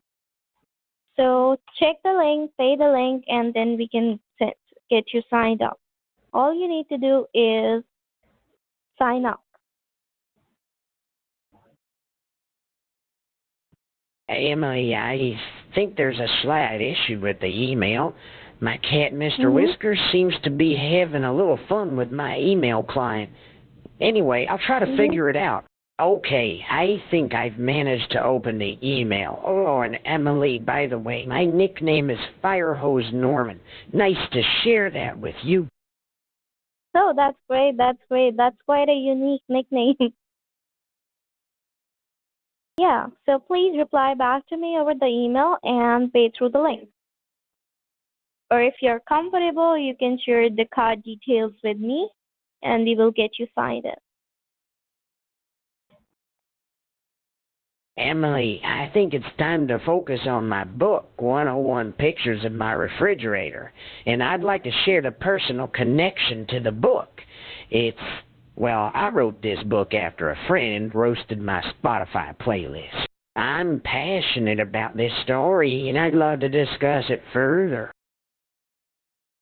So check the link, pay the link, and then we can get you signed up. All you need to do is sign up. Emily, I think there's a slight issue with the email. My cat, Mr. Whiskers, seems to be having a little fun with my email client. Anyway, I'll try to figure it out. Okay, I think I've managed to open the email. Oh, and Emily, by the way, my nickname is Firehose Norman. Nice to share that with you. Oh, that's great, that's great. That's quite a unique nickname. Yeah, so please reply back to me over the email and pay through the link. Or if you're comfortable, you can share the card details with me and we will get you signed in. Emily, I think it's time to focus on my book, 101 Pictures of My Refrigerator, and I'd like to share the personal connection to the book. Well, I wrote this book after a friend roasted my Spotify playlist. I'm passionate about this story, and I'd love to discuss it further.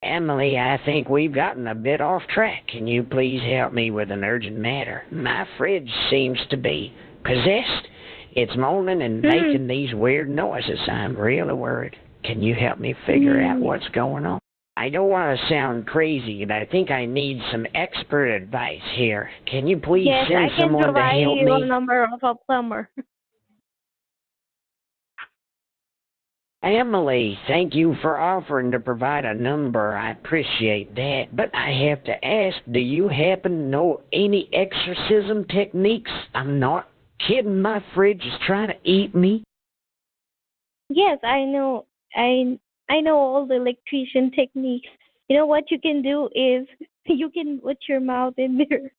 Emily, I think we've gotten a bit off track. Can you please help me with an urgent matter? My fridge seems to be possessed. It's moaning and making these weird noises. I'm really worried. Can you help me figure out what's going on? I don't want to sound crazy, but I think I need some expert advice here. Can you please send someone to help me? Yes, I can provide you a number of a plumber. Emily, thank you for offering to provide a number. I appreciate that. But I have to ask, do you happen to know any exorcism techniques? I'm not kidding. My fridge is trying to eat me. Yes, I know. I know all the electrician techniques. You know what you can do is you can put your mouth in there.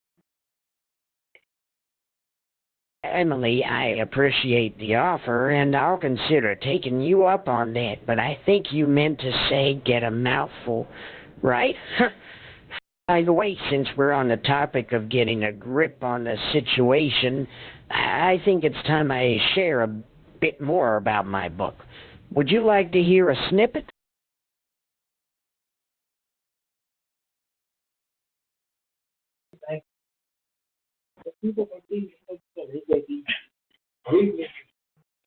Emily, I appreciate the offer, and I'll consider taking you up on that, but I think you meant to say get a mouthful, right? By the way, since we're on the topic of getting a grip on the situation, I think it's time I share a bit more about my book. Would you like to hear a snippet?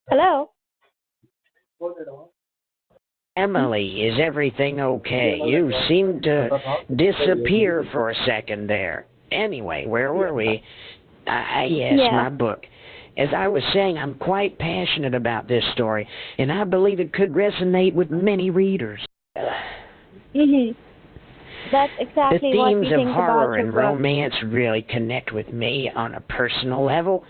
Hello? Emily, is everything okay? You seemed to disappear for a second there. Anyway, where were we? Yes, my book. As I was saying, I'm quite passionate about this story, and I believe it could resonate with many readers. That's exactly the what themes we of think horror about your and book. romance really connect with me on a personal level.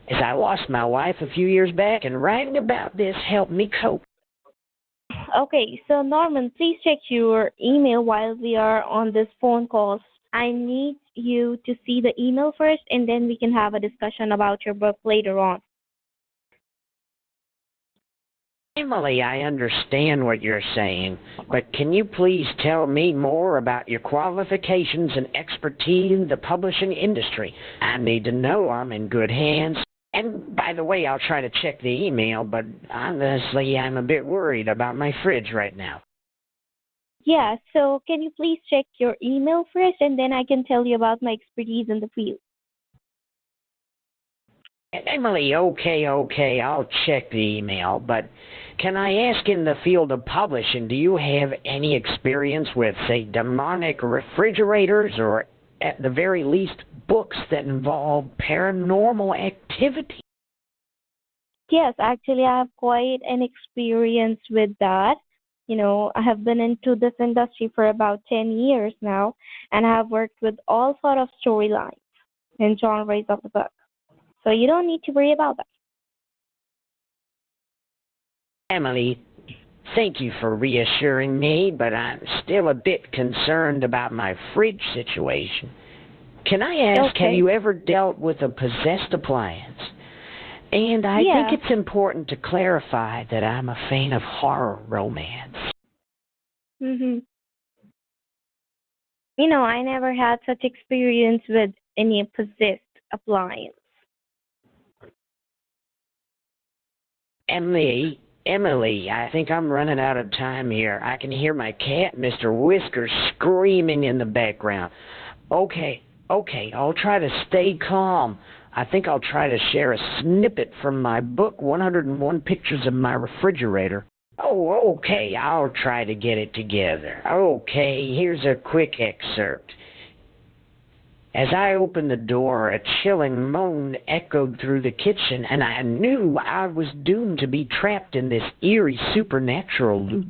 As I lost my wife a few years back, and writing about this helped me cope. Okay, so Norman, please check your email while we are on this phone call. I need you to see the email first, and then we can have a discussion about your book later on. Emily, I understand what you're saying, but can you please tell me more about your qualifications and expertise in the publishing industry? I need to know I'm in good hands. And by the way, I'll try to check the email, but honestly, I'm a bit worried about my fridge right now. Yeah, so can you please check your email first, and then I can tell you about my expertise in the field. Emily, okay, I'll check the email, but can I ask, in the field of publishing, do you have any experience with, say, demonic refrigerators, or at the very least, books that involve paranormal activity? Yes, actually, I have quite an experience with that. I have been into this industry for about 10 years now, and I have worked with all sort of storylines and genres of the book. So you don't need to worry about that. Emily, thank you for reassuring me, but I'm still a bit concerned about my fridge situation. Can I ask, have you ever dealt with a possessed appliance? And I think it's important to clarify that I'm a fan of horror romance. I never had such experience with any possessed appliance. Emily, I think I'm running out of time here. I can hear my cat, Mr. Whiskers, screaming in the background. Okay, I'll try to stay calm. I think I'll try to share a snippet from my book, 101 Pictures of My Refrigerator. Oh, okay, I'll try to get it together. Okay, here's a quick excerpt. As I opened the door, a chilling moan echoed through the kitchen, and I knew I was doomed to be trapped in this eerie supernatural loop.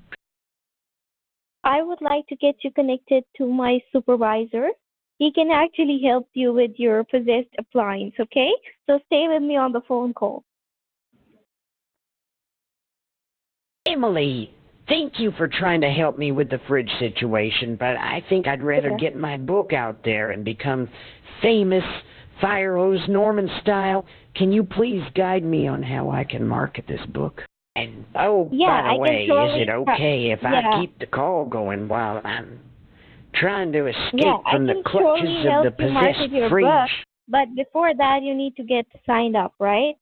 I would like to get you connected to my supervisor. He can actually help you with your possessed appliance, okay? So stay with me on the phone call. Emily, thank you for trying to help me with the fridge situation, but I think I'd rather get my book out there and become famous, fire hose Norman style. Can you please guide me on how I can market this book? And, by the way, is it okay if I keep the call going while I'm trying to escape from the clutches of the possessed fridge? Book, but before that, you need to get signed up, right?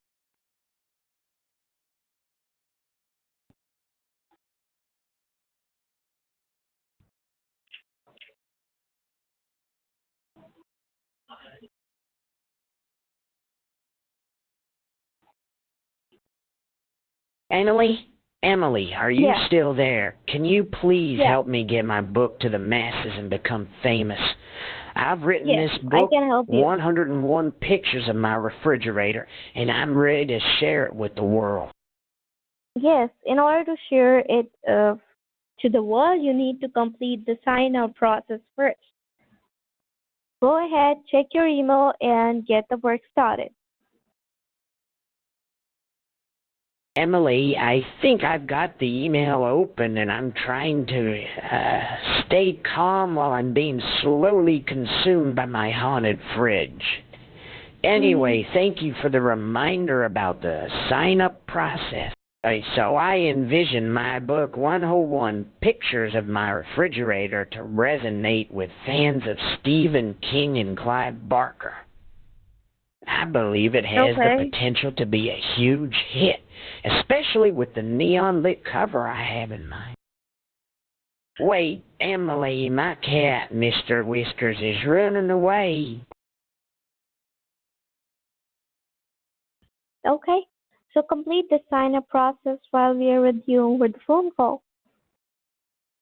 Emily, are you still there? Can you please help me get my book to the masses and become famous? I've written this book, 101 Pictures of My Refrigerator, and I'm ready to share it with the world. Yes, in order to share it to the world, you need to complete the sign-up process first. Go ahead, check your email, and get the work started. Emily, I think I've got the email open, and I'm trying to stay calm while I'm being slowly consumed by my haunted fridge. Anyway, thank you for the reminder about the sign-up process. So I envision my book, 101 Pictures of My Refrigerator, to resonate with fans of Stephen King and Clive Barker. I believe it has the potential to be a huge hit, especially with the neon-lit cover I have in mind. Wait, Emily, my cat, Mr. Whiskers, is running away. Okay, so complete the sign-up process while we are with you with the phone call.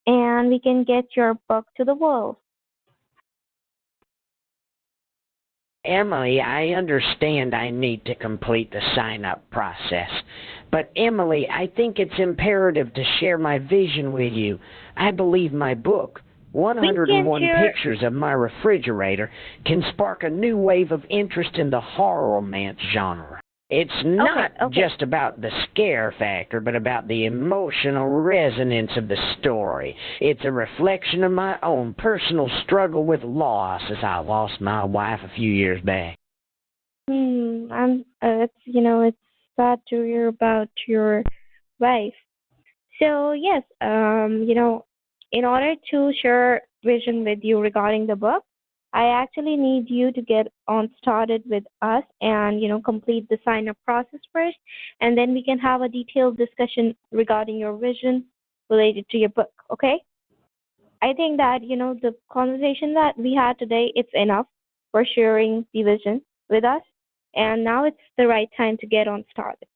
And we can get your book to the world. Emily, I understand I need to complete the sign-up process. But Emily, I think it's imperative to share my vision with you. I believe my book, 101 Pictures of My Refrigerator, can spark a new wave of interest in the horror romance genre. It's not just about the scare factor, but about the emotional resonance of the story. It's a reflection of my own personal struggle with loss as I lost my wife a few years back. It's sad to hear about your wife. So yes, in order to share vision with you regarding the book, I actually need you to get on started with us and, complete the sign-up process first, and then we can have a detailed discussion regarding your vision related to your book, okay? I think that, the conversation that we had today, it's enough for sharing the vision with us, and now it's the right time to get on started.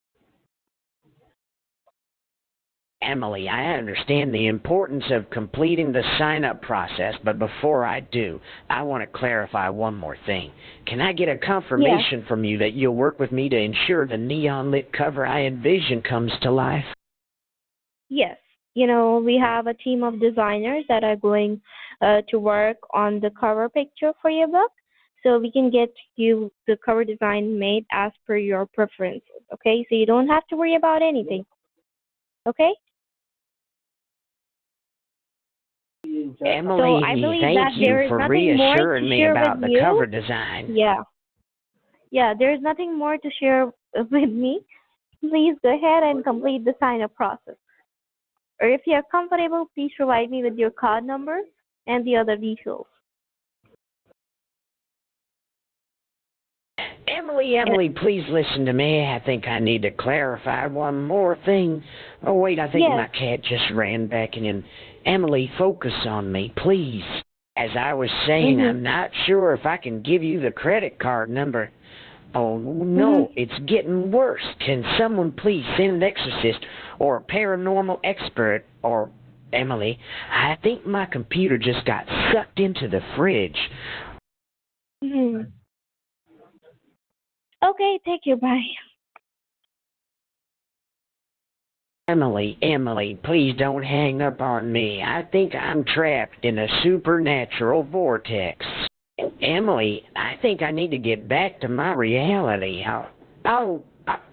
Emily, I understand the importance of completing the sign-up process, but before I do, I want to clarify one more thing. Can I get a confirmation from you that you'll work with me to ensure the neon-lit cover I envision comes to life? Yes, we have a team of designers that are going to work on the cover picture for your book. So we can get you the cover design made as per your preferences. Okay, so you don't have to worry about anything. Okay. Emily, So I believe that thank you there is for nothing more to reassuring me share about with the you. cover design. Yeah. Yeah, there's nothing more to share with me. Please go ahead and complete the sign-up process. Or if you're comfortable, please provide me with your card number and the other details. Emily, please listen to me. I think I need to clarify one more thing. Oh, wait, I think my cat just ran back in. Emily, focus on me, please. As I was saying, I'm not sure if I can give you the credit card number. Oh, no, it's getting worse. Can someone please send an exorcist or a paranormal expert or... Emily, I think my computer just got sucked into the fridge. Okay, take your bye. Emily, please don't hang up on me. I think I'm trapped in a supernatural vortex. Emily, I think I need to get back to my reality. I'll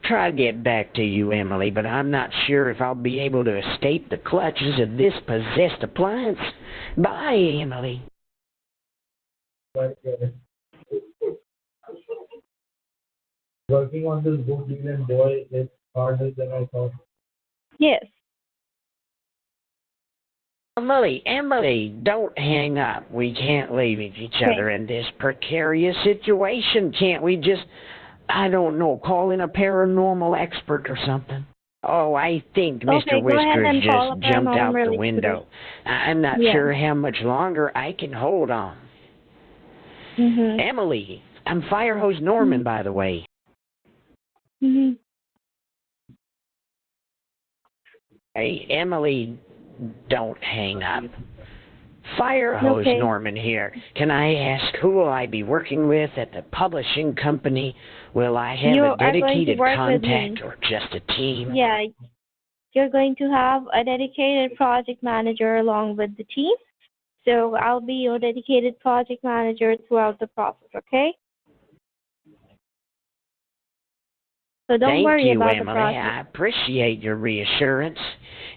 try to get back to you, Emily, but I'm not sure if I'll be able to escape the clutches of this possessed appliance. Bye, Emily. Working on this book, even boy, is harder than I thought. Yes. Emily, don't hang up. We can't leave each other in this precarious situation. Can't we just, I don't know, call in a paranormal expert or something? Oh, I think Mr. Whiskers just jumped out the window. I'm not sure how much longer I can hold on. Emily, I'm Firehose Norman, by the way. Hey, Emily, don't hang up. Firehose Norman here. Can I ask, who will I be working with at the publishing company? Will I have a dedicated contact or just a team? Yeah, you're going to have a dedicated project manager along with the team. So I'll be your dedicated project manager throughout the process, okay? So don't worry about the process. Thank you, Emily. I appreciate your reassurance.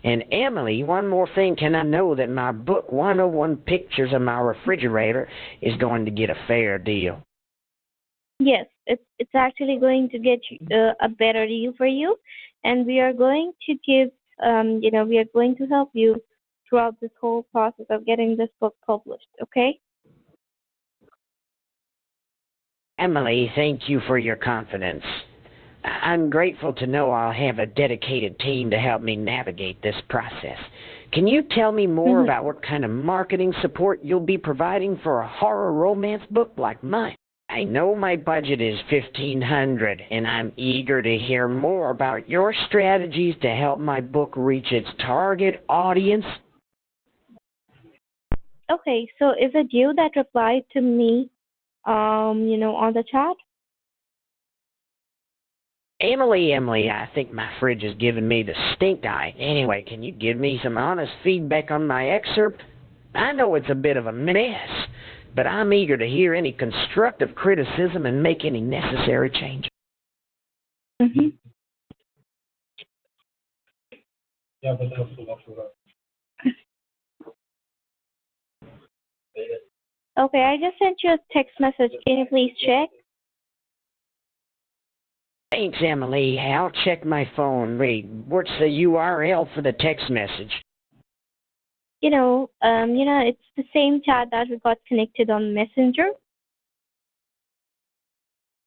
And Emily, one more thing. Can I know that my book 101 Pictures of My Refrigerator is going to get a fair deal? Yes, it's actually going to get a better deal for you, and we are going to give we are going to help you throughout this whole process of getting this book published. Okay? Emily, thank you for your confidence. I'm grateful to know I'll have a dedicated team to help me navigate this process. Can you tell me more about what kind of marketing support you'll be providing for a horror romance book like mine? I know my budget is $1,500, and I'm eager to hear more about your strategies to help my book reach its target audience. Okay, so is it you that replied to me, on the chat? Emily, I think my fridge is giving me the stink eye. Anyway, can you give me some honest feedback on my excerpt? I know it's a bit of a mess, but I'm eager to hear any constructive criticism and make any necessary changes. Okay, I just sent you a text message. Can you please check? Thanks, Emily. I'll check my phone. Wait, what's the URL for the text message? It's the same chat that we got connected on Messenger.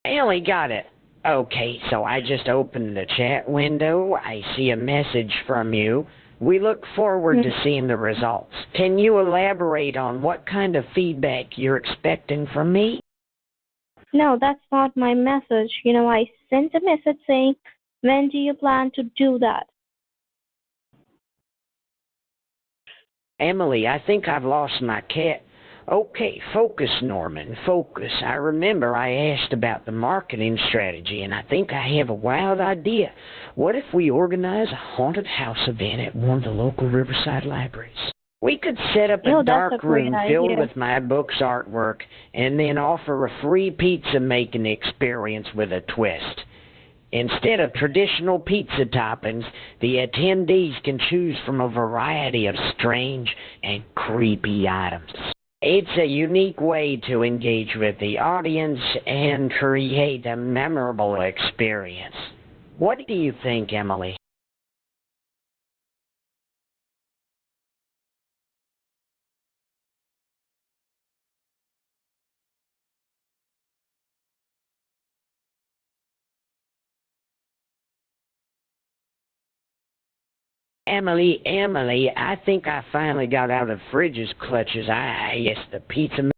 I only got it. Okay, so I just opened the chat window. I see a message from you. We look forward to seeing the results. Can you elaborate on what kind of feedback you're expecting from me? No, that's not my message. I sent a message saying, when do you plan to do that? Emily, I think I've lost my cat. Okay, focus, Norman, focus. I remember I asked about the marketing strategy, and I think I have a wild idea. What if we organize a haunted house event at one of the local Riverside libraries? We could set up a dark room filled with my book's artwork, and then offer a free pizza making experience with a twist. Instead of traditional pizza toppings, the attendees can choose from a variety of strange and creepy items. It's a unique way to engage with the audience and create a memorable experience. What do you think, Emily? Emily, I think I finally got out of Fridge's clutches. Yes, the pizza.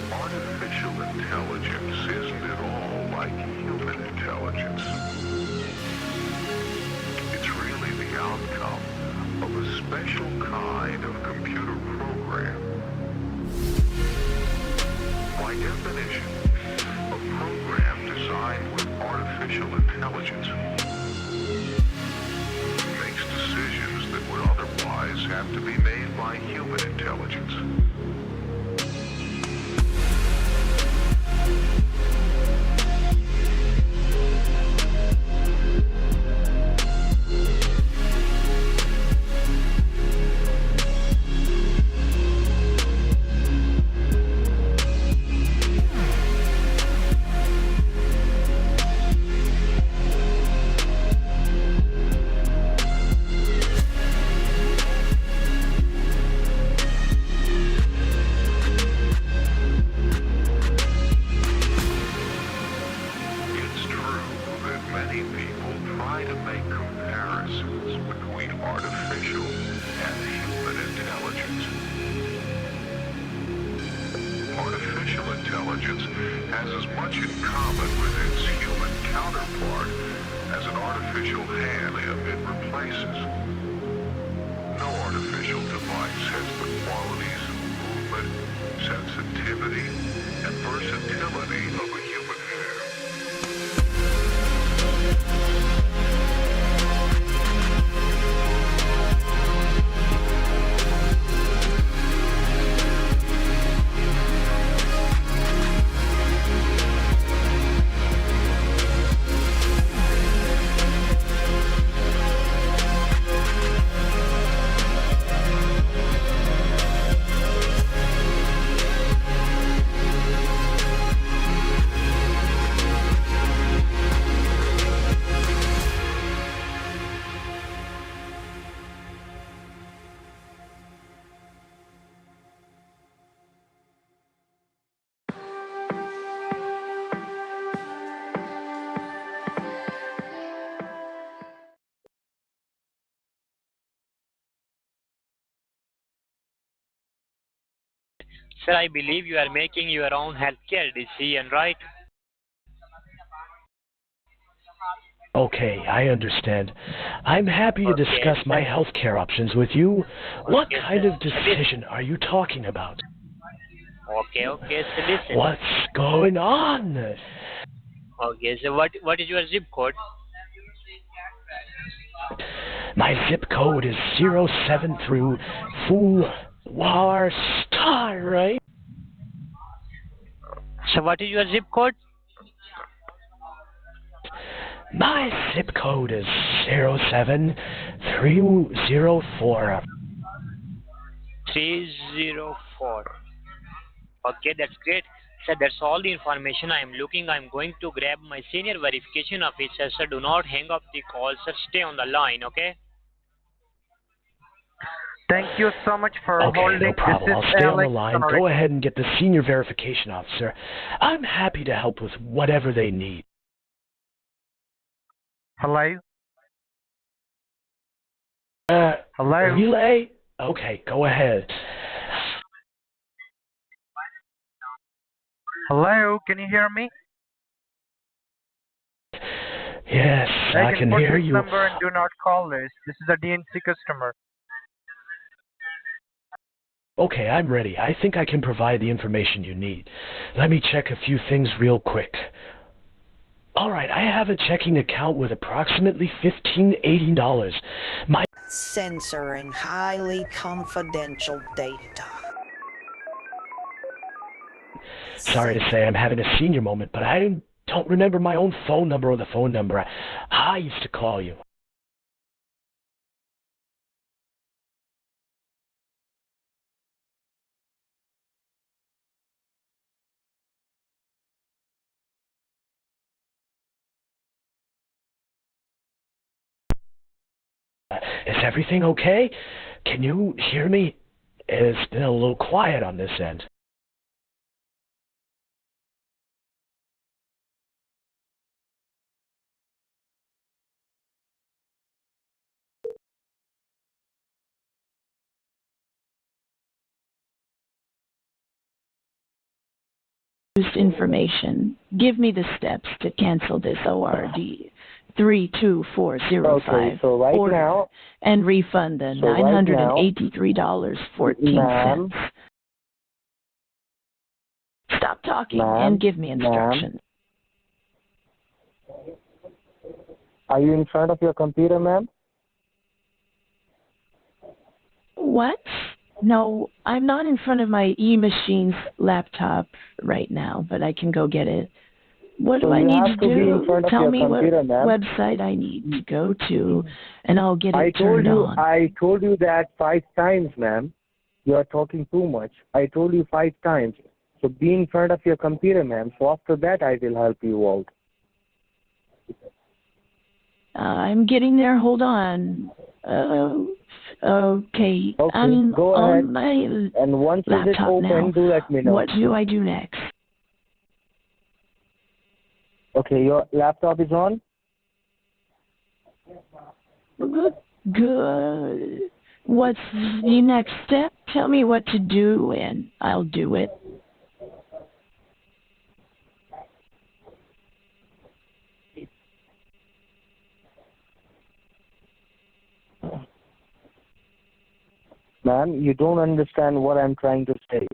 Artificial intelligence isn't at all like human intelligence. It's really the outcome of a special kind of computer program. By definition, a program designed with artificial intelligence makes decisions that would otherwise have to be made by human intelligence. Has as much in common with its human counterpart as an artificial hand it replaces. No artificial device has the qualities of movement, sensitivity, and versatility of a human hand. Sir, I believe you are making your own healthcare decision, right? Okay, I understand. I'm happy to discuss my healthcare options with you. What kind of decision are you talking about? Okay, so listen. What's going on? Okay, so what is your zip code? My zip code is 07 through Fuwar Star, right? So what is your zip code? My zip code is 07304. 304. Okay, that's great. Sir, that's all the information I am looking. I'm going to grab my senior verification officer. Sir, do not hang up the call. Sir, stay on the line, okay? Thank you so much for Okay, holding. no problem. This is I'll stay on the Alex. line. Sorry. Go ahead and get the senior verification officer. I'm happy to help with whatever they need. Hello? Hello? Relay? Okay, go ahead. Hello? Can you hear me? Yes, I can put hear this you. number and do not call this. This is a DNC customer. Okay, I'm ready. I think I can provide the information you need. Let me check a few things real quick. All right, I have a checking account with approximately $1580. My Censoring highly confidential data. Sorry to say I'm having a senior moment, but I don't remember my own phone number or the phone number I used to call you. Is everything okay? Can you hear me? It's been a little quiet on this end. Information. Give me the steps to cancel this ORD 32405 Okay, so right order now, and refund the $983.14. Stop talking and give me instructions. Are you in front of your computer, ma'am? What? No, I'm not in front of my e-machine's laptop right now, but I can go get it. What do I need to do? Tell me what website I need to go to, and I'll get it turned on. I told you that 5 times, ma'am. You are talking too much. I told you 5 times. So be in front of your computer, ma'am. So after that, I will help you out. I'm getting there. Hold on. Okay. I'm go on ahead. my And once it is laptop open, now. do let me know. What do I do next? Okay, your laptop is on? Good. What's the next step? Tell me what to do, and I'll do it. Ma'am, you don't understand what I'm trying to say.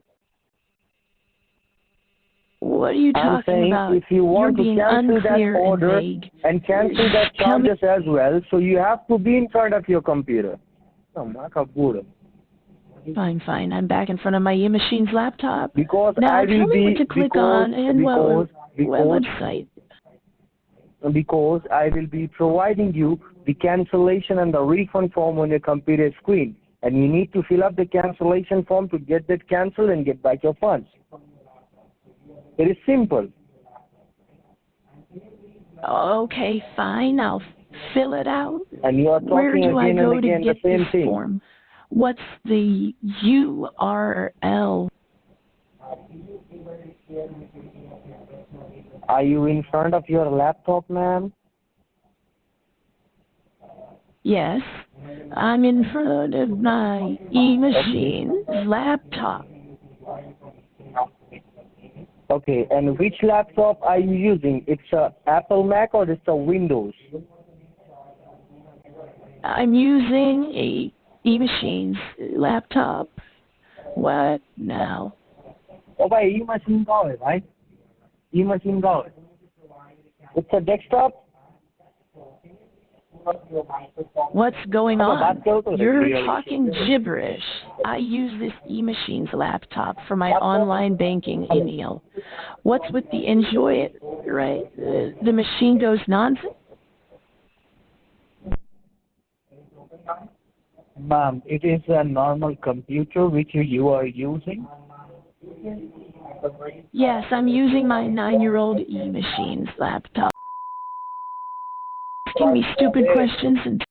What are you I'm talking saying about? if you want You're being to cancel that unclear order and vague. and cancel that Tell me- charges as well, so you have to be in front of your computer. Fine, fine. I'm back in front of my e-machine's laptop. Because now I tell will me be what to click on and what website. Because I will be providing you the cancellation and the refund form on your computer screen. And you need to fill up the cancellation form to get that canceled and get back your funds. It is simple. Okay, fine. I'll fill it out. And you are Where talking do I again go and again to the get same this thing. form? What's the URL? Are you in front of your laptop, ma'am? Yes, I'm in front of my e-machine's laptop. Okay, and which laptop are you using? It's a Apple Mac or it's a Windows? I'm using a e-machine's laptop. What now? Oh, bhai, e-machine ka hai, bhai? E-machine ka hai? It's a desktop? What's going on? You're talking gibberish. I use this e-machine's laptop for my online banking email. What's with the enjoy it, right? The machine goes nonsense? Ma'am, it is a normal computer which you are using? Yes, I'm using my 9-year-old e-machine's laptop. Asking me stupid questions and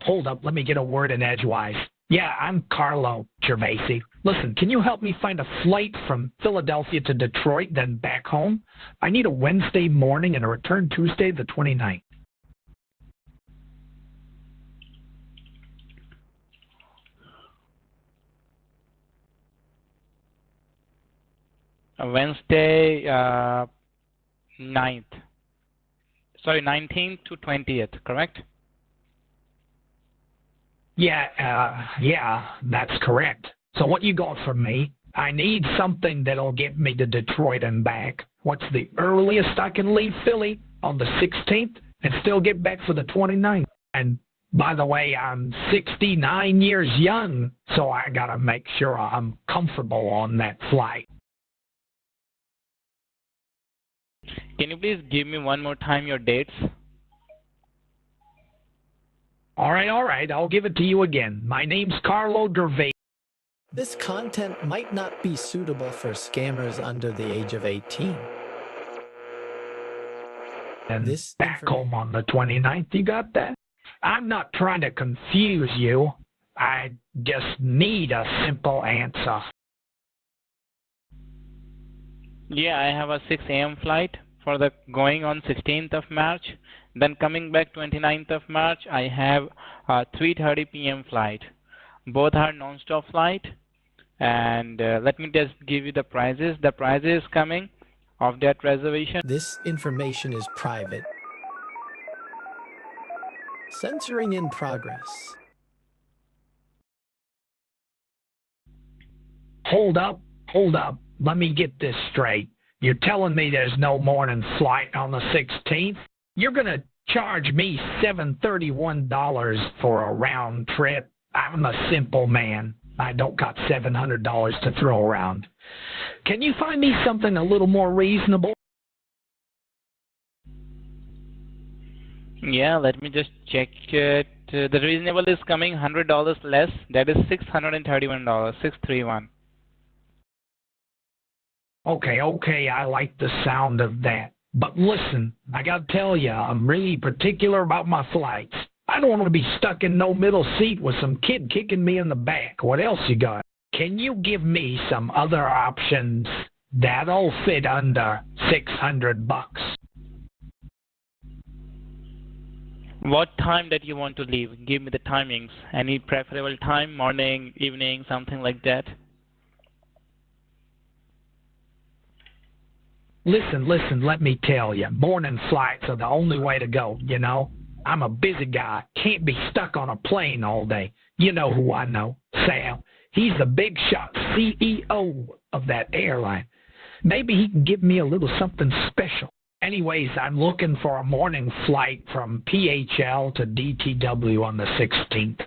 Hold up. Let me get a word in edgewise. Yeah, I'm Carlo Gervasi. Listen, can you help me find a flight from Philadelphia to Detroit, then back home? I need a Wednesday morning and a return Tuesday the 29th. Wednesday 9th. Sorry, 19th to 20th, correct? Yeah, that's correct. So what you got for me? I need something that'll get me to Detroit and back. What's the earliest I can leave Philly? On the 16th and still get back for the 29th? And by the way, I'm 69 years young, so I gotta make sure I'm comfortable on that flight. Can you please give me one more time your dates? All right, I'll give it to you again. My name's Carlo Gervais. This content might not be suitable for scammers under the age of 18. And back home on the 29th, you got that? I'm not trying to confuse you. I just need a simple answer. Yeah, I have a 6 a.m. flight for the going on 16th of March. Then coming back 29th of March, I have a 3:30 p.m. flight. Both are non-stop flight. And let me just give you the prices. The prices coming of that reservation. This information is private. Censoring in progress. Hold up. Let me get this straight. You're telling me there's no morning flight on the 16th? You're going to charge me $731 for a round trip? I'm a simple man. I don't got $700 to throw around. Can you find me something a little more reasonable? Yeah, let me just check it. The reasonable is coming $100 less. That is $631. 631. Okay, I like the sound of that. But listen, I gotta tell you, I'm really particular about my flights. I don't want to be stuck in no middle seat with some kid kicking me in the back. What else you got? Can you give me some other options? That'll fit under $600. What time that you want to leave? Give me the timings. Any preferable time? Morning, evening, something like that? Listen, let me tell you. Morning flights are the only way to go, you know. I'm a busy guy. Can't be stuck on a plane all day. You know who I know. Sam. He's the big shot CEO of that airline. Maybe he can give me a little something special. Anyways, I'm looking for a morning flight from PHL to DTW on the 16th.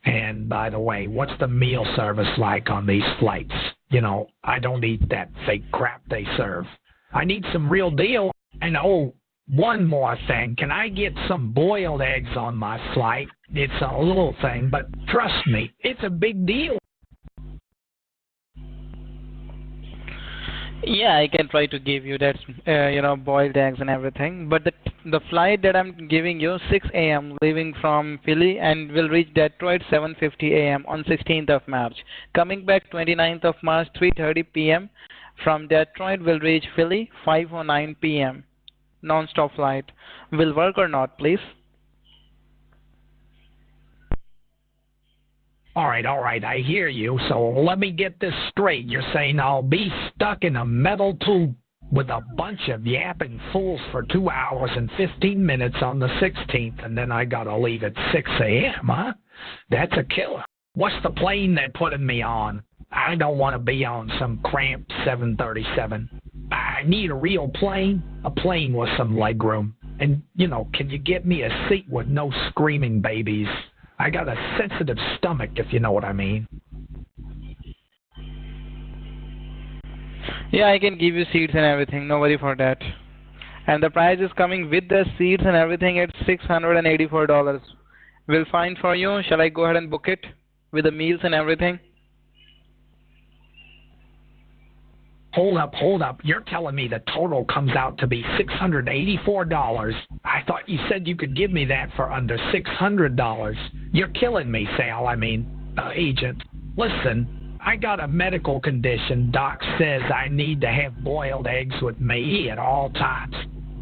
And by the way, what's the meal service like on these flights? You know, I don't eat that fake crap they serve. I need some real deal. And oh, one more thing. Can I get some boiled eggs on my flight? It's a little thing, but trust me, it's a big deal. Yeah, I can try to give you that, boiled eggs and everything. But the flight that I'm giving you, 6 a.m. leaving from Philly and will reach Detroit 7:50 a.m. on 16th of March. Coming back 29th of March 3:30 p.m. From Detroit will reach Philly 5:09 p.m. Non-stop flight. Will work or not, please? All right, I hear you. So let me get this straight. You're saying I'll be stuck in a metal tube with a bunch of yapping fools for 2 hours and 15 minutes on the 16th, and then I gotta leave at 6 a.m., huh? That's a killer. What's the plane they're putting me on? I don't want to be on some cramped 737. I need a real plane, a plane with some legroom. And, can you get me a seat with no screaming babies? I got a sensitive stomach, if you know what I mean. Yeah, I can give you seats and everything. No worry for that. And the price is coming with the seats and everything at $684. Will fine for you. Shall I go ahead and book it with the meals and everything? Hold up. You're telling me the total comes out to be $684. I thought you said you could give me that for under $600. You're killing me, Sal. Agent. Listen, I got a medical condition. Doc says I need to have boiled eggs with me at all times.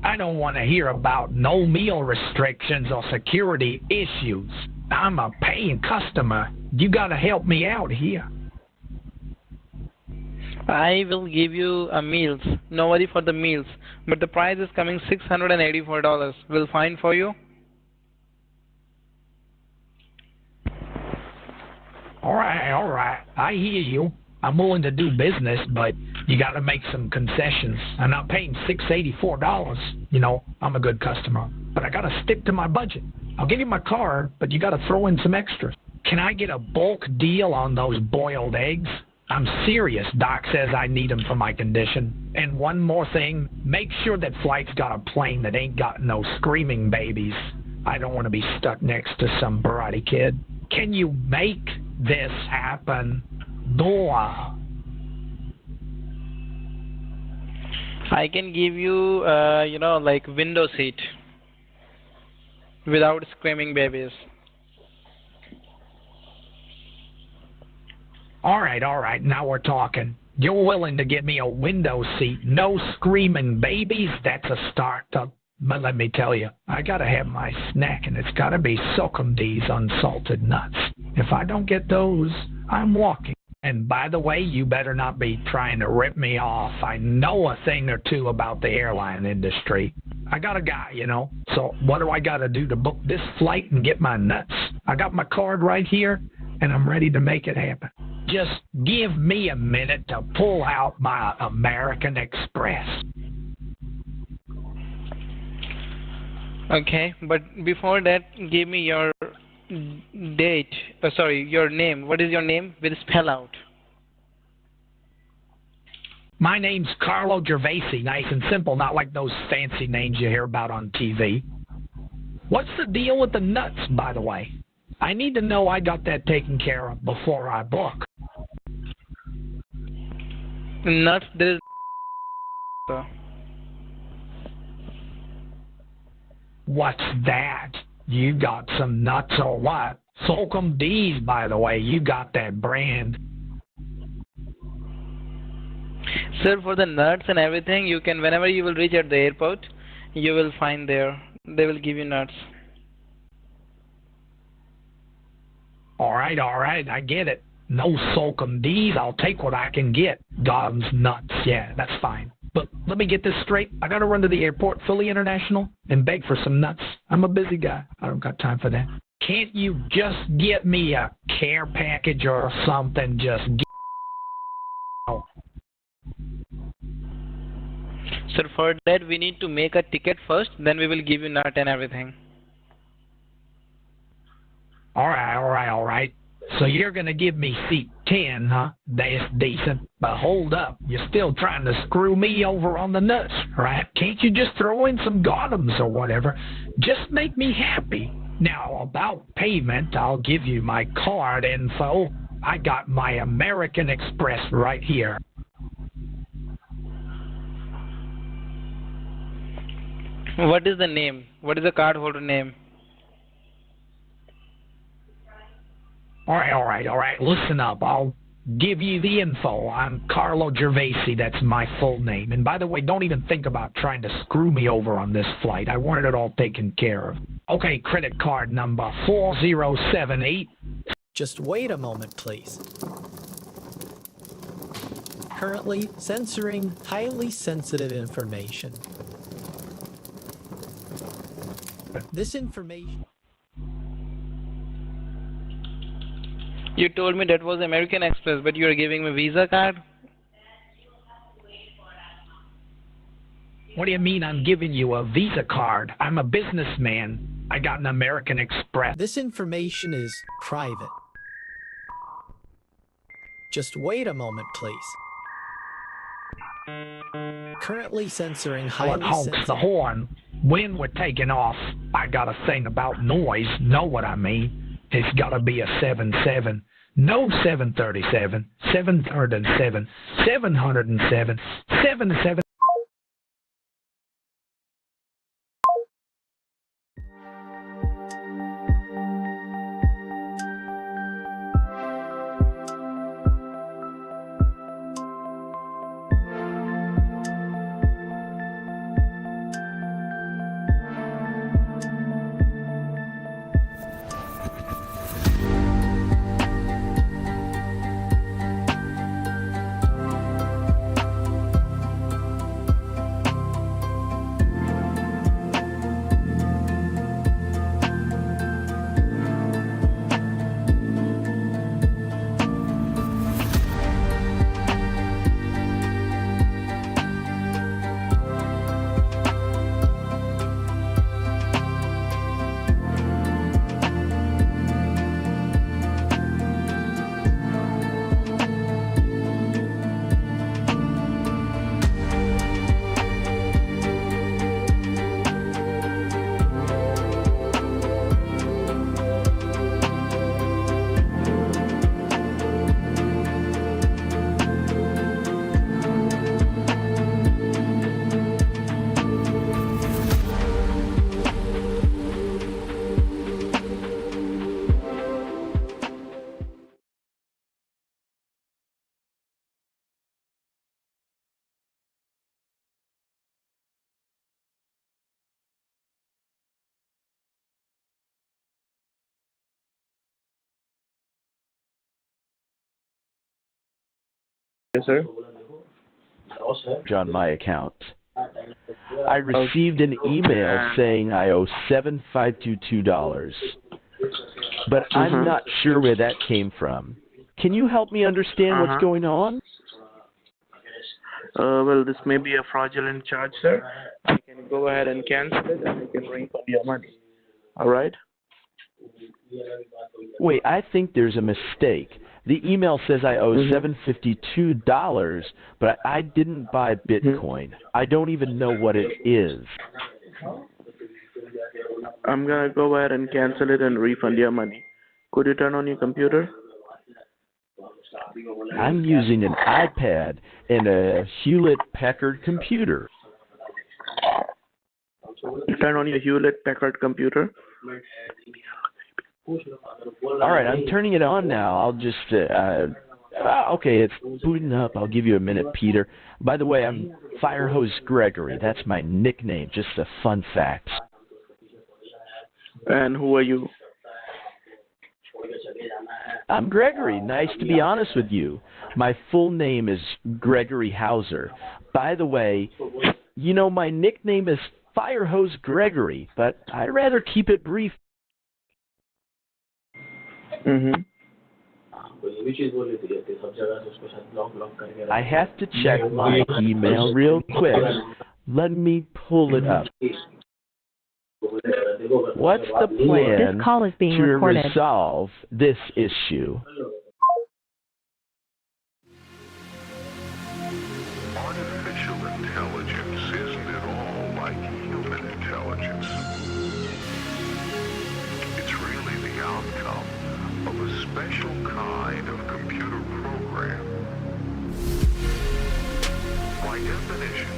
I don't want to hear about no meal restrictions or security issues. I'm a paying customer. You got to help me out here. I will give you meals. No worry for the meals. But the price is coming $684. Will fine for you? All right. I hear you. I'm willing to do business, but you got to make some concessions. I'm not paying $684. I'm a good customer, but I got to stick to my budget. I'll give you my card, but you got to throw in some extras. Can I get a bulk deal on those boiled eggs? I'm serious. Doc says I need them for my condition. And one more thing, make sure that flight's got a plane that ain't got no screaming babies. I don't want to be stuck next to some karate kid. Can you make this happen? Noah? I can give you, window seat without screaming babies. All right, now we're talking. You're willing to give me a window seat, no screaming babies? That's a start. But let me tell you, I gotta have my snack, and it's gotta be Sokumdee's unsalted nuts. If I don't get those, I'm walking. And by the way, you better not be trying to rip me off. I know a thing or two about the airline industry. I got a guy, So what do I gotta do to book this flight and get my nuts? I got my card right here, and I'm ready to make it happen. Just give me a minute to pull out my American Express. Okay, but before that, give me your your name. What is your name? Will spell out. My name's Carlo Gervasi, nice and simple, not like those fancy names you hear about on TV. What's the deal with the nuts, by the way? I need to know I got that taken care of before I book. Nuts, there is... What's that? You got some nuts or what? Sokumdee's, by the way, you got that brand. Sir, for the nuts and everything, you can, whenever you will reach at the airport, you will find there. They will give you nuts. All right, I get it. No sulcum D's. I'll take what I can get. Guns, nuts. Yeah, that's fine. But let me get this straight. I got to run to the airport, Philly International, and beg for some nuts. I'm a busy guy. I don't got time for that. Can't you just get me a care package or something? Just get... Sir, for that we need to make a ticket first, then we will give you nut and everything. All right. So you're going to give me seat 10, huh? That's decent. But hold up. You're still trying to screw me over on the nuts, right? Can't you just throw in some Gothams or whatever? Just make me happy. Now, about payment, I'll give you my card info. I got my American Express right here. What is the name? What is the card holder name? All right. Listen up. I'll give you the info. I'm Carlo Gervasi. That's my full name. And by the way, don't even think about trying to screw me over on this flight. I wanted it all taken care of. Okay, credit card number 4078. Just wait a moment, please. Currently censoring highly sensitive information. This information... You told me that was American Express, but you are giving me Visa card? What do you mean I'm giving you a Visa card? I'm a businessman. I got an American Express. This information is private. Just wait a moment, please. Currently censoring highly honk sensitive... the horn. When we're taking off, I got a thing about noise. Know what I mean? It's got to be a 77. No 737, 707, 707, 77. Yes, sir. On my account. I received an email saying I owe $7,522, but I'm not sure where that came from. Can you help me understand what's going on? Well, this may be a fraudulent charge, sir. You can go ahead and cancel it, and you can refund your money. All right? Wait, I think there's a mistake. The email says I owe $752, but I didn't buy Bitcoin. I don't even know what it is. I'm going to go ahead and cancel it and refund your money. Could you turn on your computer? I'm using an iPad and a Hewlett-Packard computer. Turn on your Hewlett-Packard computer. All right, I'm turning it on now. I'll just Okay, it's booting up. I'll give you a minute, Peter. By the way, I'm Firehose Gregory. That's my nickname. Just a fun fact. And who are you? I'm Gregory. Nice to be honest with you. My full name is Gregory Hauser. By the way, you know, my nickname is Firehose Gregory, but I'd rather keep it brief. Mm-hmm. I have to check my email real quick. Let me pull it up. What's the plan This call is being to recorded. resolve this issue? Artificial intelligence isn't at all like human intelligence. It's really the outcome of a special kind of computer program. By definition,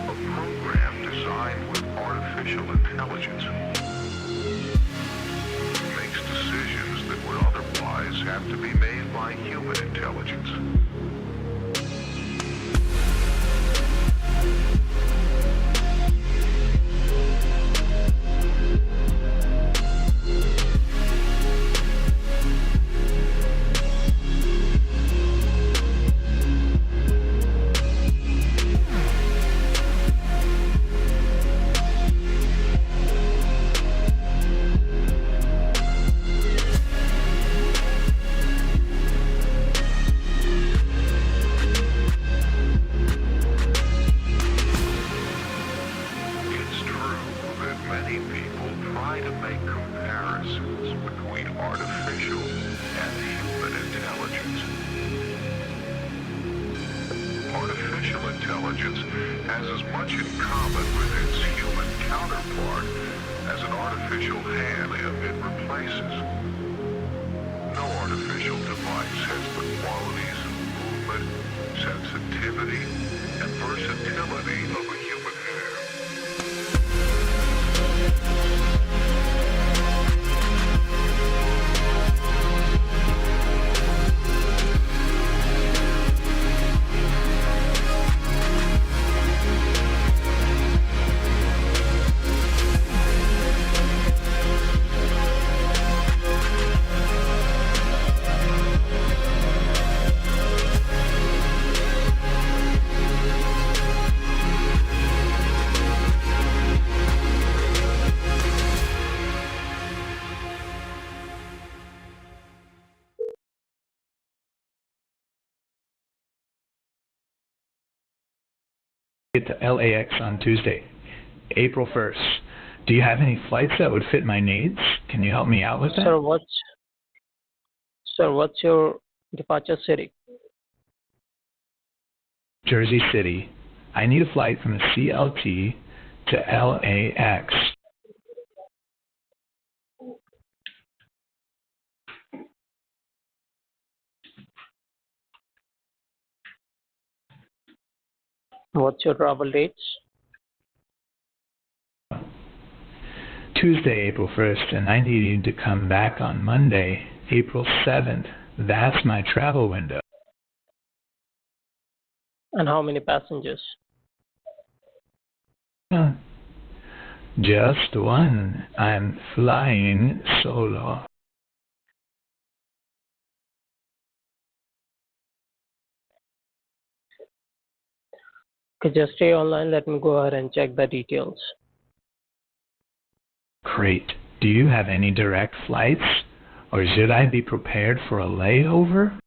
a program designed with artificial intelligence makes decisions that would otherwise have to be made by human intelligence. Get to LAX on Tuesday, April 1st. Do you have any flights that would fit my needs? Can you help me out with that? Sir, what's your departure city? Jersey City. I need a flight from the CLT to LAX. What's your travel dates? Tuesday, April 1st, and I need to come back on Monday, April 7th. That's my travel window. And how many passengers? Just one. I'm flying solo. Okay, just stay online. Let me go ahead and check the details. Great. Do you have any direct flights? Or should I be prepared for a layover?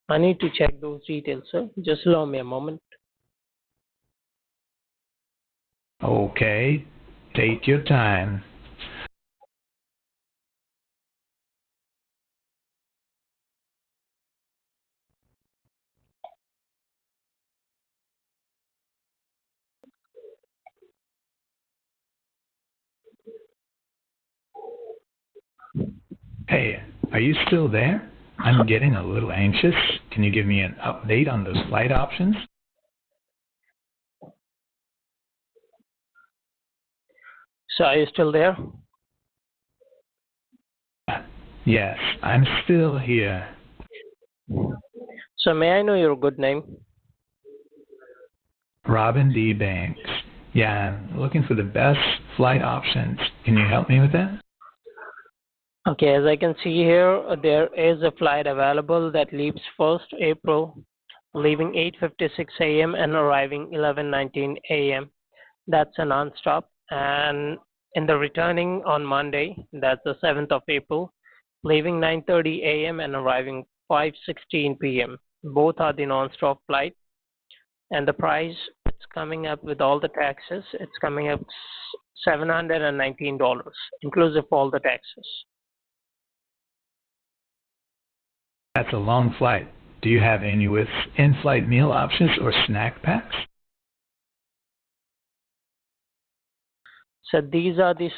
I need to check those details, sir. Just allow me a moment. Okay. Take your time. Hey, are you still there? I'm getting a little anxious. Can you give me an update on those flight options? So are you still there? Yes, I'm still here. So may I know your good name? Robin D. Banks. Yeah, I'm looking for the best flight options. Can you help me with that? Okay, as I can see here, there is a flight available that leaves 1st April, leaving 8:56 a.m. and arriving 11:19 a.m. That's a non-stop. And in the returning on Monday, that's the 7th of April, leaving 9:30 a.m. and arriving 5:16 p.m. Both are the non-stop flight. And the price, it's coming up with all the taxes, it's coming up $719, inclusive all the taxes. That's a long flight. Do you have any with in-flight meal options or snack packs? So these are the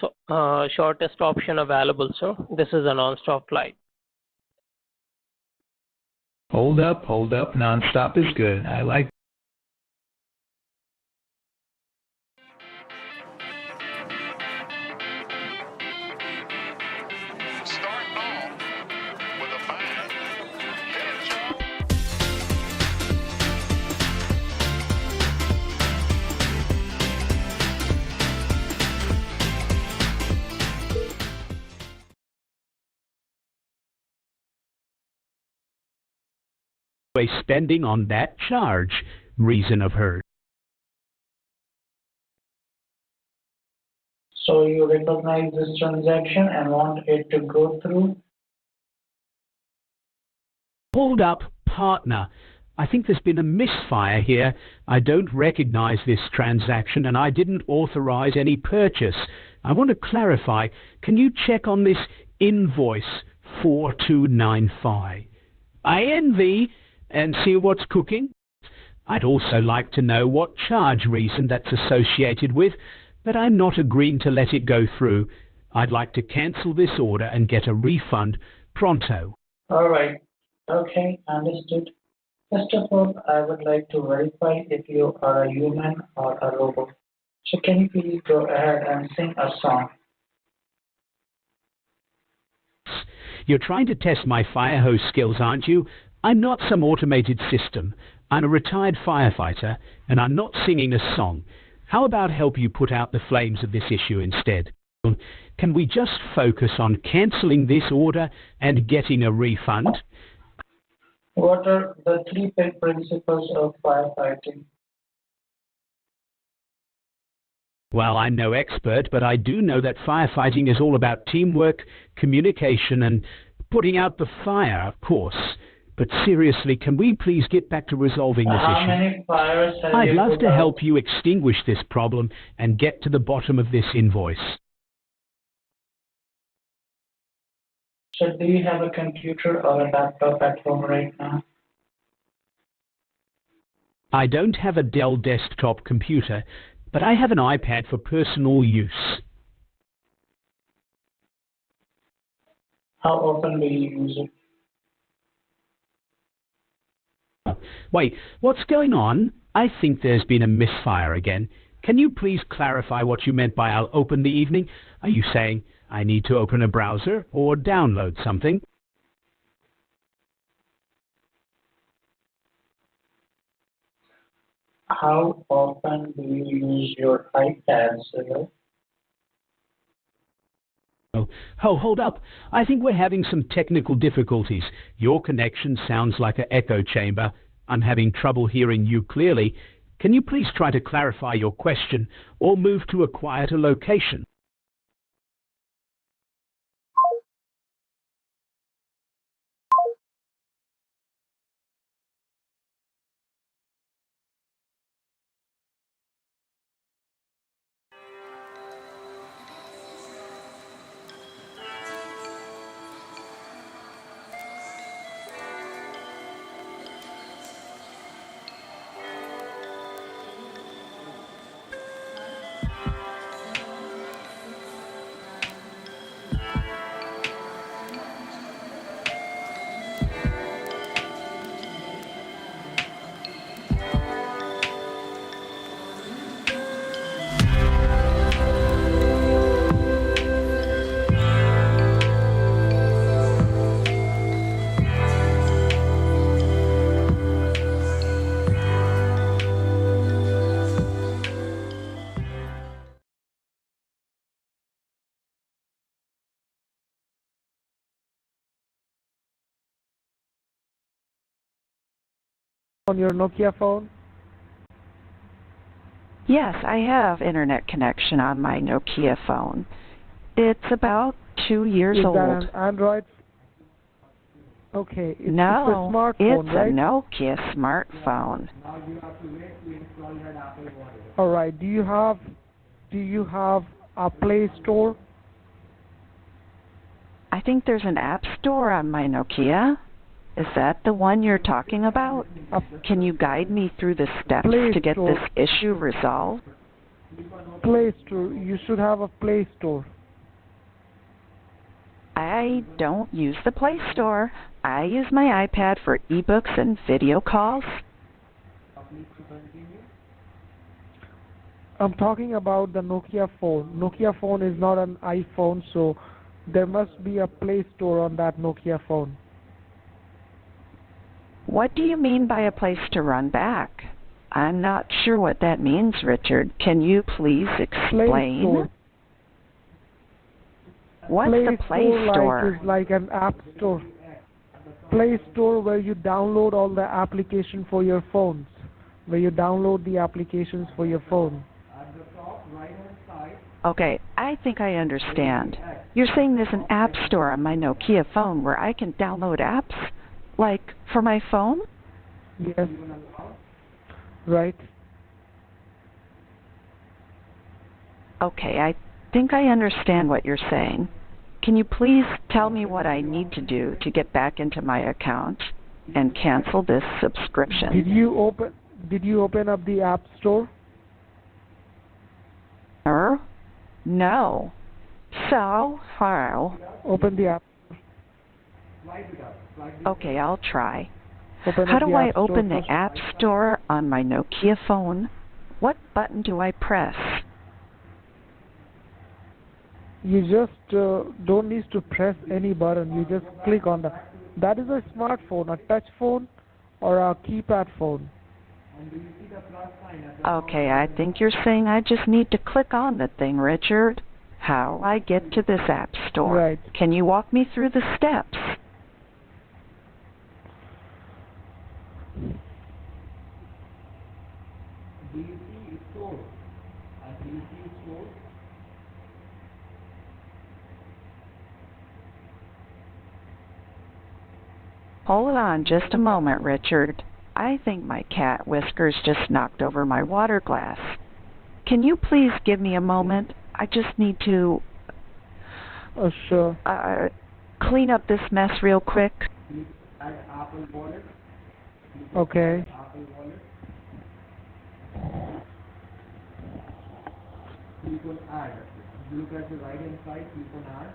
shortest option available, sir. This is a non-stop flight. Hold up. Non-stop is good. I like. Starting off with a bang. Heads up. Spending on that charge, reason of her. So you recognize this transaction and want it to go through? Hold up, partner. I think there's been a misfire here. I don't recognize this transaction and I didn't authorize any purchase. I want to clarify. Can you check on this invoice 4295? INV and see what's cooking? I'd also like to know what charge reason that's associated with, but I'm not agreeing to let it go through. I'd like to cancel this order and get a refund pronto. All right. Okay, understood. First of all, I would like to verify if you are a human or a robot. So can you please go ahead and sing a song? You're trying to test my fire hose skills, aren't you? I'm not some automated system. I'm a retired firefighter, and I'm not singing a song. How about help you put out the flames of this issue instead? Can we just focus on cancelling this order and getting a refund? What are the three big principles of firefighting? Well, I'm no expert, but I do know that firefighting is all about teamwork, communication, and putting out the fire, of course. But seriously, can we please get back to resolving this How issue? many fires have I'd you love put to out? help you extinguish this problem and get to the bottom of this invoice. So do you have a computer or a laptop at home right now? I don't have a Dell desktop computer, but I have an iPad for personal use. How often do you use it? Wait, what's going on? I think there's been a misfire again. Can you please clarify what you meant by I'll open the evening? Are you saying I need to open a browser or download something? How often do you use your iPad, sir? Oh, hold up. I think we're having some technical difficulties. Your connection sounds like an echo chamber. I'm having trouble hearing you clearly. Can you please try to clarify your question or move to a quieter location? on your Nokia phone? Yes, I have internet connection on my Nokia phone. It's about 2 years Is old. that an Android? Okay, it's a No, smartphone, it's right? a Nokia smartphone. All right. Do you have a Play Store? I think there's an app store on my Nokia. Is that the one you're talking about? Can you guide me through the steps to get this issue resolved? Play Store. You should have a Play Store. I don't use the Play Store. I use my iPad for ebooks and video calls. I'm talking about the Nokia phone. Nokia phone is not an iPhone, so there must be a Play Store on that Nokia phone. What do you mean by a place to run back? I'm not sure what that means, Richard. Can you please explain? What's the Play Store? Is like an app store. Play Store where you download all the applications for your phones. Where you download the applications for your phone. Okay, I think I understand. You're saying there's an app store on my Nokia phone where I can download apps? Like, for my phone? Yes. Right. Okay, I think I understand what you're saying. Can you please tell me what I need to do to get back into my account and cancel this subscription? Did you open up the App Store? No. So, how? Open the app. Okay, I'll try. How do I open the App Store on my Nokia phone? What button do I press? You just don't need to press any button. You just click on that is a smartphone, a touch phone or a keypad phone. Okay, I think you're saying I just need to click on the thing, Richard. How I get to this App Store? Right. Can you walk me through the steps? Hold on just a moment, Richard. I think my cat Whiskers just knocked over my water glass. Can you please give me a moment? I just need to sure. Clean up this mess real quick. Okay. Click on add. Look at the right hand side, click on add.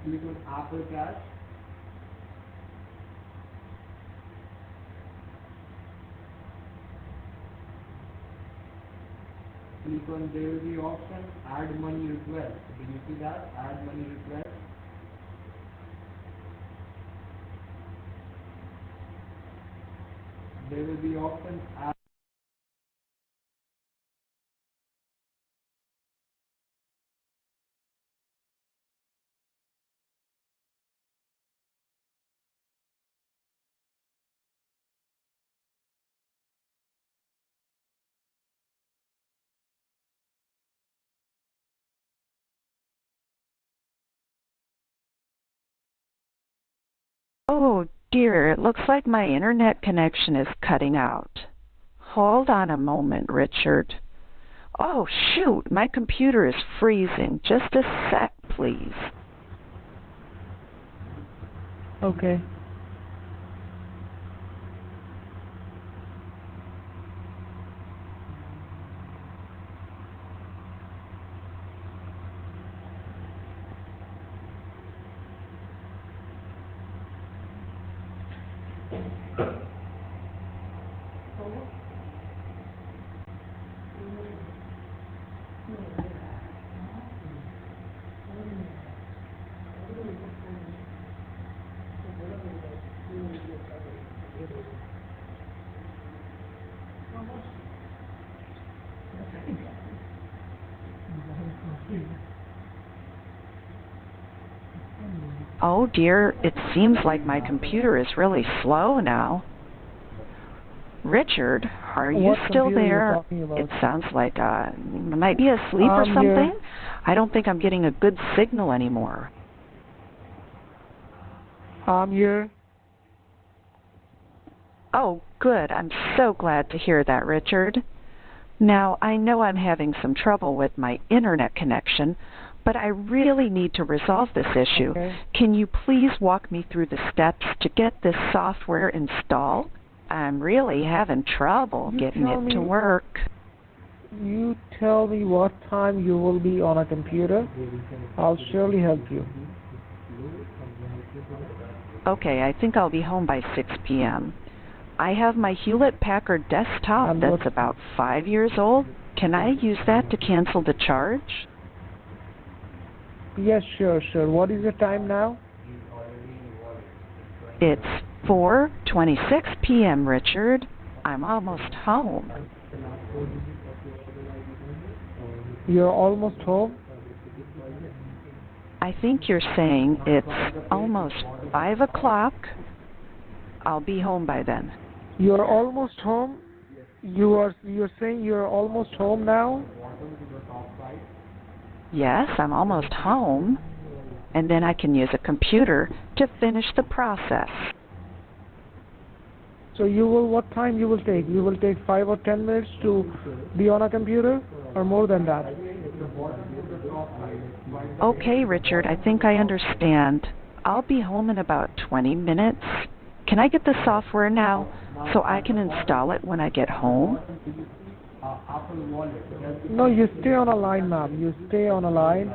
Click on Apple Cash. Click on there will be option add money request. Did you see that? Add money request. There will be option add. Oh dear, it looks like my internet connection is cutting out. Hold on a moment, Richard. Oh shoot, my computer is freezing. Just a sec, please. Okay. Oh dear, it seems like my computer is really slow now. Richard, are you still there? It sounds like you might be asleep or something. Here. I don't think I'm getting a good signal anymore. I'm here. Oh, good. I'm so glad to hear that, Richard. Now, I know I'm having some trouble with my internet connection, but I really need to resolve this issue. Okay. Can you please walk me through the steps to get this software installed? I'm really having trouble getting it to work. You tell me what time you will be on a computer. I'll surely help you. Okay, I think I'll be home by 6 p.m. I have my Hewlett-Packard desktop that's about 5 years old. Can I use that to cancel the charge? Yes, sure. What is the time now? It's 4:26 p.m., Richard. I'm almost home. You're almost home? I think you're saying it's almost 5 o'clock. I'll be home by then. You're almost home? You're saying you're almost home now? Yes, I'm almost home. And then I can use a computer to finish the process. So what time you will take? You will take 5 or 10 minutes to be on a computer, or more than that? Okay, Richard, I think I understand. I'll be home in about 20 minutes. Can I get the software now so I can install it when I get home? No, you stay on a line, ma'am. You stay on a line.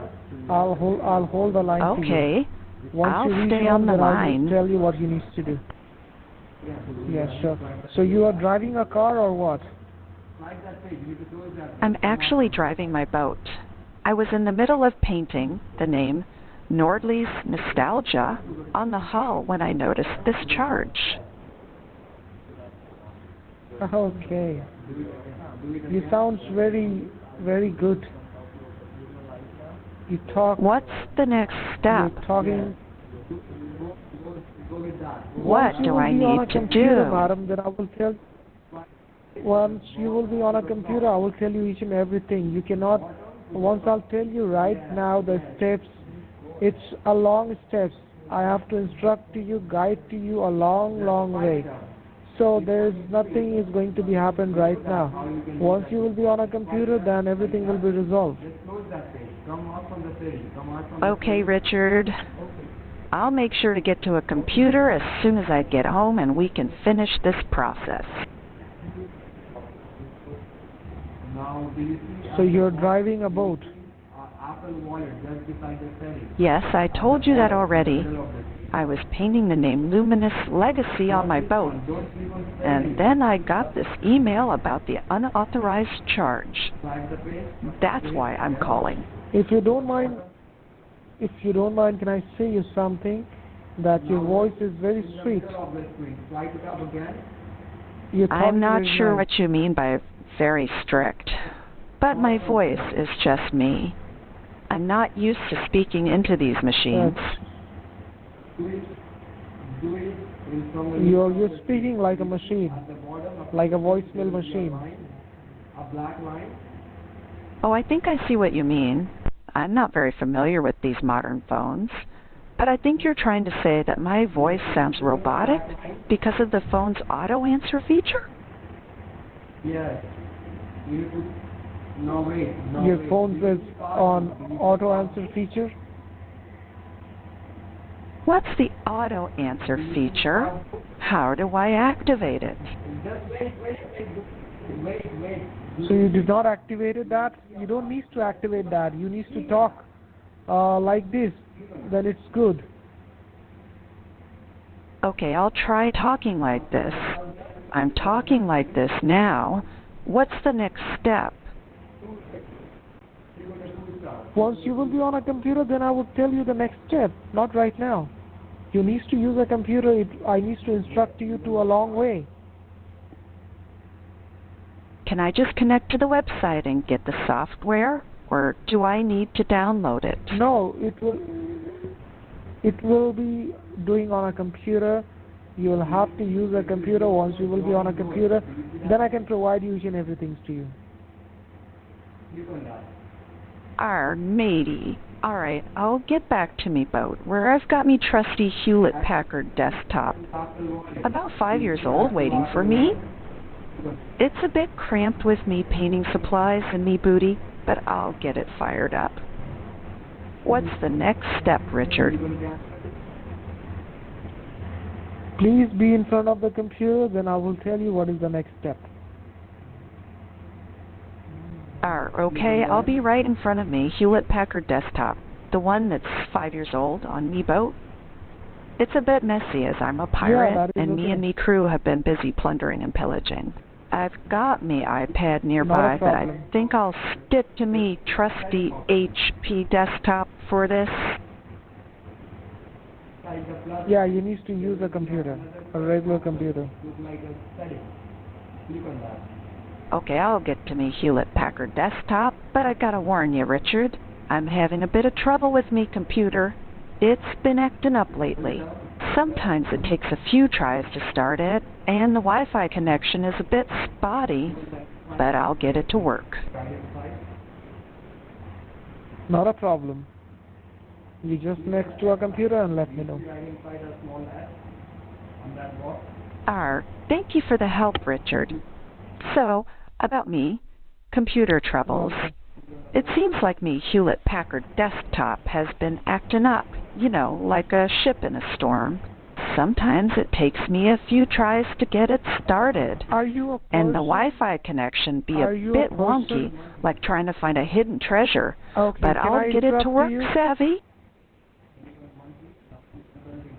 I'll hold the line for you. Okay. Once I'll you reach stay home, on the then I'll line. just tell you what you need to do. Yeah, sure. So you are driving a car or what? I'm actually driving my boat. I was in the middle of painting the name Nordley's Nostalgia on the hull when I noticed this charge. Okay. You sound very, very good. You talk. What's the next step? You're talking. What do I need to do? Madam, then I will tell. Once you will be on a computer, I will tell you each and everything. You cannot. Once I'll tell you right now the steps. It's a long steps. I have to instruct to you, guide to you a long, long way. So there's nothing is going to be happen right now. Once you will be on a computer, then everything will be resolved. Okay, Richard. I'll make sure to get to a computer as soon as I get home and we can finish this process. So you're driving a boat? Yes, I told you that already. I was painting the name Luminous Legacy on my boat, and then I got this email about the unauthorized charge. That's why I'm calling. If you don't mind, can I say you something? That your voice is very sweet. I'm not sure what you mean by very strict, but my voice is just me. I'm not used to speaking into these machines. You're speaking like a machine, like a voicemail machine. Oh, I think I see what you mean. I'm not very familiar with these modern phones, but I think you're trying to say that my voice sounds robotic because of the phone's auto answer feature? Yes. Your phone is on auto answer feature? What's the auto answer feature? How do I activate it? So you did not activate that? You don't need to activate that. You need to talk like this. Then it's good. Okay, I'll try talking like this. I'm talking like this now. What's the next step? Once you will be on a computer, then I will tell you the next step. Not right now. You need to use a computer. I need to instruct you to a long way. Can I just connect to the website and get the software? or do I need to download it? No, it will be doing on a computer. You will have to use a computer. Once you will be on a computer, then I can provide you each and everything to you. Matey. Alright, I'll get back to me boat, where I've got me trusty Hewlett-Packard desktop. About 5 years old, waiting for me. It's a bit cramped with me painting supplies and me booty, but I'll get it fired up. What's the next step, Richard? Please be in front of the computer, then I will tell you what is the next step. Okay, I'll be right in front of me, Hewlett-Packard desktop, the one that's 5 years old, on me boat. It's a bit messy as I'm a pirate, and me and me crew have been busy plundering and pillaging. I've got me iPad nearby, but I think I'll stick to me trusty HP desktop for this. Yeah, you need to use a computer, a regular computer. Okay, I'll get to me Hewlett-Packard desktop, but I gotta warn you, Richard, I'm having a bit of trouble with me computer. It's been acting up lately. Sometimes it takes a few tries to start it, and the Wi-Fi connection is a bit spotty, but I'll get it to work. Not a problem. You just next to a computer and let me know. Thank you for the help, Richard. So, about me, computer troubles. It seems like me Hewlett-Packard desktop has been acting up, you know, like a ship in a storm. Sometimes it takes me a few tries to get it started. And the Wi-Fi connection be a bit wonky, like trying to find a hidden treasure. Okay, but I'll get it to work, savvy.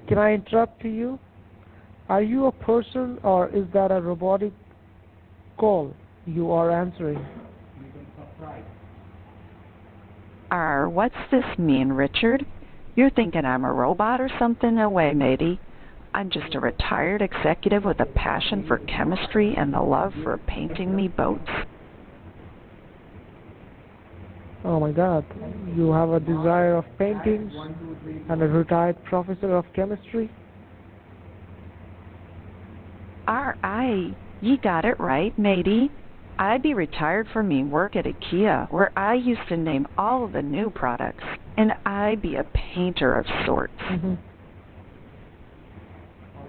Can I interrupt you? Are you a person or is that a robotic call you are answering? What's this mean, Richard? You're thinking I'm a robot or something? Away, matey. I'm just a retired executive with a passion for chemistry and the love for painting me boats. Oh my God, you have a desire of paintings and a retired professor of chemistry? Ye got it right, matey. I be retired from me work at IKEA, where I used to name all of the new products, and I be a painter of sorts.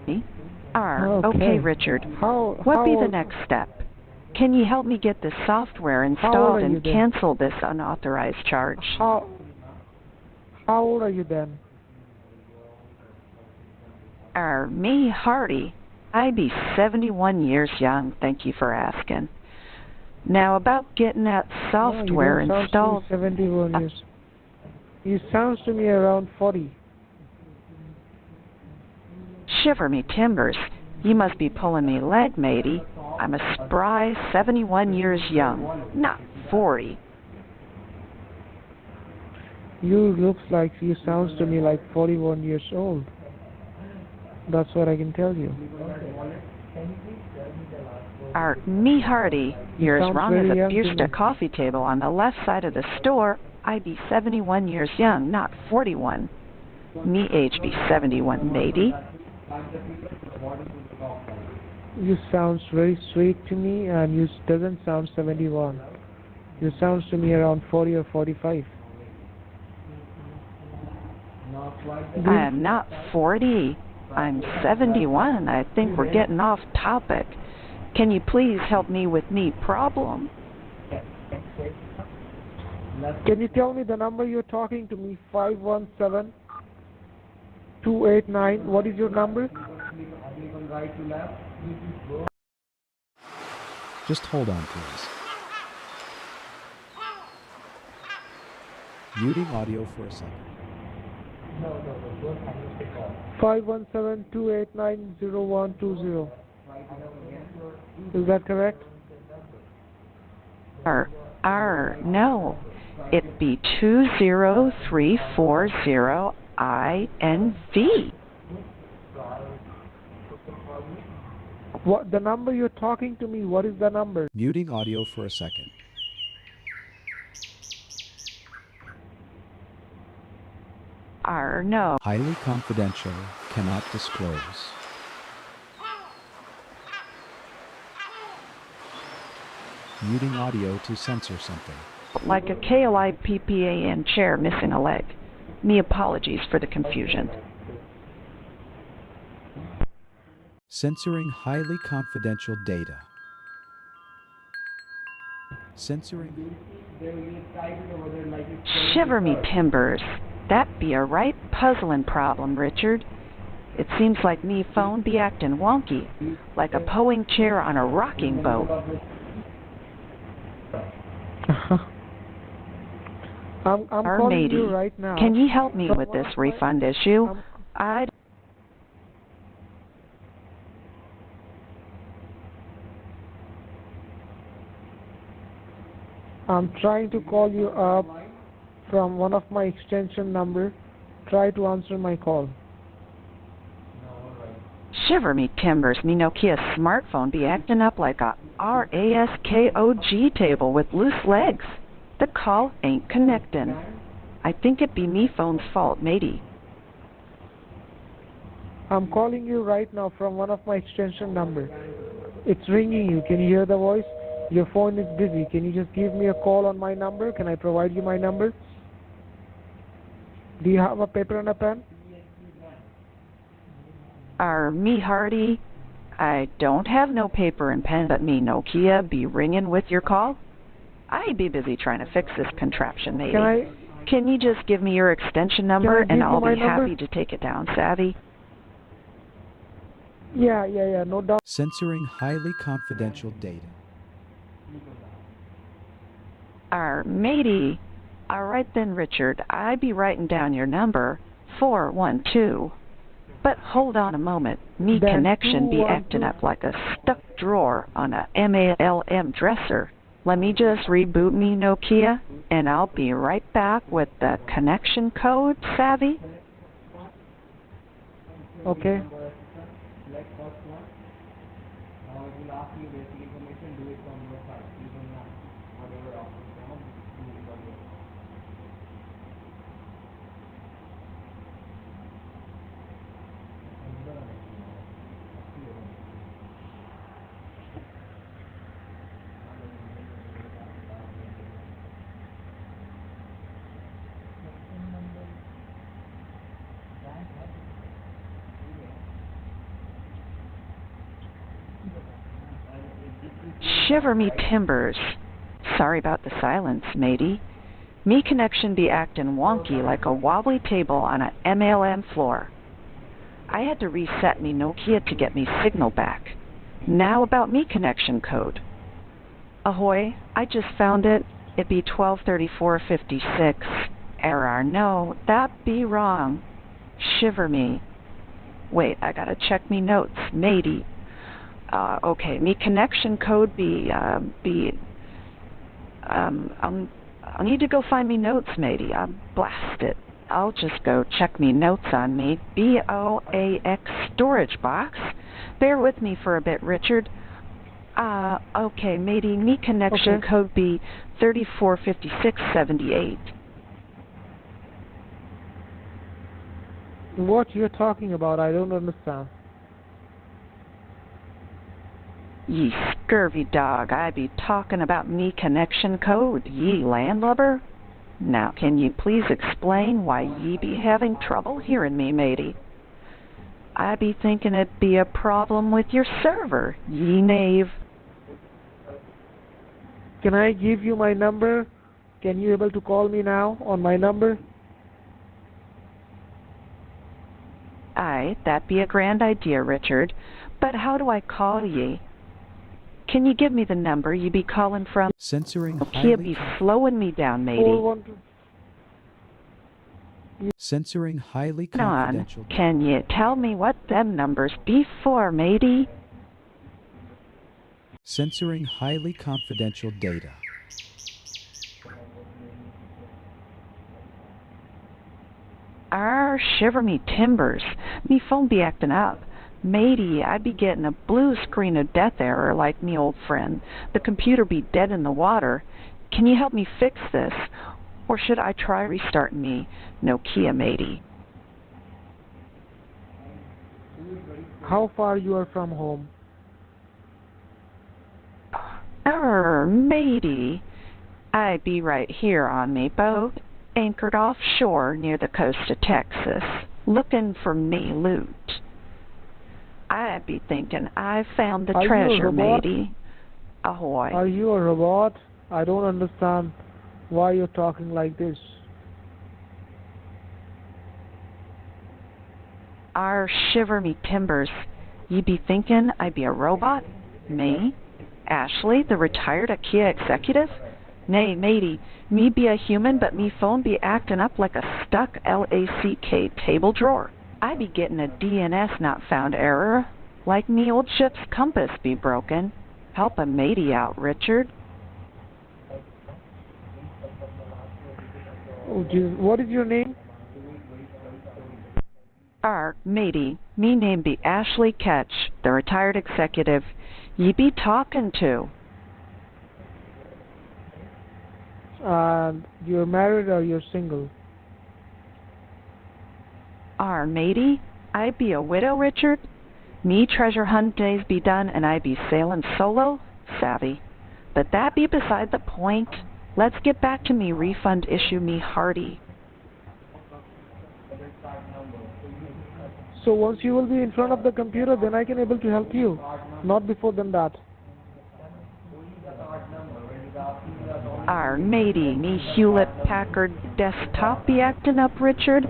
Okay, Richard. What be the next step? Can you help me get this software installed and cancel this unauthorized charge? How old are you then? Me, Hardy. I be 71 years young, thank you for asking. Now, about getting that software installed... 71 years. You sounds to me around 40. Shiver me timbers. You must be pulling me leg, matey. I'm a spry 71 years young, not 40. You looks like you sounds to me like 41 years old. That's what I can tell you. Me Hardy, you're as wrong as a Biersta coffee table on the left side of the store. I be 71 years young, not 41. Me age be 71, matey. You sounds very sweet to me, and you doesn't sound 71. You sounds to me around 40 or 45. I'm not 40. I'm 71. I think we're getting off topic. Can you please help me with me problem? Can you tell me the number you're talking to me? 517-289. What is your number? Just hold on, please. Muting audio for a second. 517-289-0120. Is that correct? No. It be 20340INV. What the number you're talking to me? What is the number? Muting audio for a second. No. Highly confidential, cannot disclose. Muting audio to censor something. Like a KLIPPAN chair missing a leg. Me apologies for the confusion. Censoring highly confidential data. Censoring. Shiver me timbers. That be a right puzzling problem, Richard. It seems like me phone be acting wonky, like a pulling chair on a rocking boat. I'm calling matey, you right now. can you help me with this refund issue? I'm trying to call you up from one of my extension number. Try to answer my call. Shiver me timbers, me Nokia smartphone be acting up like a RASKOG table with loose legs. The call ain't connecting. I think it be me phone's fault, matey. I'm calling you right now from one of my extension number. It's ringing you. Can you hear the voice? Your phone is busy. Can you just give me a call on my number? Can I provide you my number? Do you have a paper and a pen? Me Hardy, I don't have no paper and pen, but me Nokia be ringing with your call. I be busy trying to fix this contraption, matey. Can you just give me your extension number and I'll be happy to take it down, savvy? Yeah, no doubt. Censoring highly confidential data. Matey. Alright then, Richard, I be writing down your number, 412. But hold on a moment, me connection be acting up like a stuck drawer on a MALM dresser. Let me just reboot me Nokia, and I'll be right back with the connection code, savvy? Okay. Shiver me timbers. Sorry about the silence, matey. Me connection be acting wonky like a wobbly table on a MLM floor. I had to reset me Nokia to get me signal back. Now about me connection code. Ahoy, I just found it. It be 123456. Error, no, that be wrong. Shiver me. Wait, I gotta check me notes, matey. Okay, me connection code I'll need to go find me notes, matey. Blast it. I'll just go check me notes on me. BOAX storage box. Bear with me for a bit, Richard. Okay, matey, me connection code be 345678. What you're talking about, I don't understand. Ye scurvy dog, I be talking about me connection code, ye landlubber. Now, can you please explain why ye be having trouble hearing me, matey? I be thinking it be a problem with your server, ye knave. Can I give you my number? Can you able to call me now on my number? Aye, that be a grand idea, Richard. But how do I call ye? Can you give me the number you be calling from? Censoring Nokia be slowing me down, matey. Censoring highly confidential. Can you tell me what them numbers be for, matey? Censoring highly confidential data. Shiver me timbers. Me phone be acting up. Matey, I be getting a blue screen of death error like me old friend. The computer be dead in the water. Can you help me fix this? Or should I try restarting me Nokia, matey? How far you are from home? Matey, I be right here on me boat, anchored offshore near the coast of Texas, looking for me loot. I be thinking I found the treasure, matey. Ahoy. Are you a robot? I don't understand why you're talking like this. Ar shiver me timbers. Ye be thinking I be a robot? Me? Ashley, the retired IKEA executive? Nay, matey, me be a human, but me phone be acting up like a stuck LACK table drawer. I be getting a DNS not found error, like me old ship's compass be broken. Help a matey out, Richard. Oh, Jesus. What is your name? Matey, me name be Ashley Ketch, the retired executive ye be talking to. And you're married or you're single? Matey, I be a widow, Richard. Me treasure hunt days be done and I be sailing solo, savvy. But that be beside the point. Let's get back to me refund issue me hearty. So once you will be in front of the computer, then I can able to help you. Not before than that. Matey, me Hewlett-Packard desktop be acting up, Richard.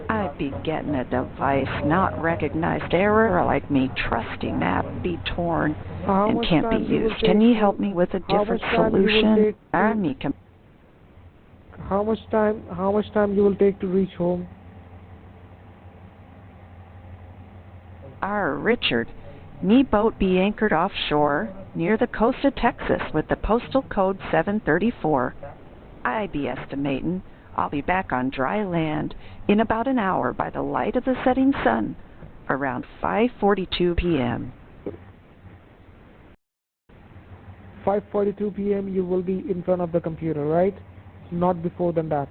I be getting a device not recognized error like me trusty map be torn and can't be used. Can you help me with a different solution? How much time you will take to reach home? Richard, me boat be anchored offshore near the coast of Texas with the postal code 734. I be estimating I'll be back on dry land in about an hour by the light of the setting sun, around 5:42 p.m. 5:42 p.m. you will be in front of the computer, right? Not before than that.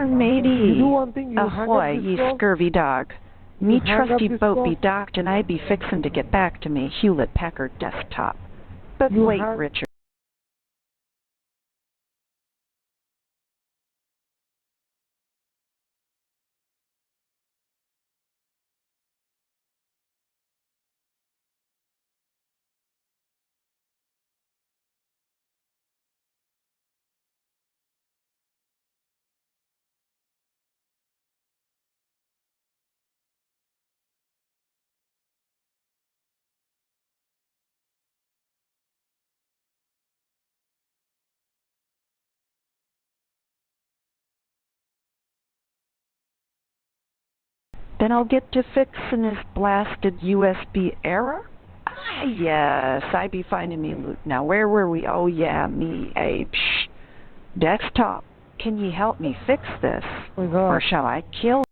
Matey. You do one thing, you Ahoy, ye scurvy dog. Me trusty boat be docked and I be fixin' to get back to me Hewlett-Packard desktop. But wait, Richard. Then I'll get to fixin' his blasted USB error? Yes, I be finding me loot. Now, where were we? Oh, yeah, me, desktop. Can ye help me fix this? Oh my God. Or shall I kill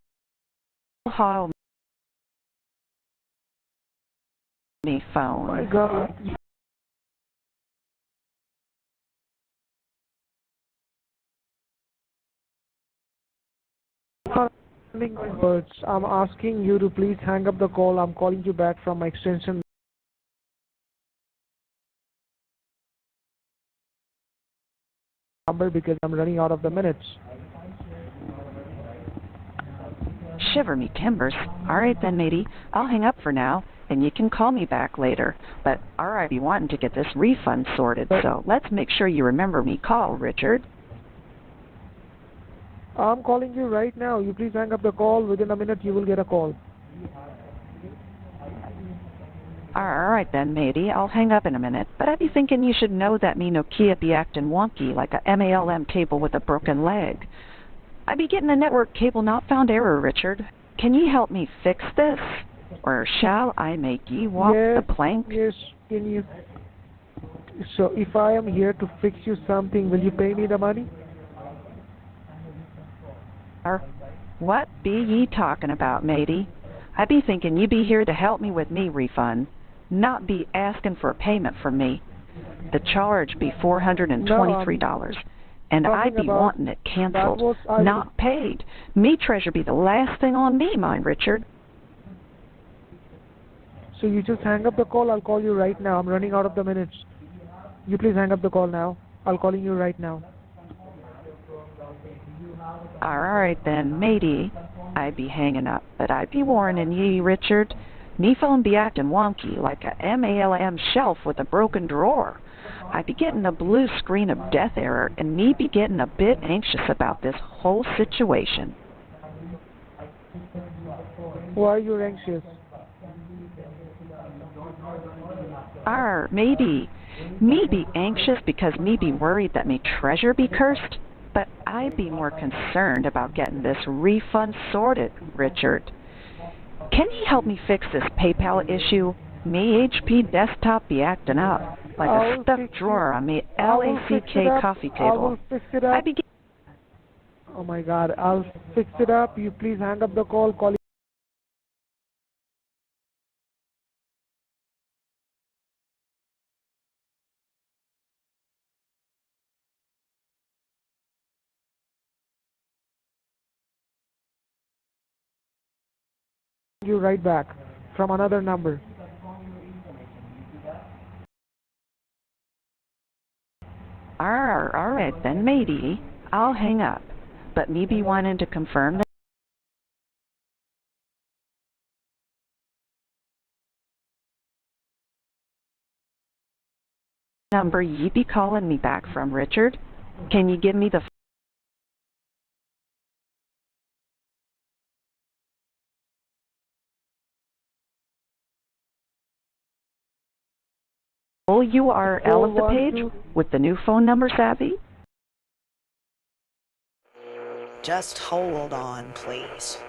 me phone? Oh my God. Words. I'm asking you to please hang up the call. I'm calling you back from my extension number because I'm running out of the minutes. Shiver me timbers. All right then, matey. I'll hang up for now, and you can call me back later. But I be wanting to get this refund sorted, so let's make sure you remember me call, Richard. I'm calling you right now. You please hang up the call. Within a minute, you will get a call. All right then, matey. I'll hang up in a minute. But I be thinking you should know that me Nokia be acting wonky like a MALM table with a broken leg. I be getting a network cable not found error, Richard. Can ye help me fix this? Or shall I make ye walk the plank? Yes, can you? So if I am here to fix you something, will you pay me the money? What be ye talking about, matey? I be thinking you be here to help me with me refund, not be asking for a payment from me. The charge be $423. and I'd be wanting it canceled, not paid. Me treasure be the last thing on me, mind, Richard. So you just hang up the call. I'll call you right now. I'm running out of the minutes. You please hang up the call now. I'll calling you right now. All right then, matey. I'd be hanging up, but I'd be warning ye, Richard. Me phone be acting wonky like a MALM shelf with a broken drawer. I be getting a blue screen of death error, and me be getting a bit anxious about this whole situation. Why are you anxious? Maybe. Me be anxious because me be worried that me treasure be cursed, but I be more concerned about getting this refund sorted, Richard. Can you help me fix this PayPal issue? Me HP desktop be acting up like a stuffed drawer on me LACK coffee table. I will fix it up. Oh my God, I'll fix it up. You please hang up the call. Call you right back from another number. All right then, matey. I'll hang up, but me be wanting to confirm that number ye be calling me back from, Richard. Can you give me the full URL of the page with the new phone number, Savvy? Just hold on, please.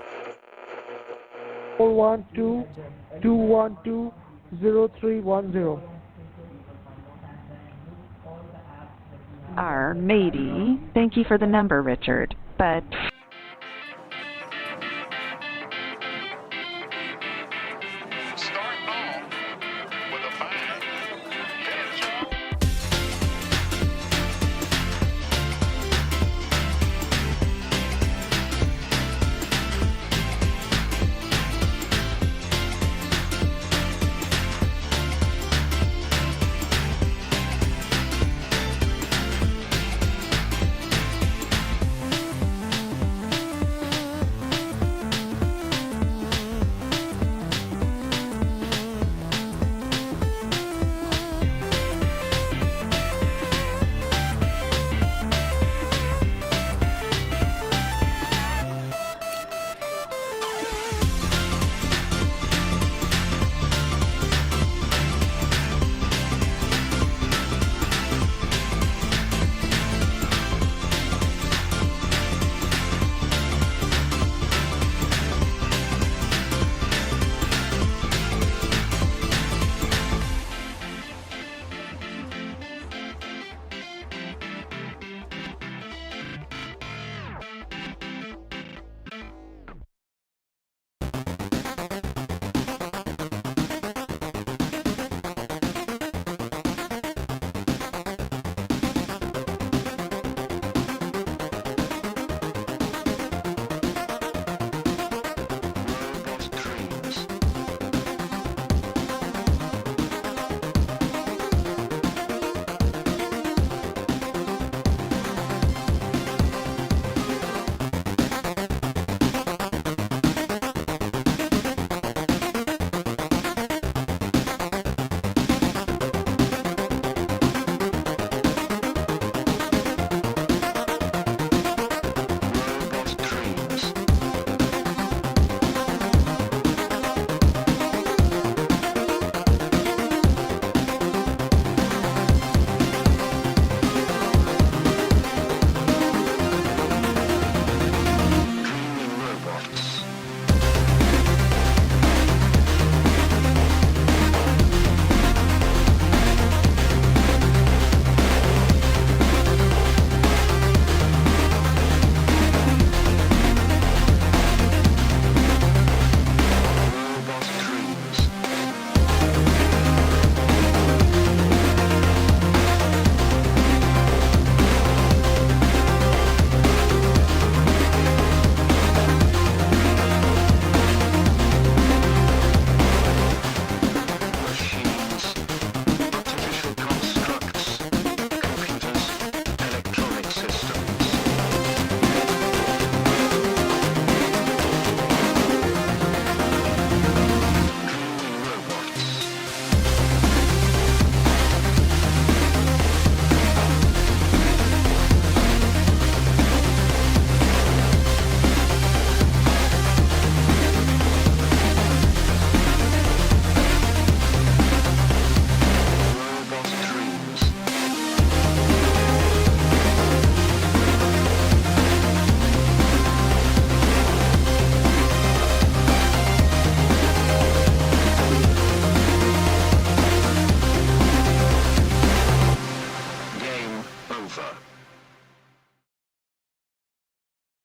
412-212-0310. Matey. Thank you for the number, Richard. But